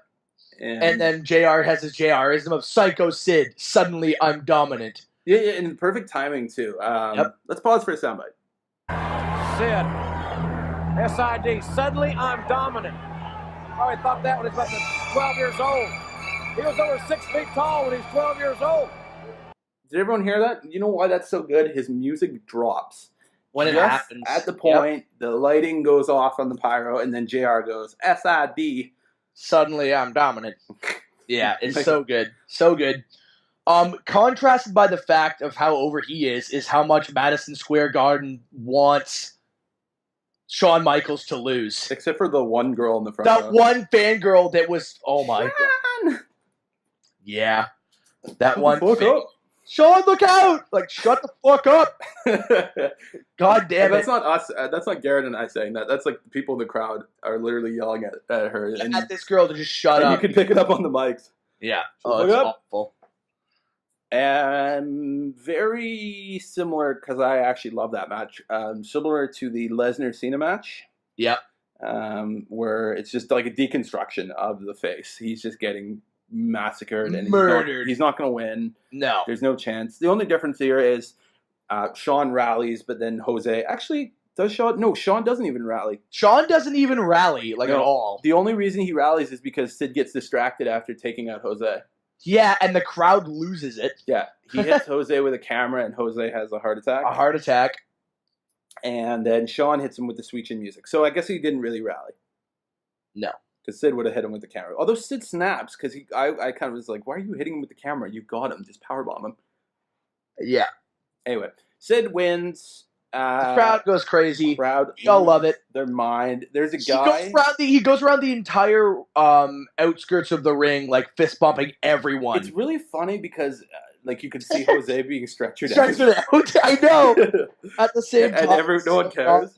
And then JR has his JRism of Sycho Sid. Suddenly I'm dominant. Yeah, and perfect timing too. Let's pause for a soundbite. Sid SID. Suddenly, I'm dominant. Oh, I thought that when he was about 12 years old. He was over 6 feet tall when he was 12 years old. Did everyone hear that? You know why that's so good? His music drops. When it Just happens. at the point, the lighting goes off on the pyro, and then JR goes, SID. Suddenly I'm dominant. Yeah, it's so good. So good. Contrasted by the fact of how over he is how much Madison Square Garden wants Shawn Michaels to lose. Except for the one girl in the front That row. one fangirl that was, oh my God. Yeah. That one. Shawn, look out! Like, shut the fuck up! God damn it. That's not us. That's not Garrett and I saying that. That's like the people in the crowd are literally yelling at her. And, at this girl to just shut up. You can pick it up on the mics. Yeah. Oh, It's awful. And very similar, because I actually love that match. Similar to the Lesnar-Cena match. Yep. Where it's just like a deconstruction of the face. He's just getting massacred and murdered. He's not going to win. No. There's no chance. The only difference here is Shawn rallies, but then Jose actually does Shawn. No, Shawn doesn't even rally. Shawn doesn't even rally at all. The only reason he rallies is because Sid gets distracted after taking out Jose. Yeah, and the crowd loses it. Yeah, he hits Jose with a camera, and Jose has a heart attack. A heart attack. And then Shawn hits him with the sweet chin music. So I guess he didn't really rally. No. Because Sid would have hit him with the camera. Although Sid snaps, because I kind of was like, why are you hitting him with the camera? You got him. Just powerbomb him. Yeah. Anyway, Sid wins. The crowd goes crazy. Crowd, y'all love it. Their mind. There's a guy. He goes around the entire outskirts of the ring, like fist bumping everyone. It's really funny because, like, you could see Jose being stretchered out. I know. At the same time, and no one cares.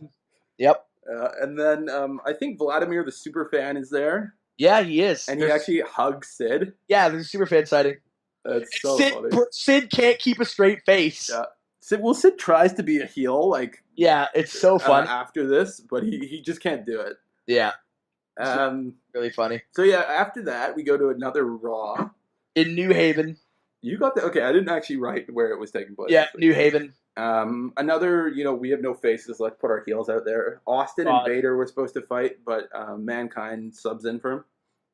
Yep. And then I think Vladimir, the super fan, is there. Yeah, he is. And he actually hugs Sid. Yeah, there's a super fan sighting. That's so funny. Sid can't keep a straight face. Yeah. Sid tries to be a heel, like. Yeah, it's so fun. After this, but he just can't do it. Yeah. Really funny. So yeah, after that we go to another Raw in New Haven. You got that? Okay, I didn't actually write where it was taking place. Yeah, New Haven. Another, we have no faces. Let's put our heels out there. Austin and Vader were supposed to fight, but Mankind subs in for him.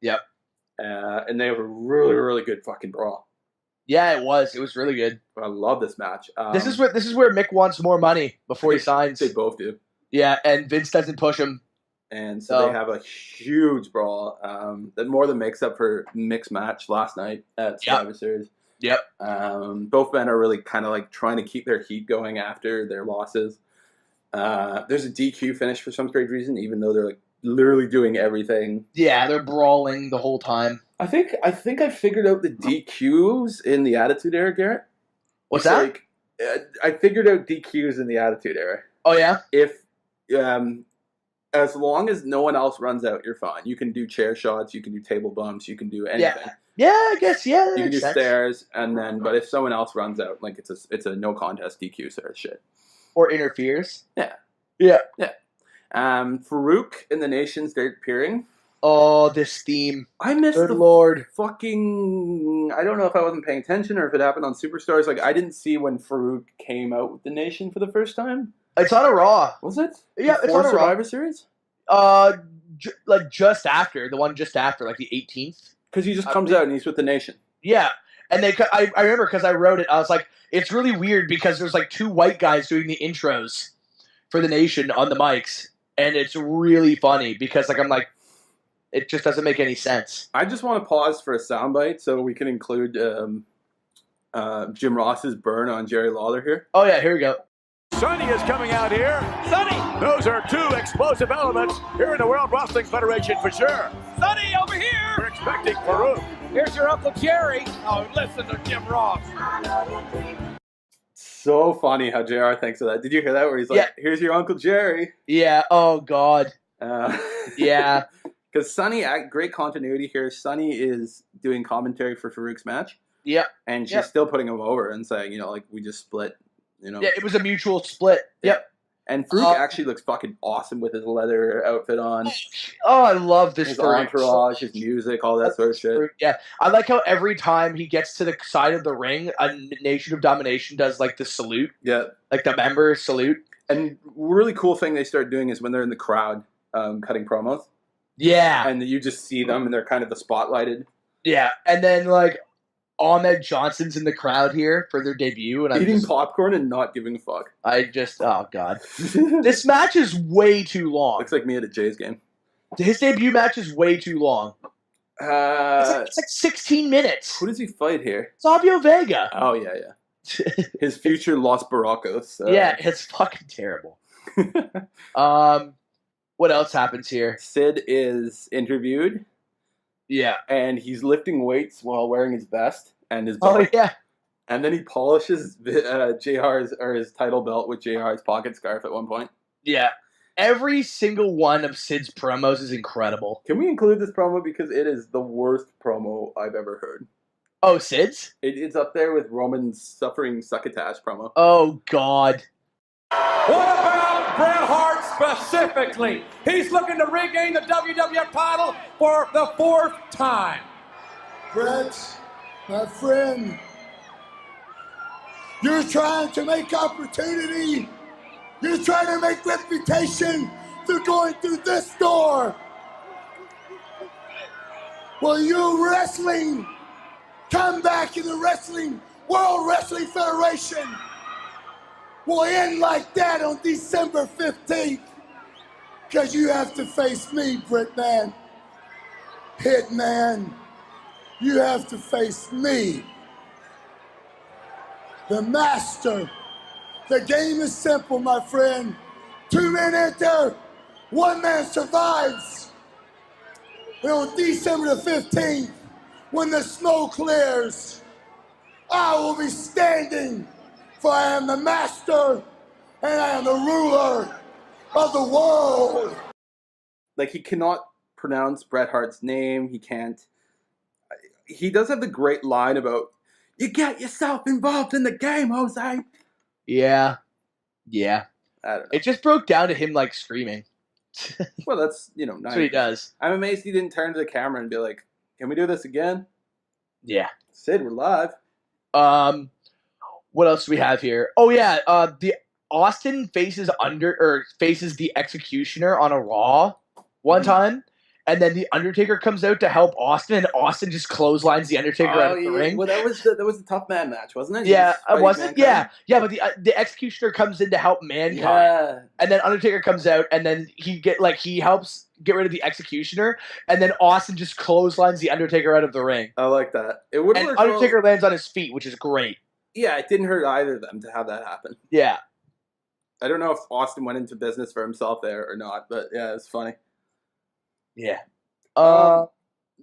Yep. And they have a really, really good fucking brawl. Yeah, it was. It was really good. I love this match. This is where Mick wants more money before he signs. They both do. Yeah, and Vince doesn't push him. And so they have a huge brawl that more than makes up for Mick's match last night at Survivor Series. Yep. Both men are really kind of like trying to keep their heat going after their losses. There's a DQ finish for some strange reason, even though they're like literally doing everything. Yeah, they're brawling the whole time. I think I figured out the DQs in the Attitude Era, Garrett. What's that? Like, I figured out DQs in the Attitude Era. Oh yeah. If as long as no one else runs out, you're fine. You can do chair shots, you can do table bumps, you can do anything. Yeah, I guess you can do stairs, and then but if someone else runs out, like it's a no contest DQ sort of shit. Or interferes. Yeah. Yeah. Yeah. Farouk and the Nation start appearing. Oh, this theme. I missed Good the Lord. fucking... I don't know if I wasn't paying attention or if it happened on Superstars. Like, I didn't see when Farouk came out with the Nation for the first time. It's on a Raw. Was it? Yeah, it's on a Survivor Raw. Series? Like just after. The one just after, like the 18th. Because he just comes out and he's with the Nation. Yeah. And I remember because I wrote it, I was like, it's really weird because there's like two white guys doing the intros for the Nation on the mics. And it's really funny because like I'm like, it just doesn't make any sense. I just want to pause for a soundbite so we can include Jim Ross's burn on Jerry Lawler here. Oh yeah, here we go. Sonny is coming out here. Sonny! Those are two explosive elements here in the World Wrestling Federation for sure. Sonny, over here! We're expecting Farouk. Here's your Uncle Jerry. Oh, listen to Jim Ross. So funny how JR thinks of that. Did you hear that? Where he's like, here's your Uncle Jerry. Yeah, oh God. Yeah. Because Sonny, great continuity here. Sonny is doing commentary for Farouk's match. Yeah. And she's still putting him over and saying, like, we just split, Yeah, it was a mutual split. Yep. And Farouk actually looks fucking awesome with his leather outfit on. Oh, I love this. His entourage, his music, all that sort of shit. Yeah. I like how every time he gets to the side of the ring, a Nation of Domination does, like, the salute. Yeah. Like, the member salute. And really cool thing they start doing is when they're in the crowd cutting promos. Yeah. And you just see them and they're kind of the spotlighted. Yeah. And then like Ahmed Johnson's in the crowd here for their debut. And eating popcorn and not giving a fuck. Oh, God. This match is way too long. Looks like me at a Jays game. His debut match is way too long. It's like 16 minutes. Who does he fight here? Savio Vega. Oh, yeah. His future Los Baracos. Yeah, it's fucking terrible. What else happens here? Sid is interviewed. Yeah. And he's lifting weights while wearing his vest and his belt. Oh, yeah. And then he polishes his title belt with JR's pocket scarf at one point. Yeah. Every single one of Sid's promos is incredible. Can we include this promo? Because it is the worst promo I've ever heard. Oh, Sid's? It's up there with Roman's suffering succotash promo. Oh, God. What about Bret Hart specifically? He's looking to regain the WWF title for the 4th time. Bret, my friend, you're trying to make opportunity. You're trying to make reputation through going through this door. Well, you wrestling, come back in the World Wrestling Federation. Will end like that on December 15th. Because you have to face me, Bret Man. Hitman. You have to face me. The master. The game is simple, my friend. 2 men enter, 1 man survives. And on December the 15th, when the smoke clears, I will be standing, for I am the master and I am the ruler of the world. Like, he cannot pronounce Bret Hart's name. He can't. He does have the great line about, you get yourself involved in the game, Jose. Yeah. I don't know. It just broke down to him, like, screaming. Well, that's, That's what he does. I'm amazed he didn't turn to the camera and be like, can we do this again? Yeah. Sid, we're live. What else do we have here? Oh, yeah. The Austin faces the Executioner on a Raw one time. And then the Undertaker comes out to help Austin, and Austin just clotheslines the Undertaker out of the ring. Well, that was the tough man match, wasn't it? Yeah, it wasn't. Yeah, but the Executioner comes in to help Mankind, Yeah. and then Undertaker comes out, and then he helps get rid of the Executioner, and then Austin just clotheslines the Undertaker out of the ring. I like that. It would. And Undertaker lands on his feet, which is great. Yeah, it didn't hurt either of them to have that happen. Yeah, I don't know if Austin went into business for himself there or not, but yeah, it's funny. Yeah.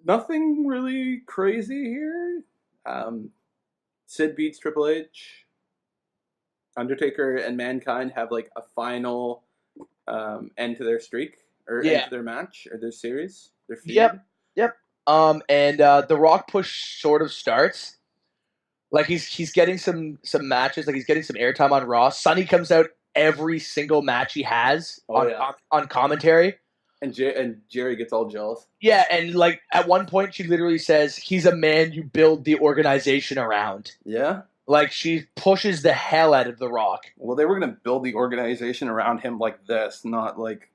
Nothing really crazy here. Sid beats Triple H. Undertaker and Mankind have like a final end to their streak or end to their match or their series. Their feud. Yep. And the Rock push sort of starts. Like he's getting some matches. Like he's getting some airtime on Raw. Sonny comes out every single match he has on commentary. And Jerry gets all jealous. Yeah, and like at one point she literally says, he's a man you build the organization around. Yeah? Like she pushes the hell out of The Rock. Well, they were going to build the organization around him like this, not like,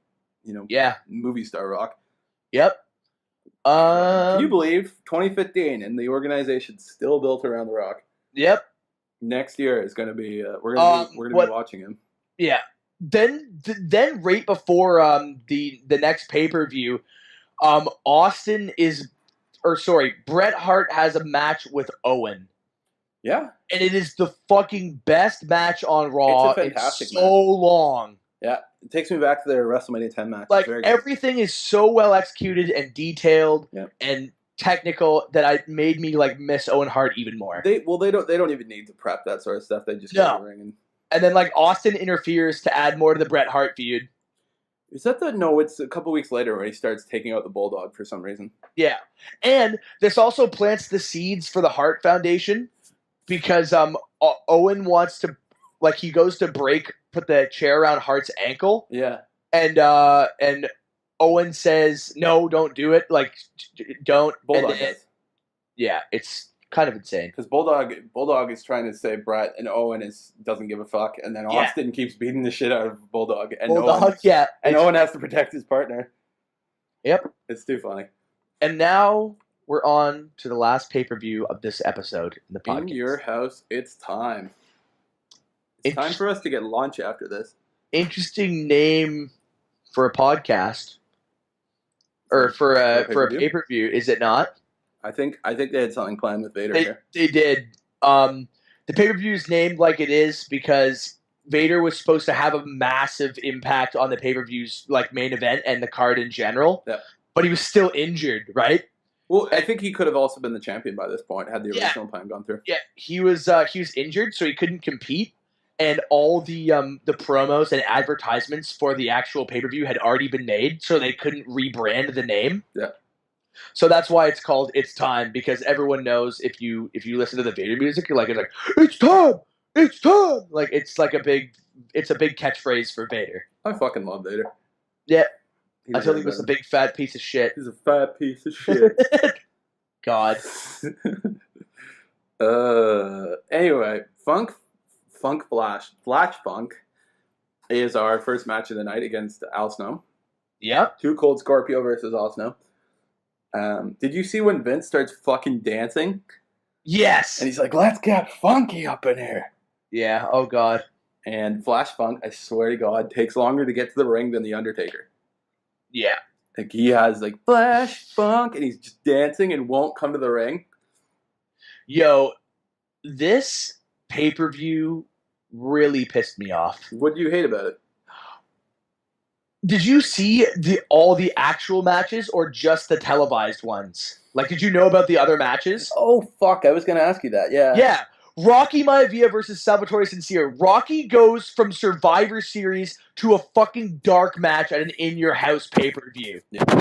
movie star Rock. Yep. Can you believe 2015 and the organization's still built around The Rock? Yep. Next year is going to be we're going to be watching him. Yeah. Then right before the next pay-per-view, Bret Hart has a match with Owen. Yeah. And it is the fucking best match on Raw. It's a fantastic match. Long. Yeah. It takes me back to their WrestleMania 10 match. Like everything is so well executed and detailed and technical that it made me like miss Owen Hart even more. They don't even need to prep that sort of stuff. They just go to the ring and then like Austin interferes to add more to the Bret Hart feud. Is that no? It's a couple weeks later where he starts taking out the Bulldog for some reason. Yeah, and this also plants the seeds for the Hart Foundation because Owen wants to, like, he goes to put the chair around Hart's ankle. Yeah, and Owen says, "No, don't do it. Like, don't." Bulldog does. Yeah, it's kind of insane. Because Bulldog is trying to save Bret, and Owen doesn't give a fuck, and then Austin keeps beating the shit out of Bulldog, and Owen has to protect his partner. Yep, it's too funny. And now we're on to the last pay-per-view of this episode in the podcast. In your house, it's time. It's time for us to get lunch after this. Interesting name for a podcast, or for a pay-per-view, is it not? I think they had something planned with Vader here. They did. The pay-per-view is named like it is because Vader was supposed to have a massive impact on the pay-per-view's like main event and the card in general. Yeah. But he was still injured, right? Well, I think he could have also been the champion by this point had the original plan gone through. Yeah, he was injured, so he couldn't compete, and all the promos and advertisements for the actual pay-per-view had already been made, so they couldn't rebrand the name. Yeah. So that's why it's called It's Time, because everyone knows if you listen to the Vader music, it's like it's time, it's time. Like it's a big catchphrase for Vader. I fucking love Vader. Yeah. Until he was a big fat piece of shit. He's a fat piece of shit. God. Anyway, Flash Funk is our first match of the night against Al Snow. Yep. Too Cold Scorpio versus Al Snow. Did you see when Vince starts fucking dancing? Yes. And he's like, let's get funky up in here. Yeah, oh God. And Flash Funk, I swear to God, takes longer to get to the ring than The Undertaker. Yeah. Like he has like Flash Funk and he's just dancing and won't come to the ring. Yo, this pay-per-view really pissed me off. What do you hate about it? Did you see all the actual matches or just the televised ones? Like, did you know about the other matches? Oh, fuck. I was going to ask you that, yeah. Yeah. Rocky Maivia versus Salvatore Sincere. Rocky goes from Survivor Series to a fucking dark match at an in-your-house pay-per-view. Yeah.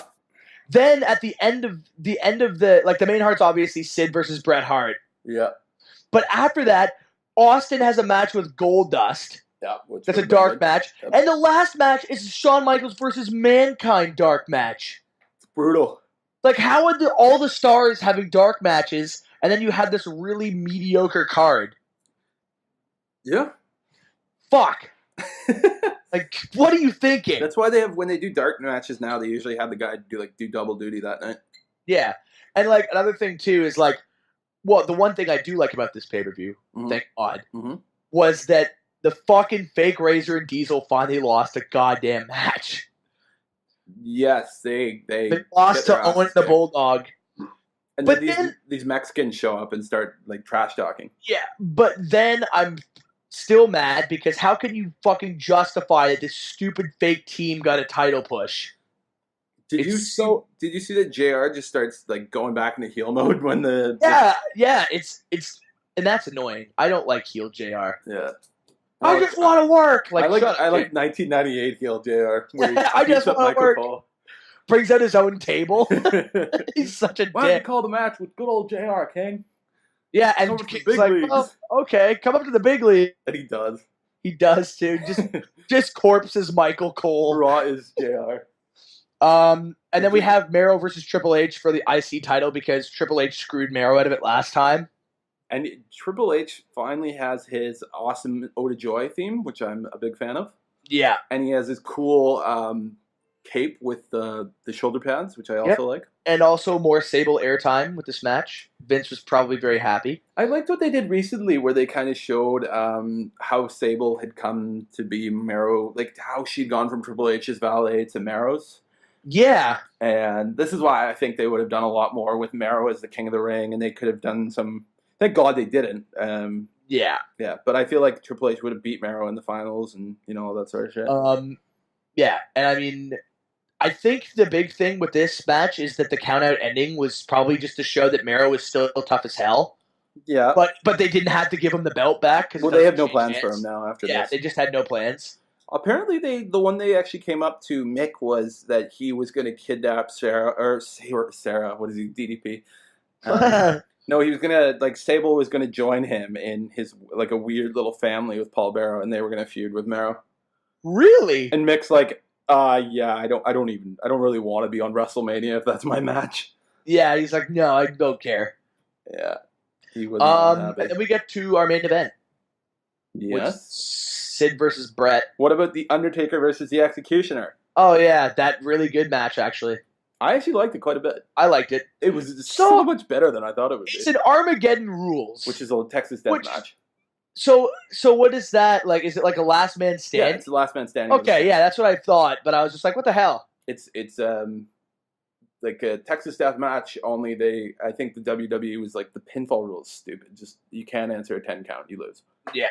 Then at the end of the main heart's obviously Sid versus Bret Hart. Yeah. But after that, Austin has a match with Goldust. Yeah. That's a dark match. Yep. And the last match is Shawn Michaels versus Mankind dark match. It's brutal. Like, how are all the stars having dark matches, and then you had this really mediocre card? Yeah. Fuck. Like, what are you thinking? That's why when they do dark matches now, they usually have the guy do double duty that night. Yeah. And, like, another thing, too, is, like, well, the one thing I do like about this pay-per-view, thank God, was that the fucking fake Razor and Diesel finally lost a goddamn match. Yes, they lost to Owen the Bulldog. And but then these Mexicans show up and start like trash talking. Yeah, but then I'm still mad because how can you fucking justify that this stupid fake team got a title push? Did you see that JR just starts like going back into heel mode when the it's and that's annoying. I don't like heel JR. Yeah. I just want to work. Like I like 1998 heel JR. I just want to work. Paul. Brings out his own table. He's such a dick. Why don't you call the match with good old JR, King? Yeah, and King's like, oh, okay, come up to the big league. And he does. He does too. Just corpses Michael Cole. Raw is JR. And then we have Mero versus Triple H for the IC title because Triple H screwed Mero out of it last time. And Triple H finally has his awesome Ode to Joy theme, which I'm a big fan of. Yeah. And he has his cool cape with the shoulder pads, which I also like. And also more Sable airtime with this match. Vince was probably very happy. I liked what they did recently where they kind of showed how Sable had come to be Mero, like how she'd gone from Triple H's valet to Mero's. Yeah. And this is why I think they would have done a lot more with Mero as the King of the Ring, and they could have done some... Thank God they didn't. Yeah. Yeah, but I feel like Triple H would have beat Mero in the finals and, all that sort of shit. Yeah, and I mean, I think the big thing with this match is that the count-out ending was probably just to show that Mero was still tough as hell. Yeah. But they didn't have to give him the belt back. Well, they have no plans for him now after this. Yeah, they just had no plans. Apparently, the one they actually came up to Mick was that he was going to kidnap Sarah, what is he, DDP? No, he was going to, Sable was going to join him in his, a weird little family with Paul Bearer, and they were going to feud with Mero. Really? And Mick's like, yeah, I don't really want to be on WrestleMania if that's my match. Yeah, he's like, no, I don't care. Yeah. He wasn't And then we get to our main event. Yes. Sid versus Bret. What about The Undertaker versus The Executioner? Oh, yeah, that really good match, actually. I actually liked it quite a bit. I liked it. It was so much better than I thought it would be. It's an Armageddon Rules. Which is a Texas Death Match. So what is that? Like, is it like a last man stand? Yeah, it's the last man standing. Okay, yeah, that's what I thought, but I was just like, what the hell? It's like a Texas Death Match, only I think the WWE was like, the pinfall rule is stupid. Just, you can't answer a 10 count, you lose. Yeah.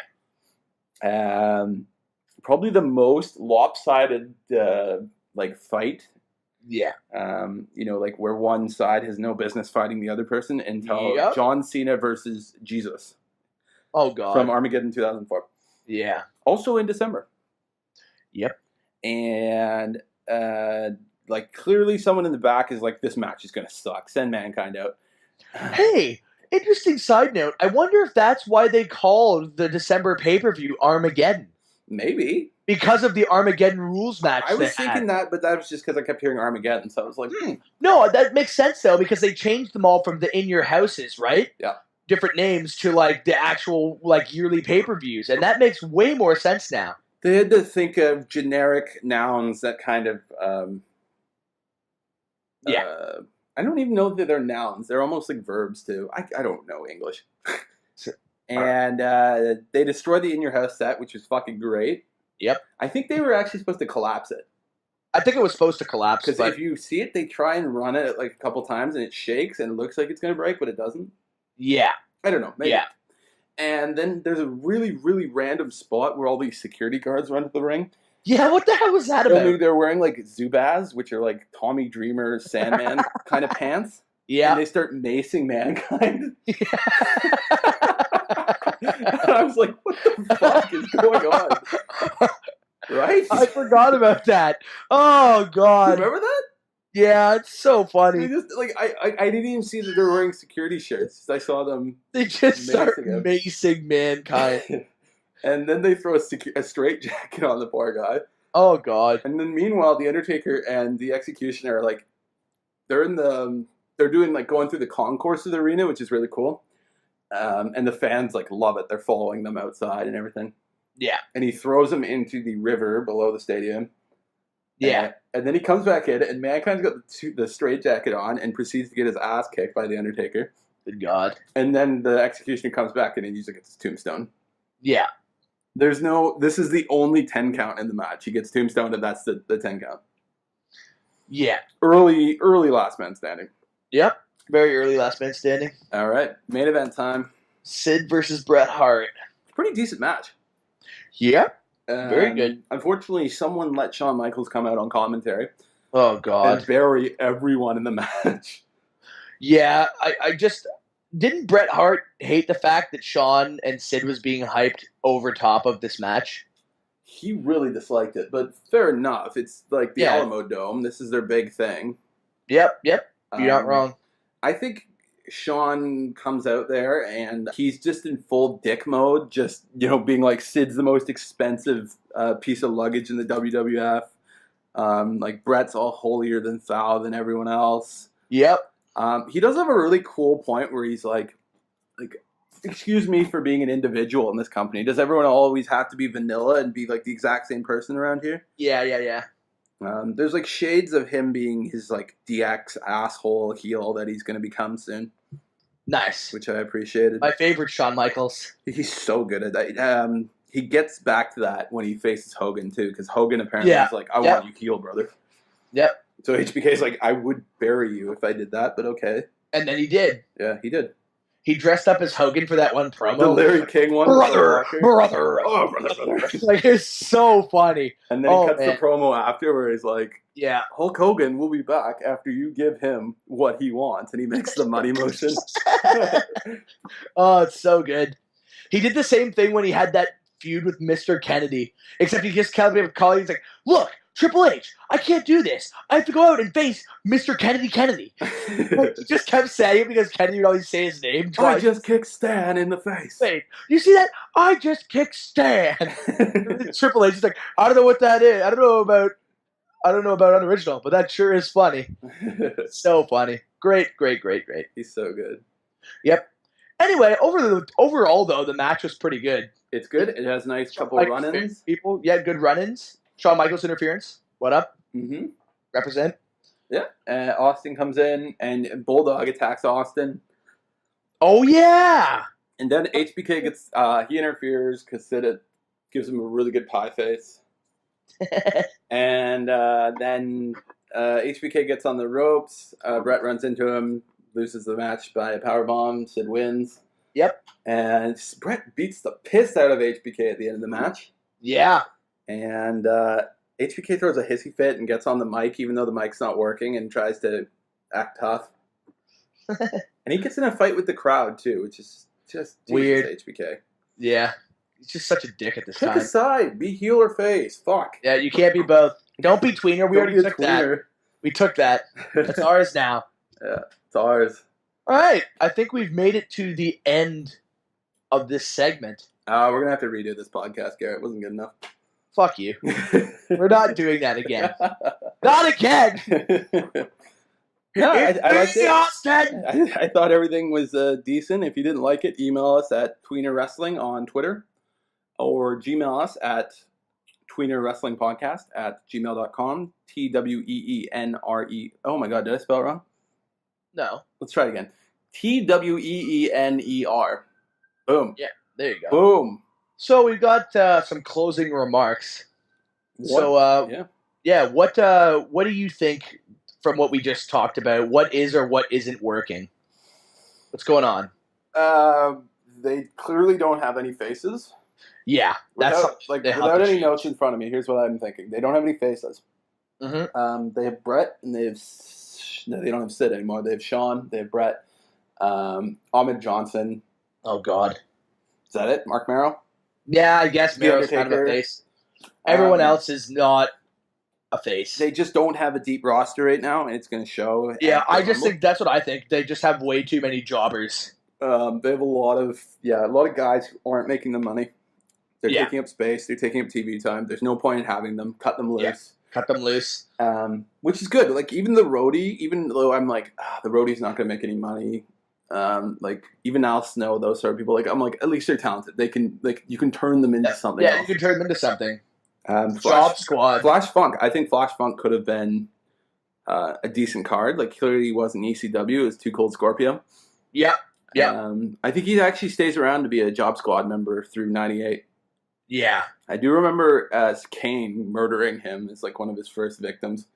Probably the most lopsided fight. Yeah. Like where one side has no business fighting the other person until John Cena versus Jesus. Oh, God. From Armageddon 2004. Yeah. Also in December. Yep. And clearly someone in the back is like, this match is going to suck. Send Mankind out. Hey, interesting side note. I wonder if that's why they called the December pay-per-view Armageddon. Maybe. Because of the Armageddon Rules match. I was thinking that, but that was just because I kept hearing Armageddon. So I was like, No, that makes sense, though, because they changed them all from the In Your Houses, right? Yeah. Different names to, like, the actual, like, yearly pay-per-views. And that makes way more sense now. They had to think of generic nouns that kind of... I don't even know that they're nouns. They're almost like verbs, too. I don't know English. And they destroyed the In Your House set, which was fucking great. Yep. I think they were actually supposed to collapse it. I think it was supposed to collapse. Because if you see it, they try and run it like a couple times, and it shakes, and it looks like it's going to break, but it doesn't. Yeah. I don't know. Maybe. Yeah. And then there's a really, really random spot where all these security guards run to the ring. Yeah, what the hell was that about? They're wearing like Zubaz, which are like Tommy Dreamer, Sandman kind of pants. Yeah. And they start macing Mankind. I was like, what the fuck is going on? Right? I forgot about that. Oh, God. You remember that? Yeah, it's so funny. I didn't even see that they were wearing security shirts. I saw them. They just start macing Mankind. And then they throw a straight jacket on the poor guy. Oh, God. And then meanwhile, the Undertaker and the Executioner are like, they're doing like going through the concourse of the arena, which is really cool. And the fans like love it. They're following them outside and everything. Yeah. And he throws them into the river below the stadium. Yeah. And then he comes back in, and Mankind's got the straight jacket on and proceeds to get his ass kicked by the Undertaker. Good God. And then the Executioner comes back in and usually gets his tombstone. Yeah. This is the only 10 count in the match. He gets tombstoned, and that's the 10 count. Yeah. Early last man standing. Yep. Very early last man standing. All right. Main event time. Sid versus Bret Hart. Pretty decent match. Yeah. Very good. Unfortunately, someone let Shawn Michaels come out on commentary. Oh, God. And bury everyone in the match. Yeah. I just... Didn't Bret Hart hate the fact that Shawn and Sid was being hyped over top of this match? He really disliked it, but fair enough. It's like the Alamo Dome. This is their big thing. Yep. You're not wrong. I think Shawn comes out there and he's just in full dick mode, just, being like, Sid's the most expensive piece of luggage in the WWF. Like, Bret's all holier than thou than everyone else. Yep. He does have a really cool point where he's like, excuse me for being an individual in this company. Does everyone always have to be vanilla and be like the exact same person around here? Yeah. There's like shades of him being his like DX asshole heel that he's going to become soon. Nice. Which I appreciated. My favorite, Shawn Michaels. He's so good at that. He gets back to that when he faces Hogan too, because Hogan apparently is like, I want you heel, brother. Yep. So HBK's like, I would bury you if I did that, but okay. And then he did. Yeah, he did. He dressed up as Hogan for that one promo. The Larry King one. Brother. Oh, brother. Like, it's so funny. And then he cuts the promo after where he's like, yeah, Hulk Hogan will be back after you give him what he wants. And he makes the money motion. Oh, it's so good. He did the same thing when he had that feud with Mr. Kennedy. Except he just kept calling. He's like, look, Triple H, I can't do this. I have to go out and face Mr. Kennedy. Like, he just kept saying it because Kennedy would always say his name twice. I just kicked Stan in the face. Wait, you see that? I just kicked Stan. Triple H is like, I don't know what that is. I don't know about unoriginal, but that sure is funny. So funny. Great. He's so good. Yep. Anyway, overall though, the match was pretty good. It's good. It has a nice couple of run-ins. People, yeah, good run-ins. Shawn Michaels interference. What up? Mm-hmm. Represent. Yeah. Austin comes in, and Bulldog attacks Austin. Oh, yeah! And then HBK gets, he interferes because Sid gives him a really good pie face. And then HBK gets on the ropes. Bret runs into him, loses the match by a powerbomb. Sid wins. Yep. And Bret beats the piss out of HBK at the end of the match. Yeah. And HBK throws a hissy fit and gets on the mic, even though the mic's not working, and tries to act tough. And he gets in a fight with the crowd, too, which is just weird. HBK. Yeah. He's just such a dick at this time. Pick a side. Be heel or face. Fuck. Yeah, you can't be both. Don't be tweener. We already took that. We took that. That's ours now. Yeah, it's ours. All right. I think we've made it to the end of this segment. We're going to have to redo this podcast, Garrett. It wasn't good enough. Fuck you. We're not doing that again. Not again! Yeah, I liked it. Austin! I thought everything was decent. If you didn't like it, email us at Tweener Wrestling on Twitter, or Gmail us at Tweener Wrestling Podcast at gmail.com. TWEENRE. Oh my god, did I spell it wrong? No. Let's try it again. TWEENER. Boom. Yeah, there you go. Boom. So we've got some closing remarks. What? So, what do you think from what we just talked about? What is or what isn't working? What's going on? They clearly don't have any faces. Yeah, without any notes in front of me. Here's what I'm thinking: they don't have any faces. Mm-hmm. They have Bret, and they don't have Sid anymore. They have Shawn. They have Bret. Ahmed Johnson. Oh God, is that it? Mark Merrow. Yeah, I guess Merrow's kind of a face. Everyone else is not a face. They just don't have a deep roster right now, and it's going to show. Yeah, I just think that's what I think. They just have way too many jobbers. They have a lot of guys who aren't making the money. They're taking up space. They're taking up TV time. There's no point in having them. Cut them loose. Yeah. Cut them loose. Which is good. Like, even the roadie, even though I'm like, the roadie's not going to make any money. Like, even Al Snow, those sort of people, I'm like, at least they're talented. They can, you can turn them into something else. You can turn them into something. Job Squad. Flash Funk. I think Flash Funk could have been a decent card. Like, clearly he wasn't ECW. It was Too Cold Scorpio. Yeah. Yeah. I think he actually stays around to be a Job Squad member through 98. Yeah. I do remember Kane murdering him as like one of his first victims.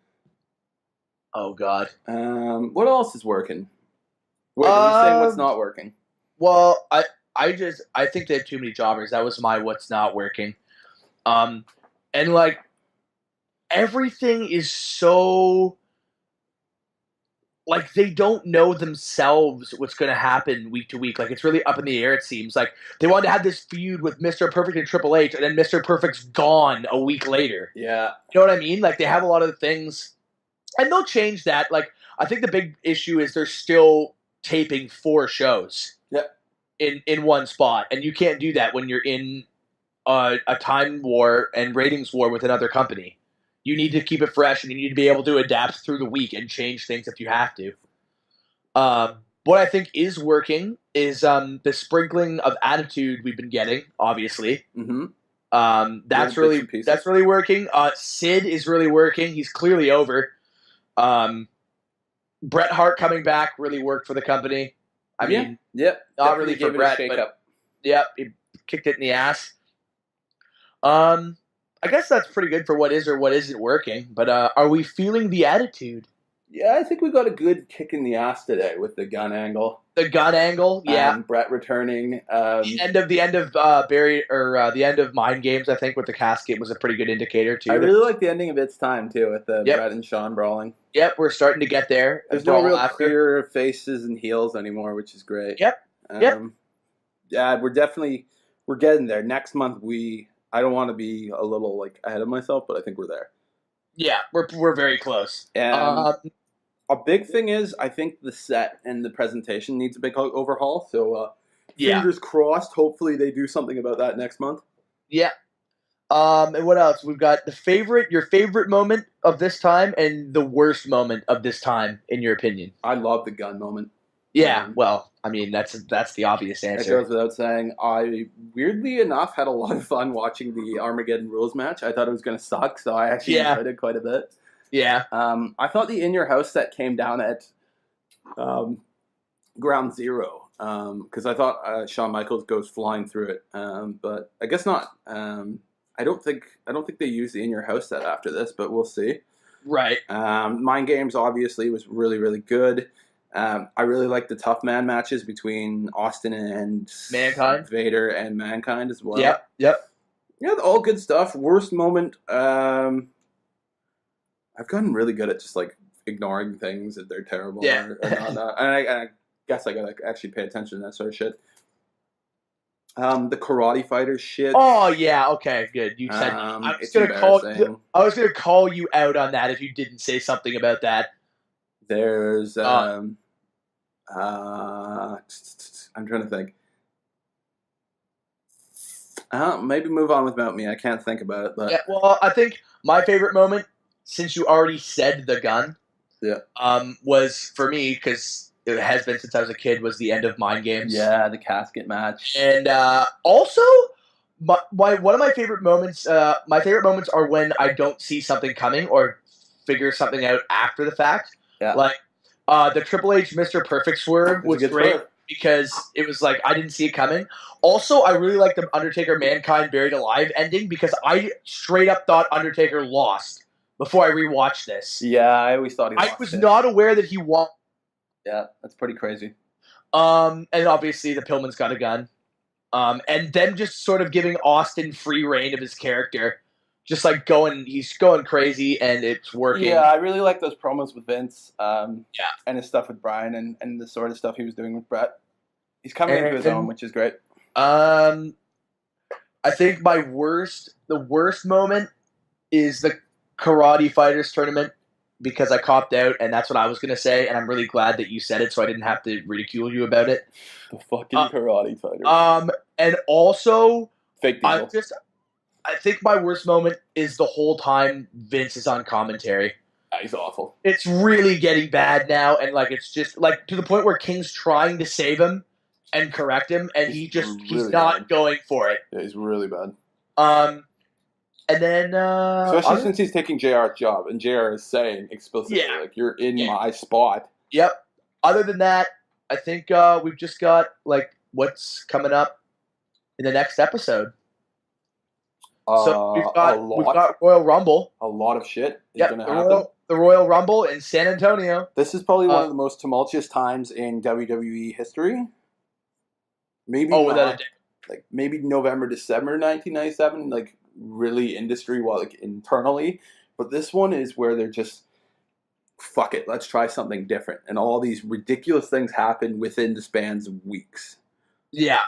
Oh God. What else is working? Wait, are we saying what's not working? Well, I think they have too many jobbers. That was my what's not working. And like everything is so like they don't know themselves what's going to happen week to week. Like it's really up in the air. It seems like they wanted to have this feud with Mr. Perfect and Triple H, and then Mr. Perfect's gone a week later. Yeah, you know what I mean? Like they have a lot of things, and they'll change that. Like I think the big issue is they're still taping 4 shows. Yep. In one spot, and you can't do that when you're in a time war and ratings war with another company. You need to keep it fresh, and you need to be able to adapt through the week and change things if you have to. What I think is working is the sprinkling of attitude we've been getting, obviously. Mm-hmm. That's really working. Sid is really working. He's clearly over. Bret Hart coming back really worked for the company. I mean, not really for Bret, but he kicked it in the ass. I guess that's pretty good for what is or what isn't working, but are we feeling the attitude? Yeah, I think we got a good kick in the ass today with the gun angle. The gun angle, yeah. Bret returning. The end of the end of Mind Games, I think, with the casket was a pretty good indicator too. I really like the ending of It's Time too, with the Bret and Shawn brawling. Yep, we're starting to get there. There's no real clear faces and heels anymore, which is great. Yep. Yeah, we're getting there. Next month I don't want to be a little like ahead of myself, but I think we're there. Yeah, we're very close. And a big thing is I think the set and the presentation needs a big overhaul. So fingers crossed. Hopefully they do something about that next month. Yeah. And what else? We've got your favorite moment of this time and the worst moment of this time, in your opinion. I love the gun moment. Yeah, well, I mean, that's the obvious It answer. goes without saying. I, weirdly enough, had a lot of fun watching the Armageddon Rules match. I thought it was going to suck, so I actually enjoyed it quite a bit. Yeah. I thought the In Your House set came down at ground zero because I thought Shawn Michaels goes flying through it, but I guess not. I don't think they use the In Your House set after this, but we'll see. Right. Mind Games obviously was really, really good. I really like the tough man matches between Austin and Mankind, Vader and Mankind as well. Yep. Yeah, all good stuff. Worst moment. I've gotten really good at just like ignoring things that they're terrible or not. And I guess I gotta actually pay attention to that sort of shit. The karate fighter shit. Oh yeah, okay, good. You said I was gonna call you out on that if you didn't say something about that. There's I'm trying to think. Maybe move on without me. I can't think about it. But yeah, well, I think my favorite moment, since you already said the gun, was for me because it has been since I was a kid. Was the end of Mind Games? Yeah, the casket match, and also one of my favorite moments. My favorite moments are when I don't see something coming or figure something out after the fact. Yeah, like the Triple H Mr. Perfect swerve was great. Because it was like I didn't see it coming. Also, I really like the Undertaker Mankind Buried Alive ending because I straight up thought Undertaker lost before I rewatched this. Yeah, I always thought he lost. I was not aware that he won. Yeah, that's pretty crazy. And obviously the Pillman's got a gun. And then just sort of giving Austin free reign of his character. Just like he's going crazy and it's working. Yeah, I really like those promos with Vince. And his stuff with Brian and the sort of stuff he was doing with Bret. He's coming into his own, which is great. I think the worst moment is the Karate Fighters tournament because I copped out and that's what I was going to say. And I'm really glad that you said it so I didn't have to ridicule you about it. The fucking Karate Fighters. And also, Fake Diesel. I think my worst moment is the whole time Vince is on commentary. He's awful. It's really getting bad now, and like it's just like to the point where King's trying to save him and correct him, and he's not going for it. Yeah, he's really bad. And then especially since he's taking JR's job, and JR is saying explicitly, like you're in my spot. Yep. Other than that, I think we've just got like what's coming up in the next episode. So we've got Royal Rumble. A lot of shit is going to happen. The Royal Rumble in San Antonio. This is probably one of the most tumultuous times in WWE history. Maybe without a doubt. Like maybe November, December 1997, like really industry-wide, like internally. But this one is where they're just, fuck it, let's try something different. And all these ridiculous things happen within the spans of weeks. Yeah.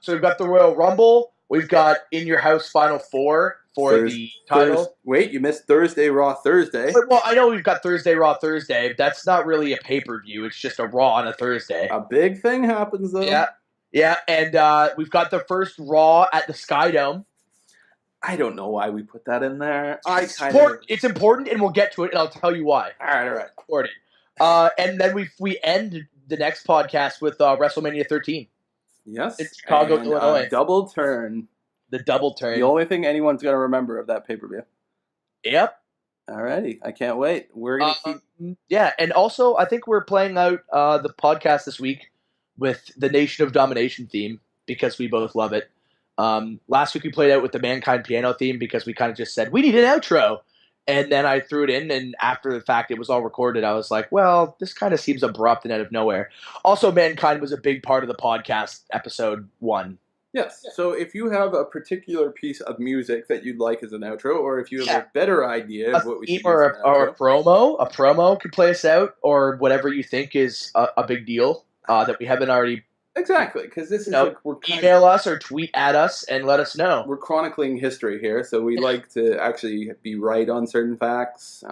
So we've got the Royal Rumble. We've got In Your House Final Four for the title. Wait, you missed Thursday, Raw Thursday. Well, I know we've got Thursday, Raw Thursday. That's not really a pay-per-view. It's just a Raw on a Thursday. A big thing happens, though. Yeah, and we've got the first Raw at the Skydome. I don't know why we put that in there. It's important, and we'll get to it, and I'll tell you why. All right. Important. And then we end the next podcast with WrestleMania 13. Yes. In Chicago, Illinois. Double turn. The double turn. The only thing anyone's going to remember of that pay-per-view. Yep. Alrighty. I can't wait. We're going to keep... Yeah, and also I think we're playing out the podcast this week with the Nation of Domination theme because we both love it. Last week we played out with the Mankind piano theme because we kind of just said, we need an outro. And then I threw it in, and after the fact it was all recorded, I was like, well, this kind of seems abrupt and out of nowhere. Also, Mankind was a big part of the podcast, episode 1. Yes, so if you have a particular piece of music that you'd like as an outro, or if you have a better idea of what we should use or a promo could play us out, or whatever you think is a big deal that we haven't already... Exactly, because this is like email us or tweet at us and let us know. We're chronicling history here, so we like to actually be right on certain facts.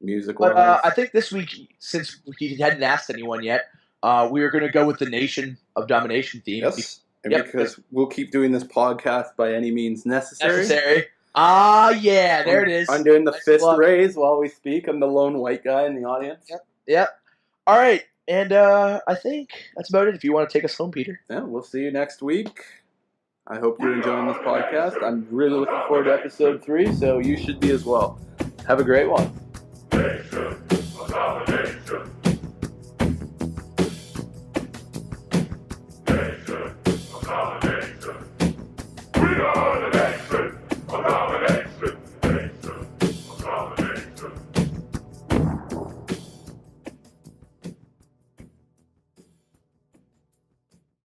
Music-wise. But I think this week, since he hadn't asked anyone yet, we are going to go with the Nation of Domination theme. Yes, because we'll keep doing this podcast by any means necessary. Yeah, there it is. I'm doing the fist raise while we speak. I'm the lone white guy in the audience. Yep. All right. And I think that's about it. If you want to take us home, Peter. Yeah, we'll see you next week. I hope you're enjoying this podcast. I'm really looking forward to episode 3, so you should be as well. Have a great one. Nation of domination. Nation of domination. We are the nation of domination.